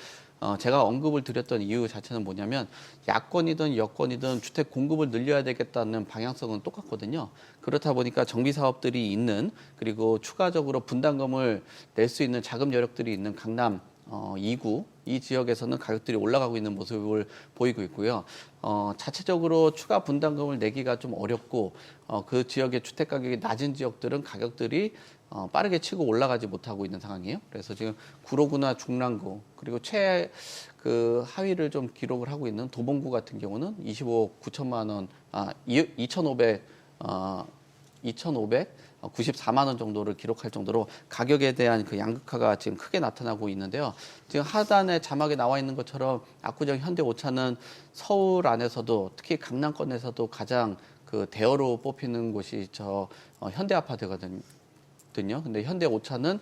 제가 언급을 드렸던 이유 자체는 뭐냐면, 야권이든 여권이든 주택 공급을 늘려야 되겠다는 방향성은 똑같거든요. 그렇다 보니까 정비 사업들이 있는, 그리고 추가적으로 분담금을 낼 수 있는 자금 여력들이 있는 강남 2구 이 지역에서는 가격들이 올라가고 있는 모습을 보이고 있고요. 자체적으로 추가 분담금을 내기가 좀 어렵고 그 지역의 주택 가격이 낮은 지역들은 가격들이 빠르게 치고 올라가지 못하고 있는 상황이에요. 그래서 지금 구로구나 중랑구 그리고 그 하위를 좀 기록을 하고 있는 도봉구 같은 경우는 25억 9천만 원, 2,594만 원 정도를 기록할 정도로 가격에 대한 그 양극화가 지금 크게 나타나고 있는데요. 지금 하단에 자막에 나와 있는 것처럼 압구정 현대오차는 서울 안에서도 특히 강남권에서도 가장 그 대어로 뽑히는 곳이 현대아파트거든요. 근데 현대오차는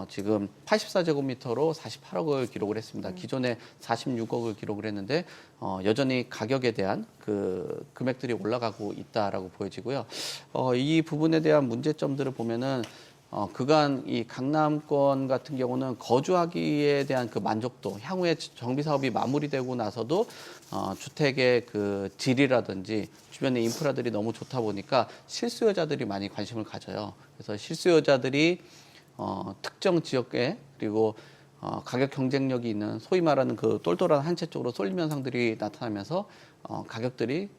지금 84제곱미터로 48억을 기록을 했습니다. 기존에 46억을 기록을 했는데 여전히 가격에 대한 그 금액들이 올라가고 있다라고 보여지고요. 이 부분에 대한 문제점들을 보면은 그간 이 강남권 같은 경우는 거주하기에 대한 그 만족도, 향후에 정비 사업이 마무리되고 나서도 주택의 그 질이라든지 주변의 인프라들이 너무 좋다 보니까 실수요자들이 많이 관심을 가져요. 그래서 실수요자들이 특정 지역에 그리고 가격 경쟁력이 있는 소위 말하는 그 똘똘한 한 채 쪽으로 쏠림 현상들이 나타나면서 가격들이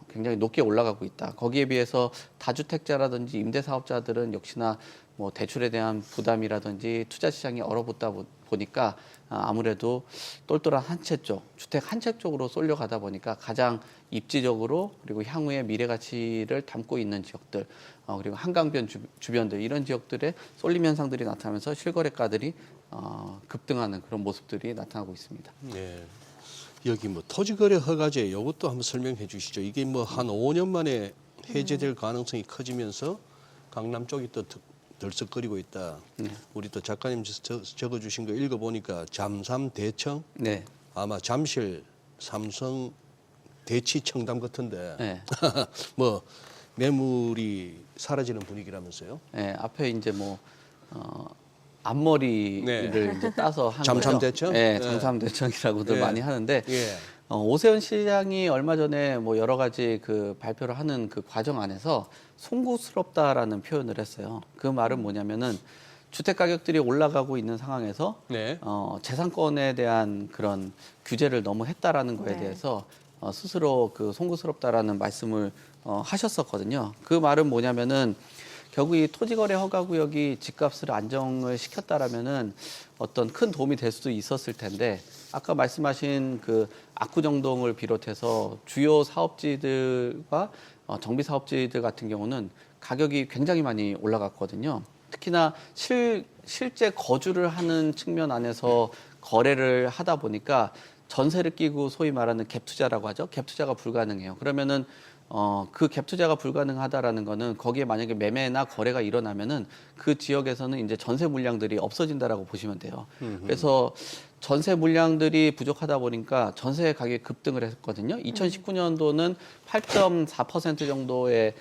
굉장히 높게 올라가고 있다. 거기에 비해서 다주택자라든지 임대사업자들은 역시나 뭐 대출에 대한 부담이라든지 투자 시장이 얼어붙다 보니까 아무래도 똘똘한 한 채 쪽, 주택 한 채 쪽으로 쏠려가다 보니까 가장 입지적으로 그리고 향후의 미래 가치를 담고 있는 지역들, 그리고 한강변 주변들 이런 지역들의 쏠림 현상들이 나타나면서 실거래가들이 급등하는 그런 모습들이 나타나고 있습니다. 네. 여기 뭐 토지거래 허가제 이것도 한번 설명해 주시죠. 이게 뭐 한 5년 만에 해제될 가능성이 커지면서 강남 쪽이 또 들썩거리고 있다. 우리 또 작가님 적어주신 거 읽어보니까 잠삼 대청, 네. 아마 잠실, 삼성, 대치, 청담 같은데 네. 뭐 매물이 사라지는 분위기라면서요? 네, 앞에 이제 뭐 앞머리를 이제 따서 한 거죠. 잠삼대청? 네, 잠삼대청이라고들 예. 많이 하는데 예. 오세훈 시장이 얼마 전에 뭐 여러 가지 그 발표를 하는 그 과정 안에서 송구스럽다라는 표현을 했어요. 그 말은 뭐냐면은 주택 가격들이 올라가고 있는 상황에서 네. 재산권에 대한 그런 규제를 너무 했다라는 거에 네. 대해서 스스로 그 송구스럽다라는 말씀을 하셨었거든요. 그 말은 뭐냐면은 결국 이 토지거래 허가구역이 집값을 안정을 시켰다라면은 어떤 큰 도움이 될 수도 있었을 텐데 아까 말씀하신 그 압구정동을 비롯해서 주요 사업지들과 정비 사업지들 같은 경우는 가격이 굉장히 많이 올라갔거든요. 특히나 실제 거주를 하는 측면 안에서 거래를 하다 보니까 전세를 끼고 소위 말하는 갭 투자라고 하죠. 갭 투자가 불가능해요. 그러면은 그 갭 투자가 불가능하다라는 거는 거기에 만약에 매매나 거래가 일어나면은 그 지역에서는 이제 전세 물량들이 없어진다라고 보시면 돼요. 그래서 전세 물량들이 부족하다 보니까 전세 가격이 급등을 했거든요. 2019년도는 8.4% 정도의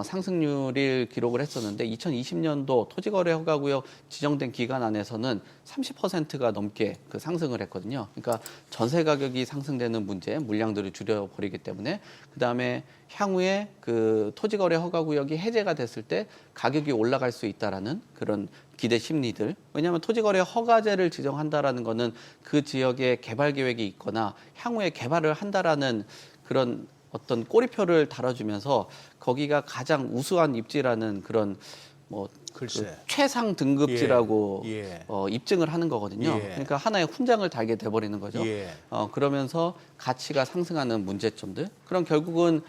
상승률을 기록을 했었는데 2020년도 토지거래 허가구역 지정된 기간 안에서는 30%가 넘게 그 상승을 했거든요. 그러니까 전세 가격이 상승되는 문제, 물량들을 줄여버리기 때문에 그다음에 향후에 그 토지거래 허가구역이 해제가 됐을 때 가격이 올라갈 수 있다라는 그런 기대 심리들. 왜냐하면 토지거래 허가제를 지정한다라는 거는 그 지역에 개발 계획이 있거나 향후에 개발을 한다라는 그런 어떤 꼬리표를 달아주면서 거기가 가장 우수한 입지라는 그런 뭐 글쎄. 그 최상 등급지라고 예. 입증을 하는 거거든요. 예. 그러니까 하나의 훈장을 달게 돼버리는 거죠. 예. 그러면서 가치가 상승하는 문제점들. 그럼 결국은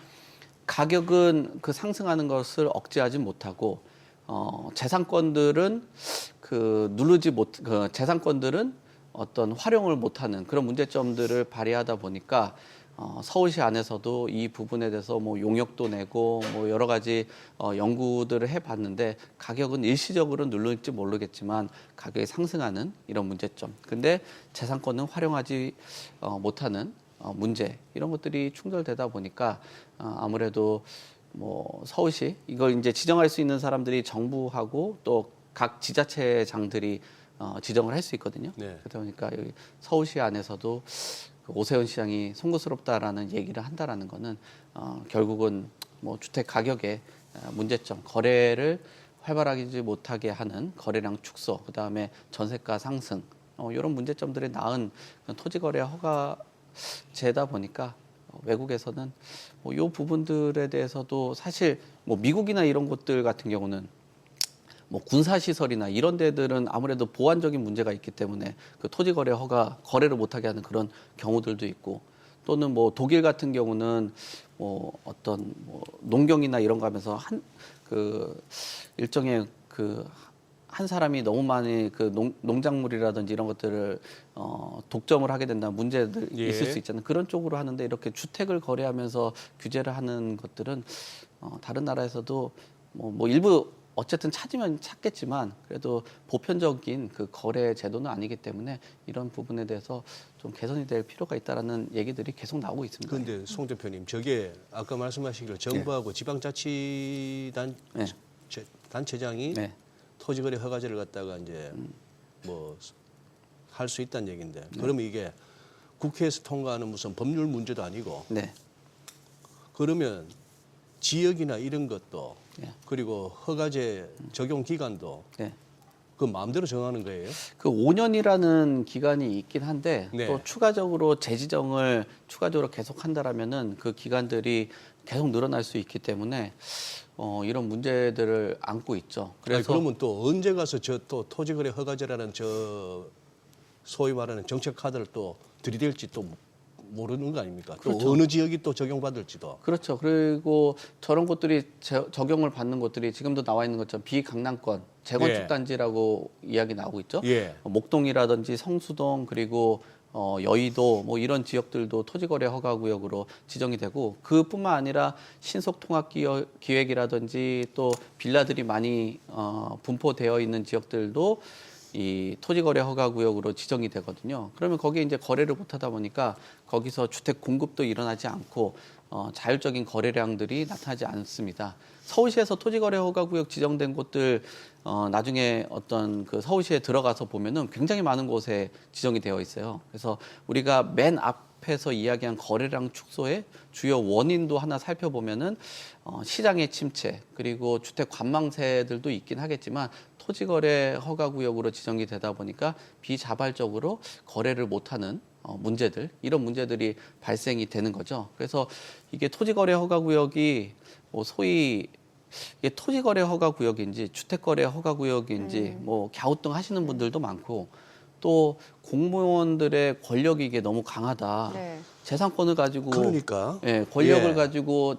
가격은 그 상승하는 것을 억제하지 못하고 재산권들은 재산권들은 어떤 활용을 못하는 그런 문제점들을 발휘하다 보니까 서울시 안에서도 이 부분에 대해서 뭐 용역도 내고 뭐 여러 가지 연구들을 해봤는데 가격은 일시적으로 누를지 모르겠지만 가격이 상승하는 이런 문제점. 근데 재산권은 활용하지 못하는 문제 이런 것들이 충돌되다 보니까 아무래도 뭐 서울시 이걸 이제 지정할 수 있는 사람들이 정부하고 또 각 지자체장들이 지정을 할 수 있거든요. 네. 그러다 보니까 여기 서울시 안에서도 그 오세훈 시장이 송구스럽다라는 얘기를 한다라는 거는 결국은 뭐 주택 가격의 문제점, 거래를 활발하지 못하게 하는 거래량 축소, 그다음에 전세가 상승 이런 문제점들이 낳은 토지거래 허가제다 보니까 외국에서는 이 부분들에 대해서도 사실 뭐 미국이나 이런 곳들 같은 경우는 뭐 군사시설이나 이런 데들은 아무래도 보안적인 문제가 있기 때문에 그 토지거래 허가 거래를 못하게 하는 그런 경우들도 있고, 또는 뭐 독일 같은 경우는 뭐 어떤 뭐 농경이나 이런 거 하면서 일종의 한 사람이 너무 많이 농작물이라든지 이런 것들을 독점을 하게 된다는 문제들 예. 있을 수 있잖아요. 그런 쪽으로 하는데 이렇게 주택을 거래하면서 규제를 하는 것들은 다른 나라에서도 뭐 일부 어쨌든 찾으면 찾겠지만 그래도 보편적인 그 거래 제도는 아니기 때문에 이런 부분에 대해서 좀 개선이 될 필요가 있다라는 얘기들이 계속 나오고 있습니다. 그런데 송 대표님, 저게 아까 말씀하시기로 정부하고 지방자치단체장이 네. 토지거래 허가제를 갖다가 이제 뭐 할 수 있다는 얘기인데, 그러면 이게 국회에서 통과하는 무슨 법률 문제도 아니고, 네. 그러면 지역이나 이런 것도 네. 그리고 허가제 적용 기간도 네. 그 마음대로 정하는 거예요? 그 5년이라는 기간이 있긴 한데 네. 또 추가적으로 재지정을 추가적으로 계속 한다라면은 그 기간들이 계속 늘어날 수 있기 때문에 이런 문제들을 안고 있죠. 아니, 그러면 또 언제 가서 저 또 토지거래 허가제라는 저 소위 말하는 정책 카드를 또 들이댈지 또 모르는 거 아닙니까? 또 그렇죠. 어느 지역이 또 적용받을지도. 그렇죠. 그리고 저런 것들이 적용을 받는 것들이 지금도 나와 있는 것처럼 비강남권 재건축 예. 단지라고 이야기 나오고 있죠. 예. 목동이라든지 성수동 그리고 여의도 뭐 이런 지역들도 토지거래 허가구역으로 지정이 되고, 그뿐만 아니라 신속통합기획이라든지 또 빌라들이 많이 분포되어 있는 지역들도 이 토지거래 허가구역으로 지정이 되거든요. 그러면 거기에 이제 거래를 못하다 보니까 거기서 주택 공급도 일어나지 않고 자율적인 거래량들이 나타나지 않습니다. 서울시에서 토지거래 허가구역 지정된 곳들 나중에 어떤 그 서울시에 들어가서 보면은 굉장히 많은 곳에 지정이 되어 있어요. 그래서 우리가 맨 앞에서 이야기한 거래량 축소의 주요 원인도 하나 살펴보면은 시장의 침체 그리고 주택 관망세들도 있긴 하겠지만 토지거래 허가구역으로 지정이 되다 보니까 비자발적으로 거래를 못하는 문제들, 이런 문제들이 발생이 되는 거죠. 그래서 이게 토지거래 허가구역이 뭐 소위 이게 토지거래 허가구역인지 주택거래 허가구역인지 뭐 갸우뚱 하시는 분들도 많고, 또 공무원들의 권력이 이게 너무 강하다. 네. 재산권을 가지고 그러니까. 권력을 예. 가지고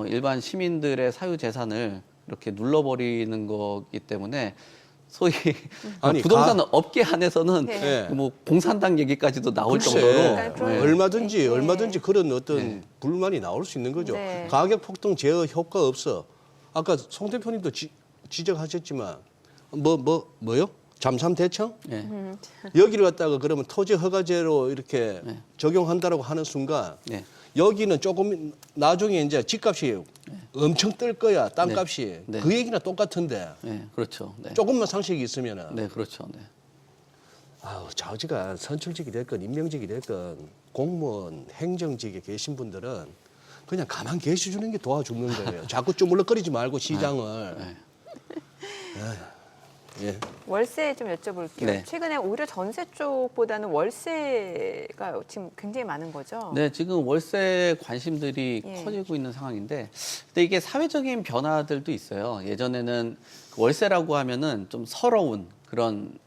일반 시민들의 사유 재산을 이렇게 눌러버리는 거기 때문에 소위 아니, 부동산 업계 안에서는 네. 예. 뭐 공산당 얘기까지도 나올 글쎄, 정도로 그러니까 그런- 얼마든지 그런 어떤 네. 불만이 나올 수 있는 거죠. 네. 가격 폭등 제어 효과 없어. 아까 송 대표님도 지적하셨지만 뭐요? 잠삼대청? 네. 여기를 갖다가 그러면 토지 허가제로 이렇게 네. 적용한다라고 하는 순간 네. 여기는 조금 나중에 이제 집값이 엄청 뜰 거야, 땅값이. 네. 그 얘기나 똑같은데 네, 그렇죠. 네. 조금만 상식이 있으면은 네, 그렇죠. 네. 아우, 좌우지간 선출직이 됐건 임명직이 됐건 공무원 행정직에 계신 분들은 그냥 가만 계셔주는 게 도와주는 거예요. 자꾸 쪼물럭거리지 말고 시장을. 네. 예. 월세 좀 여쭤볼게요. 네. 최근에 오히려 전세 쪽보다는 월세가 지금 굉장히 많은 거죠? 네, 지금 월세 관심들이 예. 커지고 있는 상황인데, 근데 이게 사회적인 변화들도 있어요. 예전에는 그 월세라고 하면은 좀 서러운 그런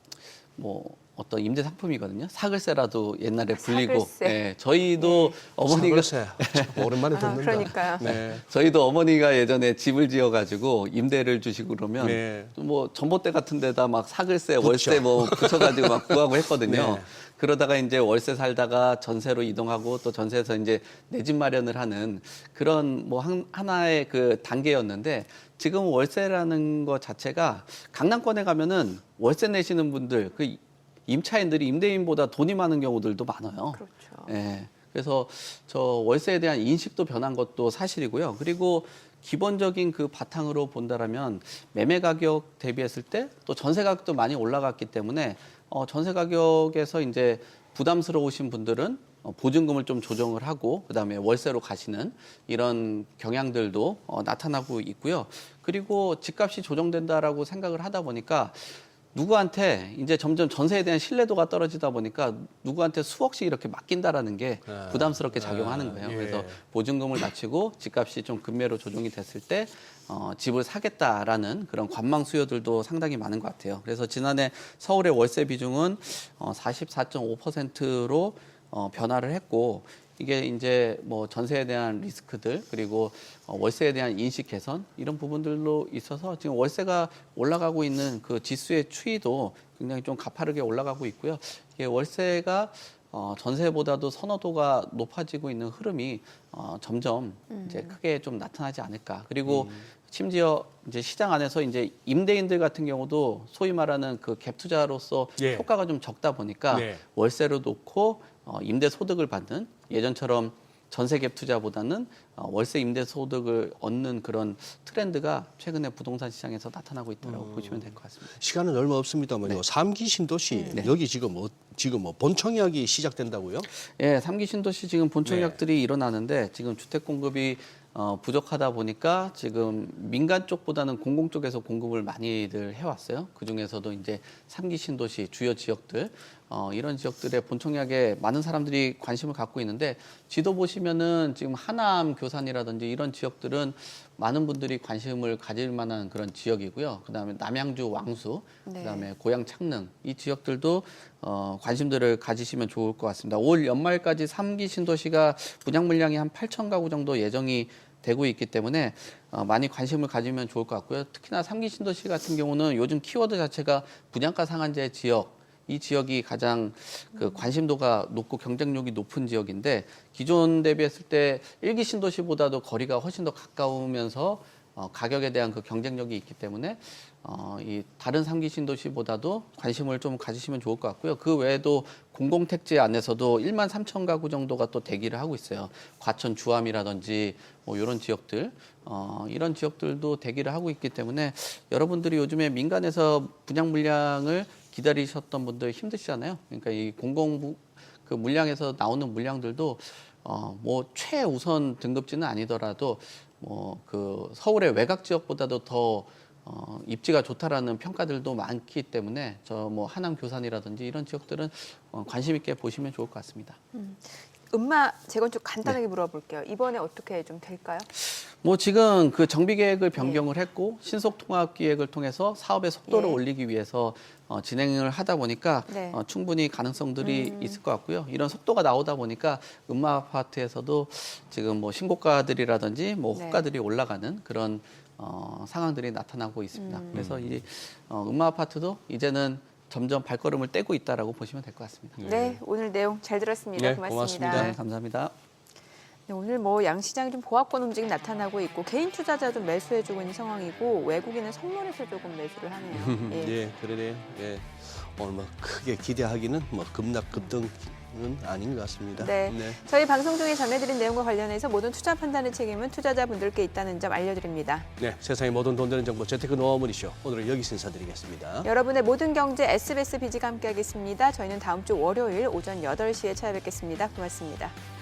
뭐 어떤 임대 상품이거든요. 사글세라도 옛날에 불리고, 사글세. 네, 저희도 어머니가 사글세. 참 오랜만에 듣는다. 그러니까요. 네. 저희도 어머니가 예전에 집을 지어가지고 임대를 주시고 그러면 네. 뭐 전봇대 같은 데다 막 사글세, 월세 뭐 붙여가지고 막 구하고 했거든요. 네. 그러다가 이제 월세 살다가 전세로 이동하고 또 전세에서 이제 내 집 마련을 하는 그런 뭐 하나의 그 단계였는데, 지금 월세라는 것 자체가 강남권에 가면은 월세 내시는 분들 그 임차인들이 임대인보다 돈이 많은 경우들도 많아요. 그렇죠. 예. 그래서 저 월세에 대한 인식도 변한 것도 사실이고요. 그리고 기본적인 그 바탕으로 본다라면 매매 가격 대비했을 때 또 전세 가격도 많이 올라갔기 때문에 전세 가격에서 이제 부담스러우신 분들은 보증금을 좀 조정을 하고 그다음에 월세로 가시는 이런 경향들도 나타나고 있고요. 그리고 집값이 조정된다라고 생각을 하다 보니까 누구한테 이제 점점 전세에 대한 신뢰도가 떨어지다 보니까 누구한테 수억씩 이렇게 맡긴다라는 게 부담스럽게 작용하는 거예요. 예. 그래서 보증금을 낮추고 집값이 좀 급매로 조정이 됐을 때 집을 사겠다라는 그런 관망 수요들도 상당히 많은 것 같아요. 그래서 지난해 서울의 월세 비중은 44.5%로 변화를 했고 이게 이제 뭐 전세에 대한 리스크들 그리고 월세에 대한 인식 개선 이런 부분들로 있어서 지금 월세가 올라가고 있는 그 지수의 추이도 굉장히 좀 가파르게 올라가고 있고요. 이게 월세가 전세보다도 선호도가 높아지고 있는 흐름이 점점 이제 크게 좀 나타나지 않을까. 그리고 심지어 이제 시장 안에서 이제 임대인들 같은 경우도 소위 말하는 그 갭 투자로서 예. 효과가 좀 적다 보니까 네. 월세로 놓고 임대 소득을 받는 예전처럼 전세 갭 투자보다는 월세 임대 소득을 얻는 그런 트렌드가 최근에 부동산 시장에서 나타나고 있다고 보시면 될 것 같습니다. 시간은 얼마 없습니다만요. 삼기 신도시 여기 지금 뭐 본청약이 시작된다고요? 예, 3기 신도시 지금 본청약들이 일어나는데 지금 주택 공급이 부족하다 보니까 지금 민간 쪽보다는 공공 쪽에서 공급을 많이들 해왔어요. 그 중에서도 이제 3기 신도시 주요 지역들 이런 지역들의 본청약에 많은 사람들이 관심을 갖고 있는데 지도 보시면은 지금 하남, 교산이라든지 이런 지역들은 많은 분들이 관심을 가질 만한 그런 지역이고요. 그다음에 남양주, 왕수, 그다음에 고양, 창릉 이 지역들도 관심들을 가지시면 좋을 것 같습니다. 올 연말까지 3기 신도시가 분양 물량이 한 8천 가구 정도 예정이 되고 있기 때문에 많이 관심을 가지면 좋을 것 같고요. 특히나 3기 신도시 같은 경우는 요즘 키워드 자체가 분양가 상한제 지역 이 지역이 가장 그 관심도가 높고 경쟁력이 높은 지역인데 기존 대비했을 때 1기 신도시보다도 거리가 훨씬 더 가까우면서 가격에 대한 그 경쟁력이 있기 때문에 이 다른 3기 신도시보다도 관심을 좀 가지시면 좋을 것 같고요. 그 외에도 공공택지 안에서도 1만 3천 가구 정도가 또 대기를 하고 있어요. 과천 주암이라든지 뭐 이런 지역들, 이런 지역들도 대기를 하고 있기 때문에 여러분들이 요즘에 민간에서 분양 물량을 기다리셨던 분들 힘드시잖아요. 그러니까 이 그 물량에서 나오는 물량들도 뭐 최우선 등급지는 아니더라도 뭐 그 서울의 외곽 지역보다도 더 입지가 좋다라는 평가들도 많기 때문에 저 뭐 하남 교산이라든지 이런 지역들은 관심 있게 보시면 좋을 것 같습니다. 음마 재건축 간단하게 물어볼게요. 이번에 어떻게 좀 될까요? 뭐 지금 그 정비 계획을 변경을 했고 신속 통합 기획을 통해서 사업의 속도를 올리기 위해서 진행을 하다 보니까 충분히 가능성들이 있을 것 같고요. 이런 속도가 나오다 보니까 음마 아파트에서도 지금 뭐 신고가들이라든지 뭐 호가들이 올라가는 그런 상황들이 나타나고 있습니다. 그래서 이 음마 아파트도 이제는 점점 발걸음을 떼고 있다라고 보시면 될 것 같습니다. 네, 오늘 내용 잘 들었습니다. 네, 고맙습니다. 고맙습니다. 네, 감사합니다. 네, 오늘 뭐 양시장이 좀 보합권 움직임 나타나고 있고 개인 투자자도 매수해주고 있는 상황이고 외국인은 선물해서 조금 매수를 하네요. 예, 그러네요. 예, 오늘 뭐 크게 기대하기는 뭐 급락 급등은 아닌 것 같습니다. 네. 저희 방송 중에 전해드린 내용과 관련해서 모든 투자 판단의 책임은 투자자분들께 있다는 점 알려드립니다. 네, 세상의 모든 돈 되는 정보 재테크 노하우머니쇼 오늘은 여기서 인사드리겠습니다. 여러분의 모든 경제 SBS 비지가 함께하겠습니다. 저희는 다음 주 월요일 오전 8시에 찾아뵙겠습니다. 고맙습니다.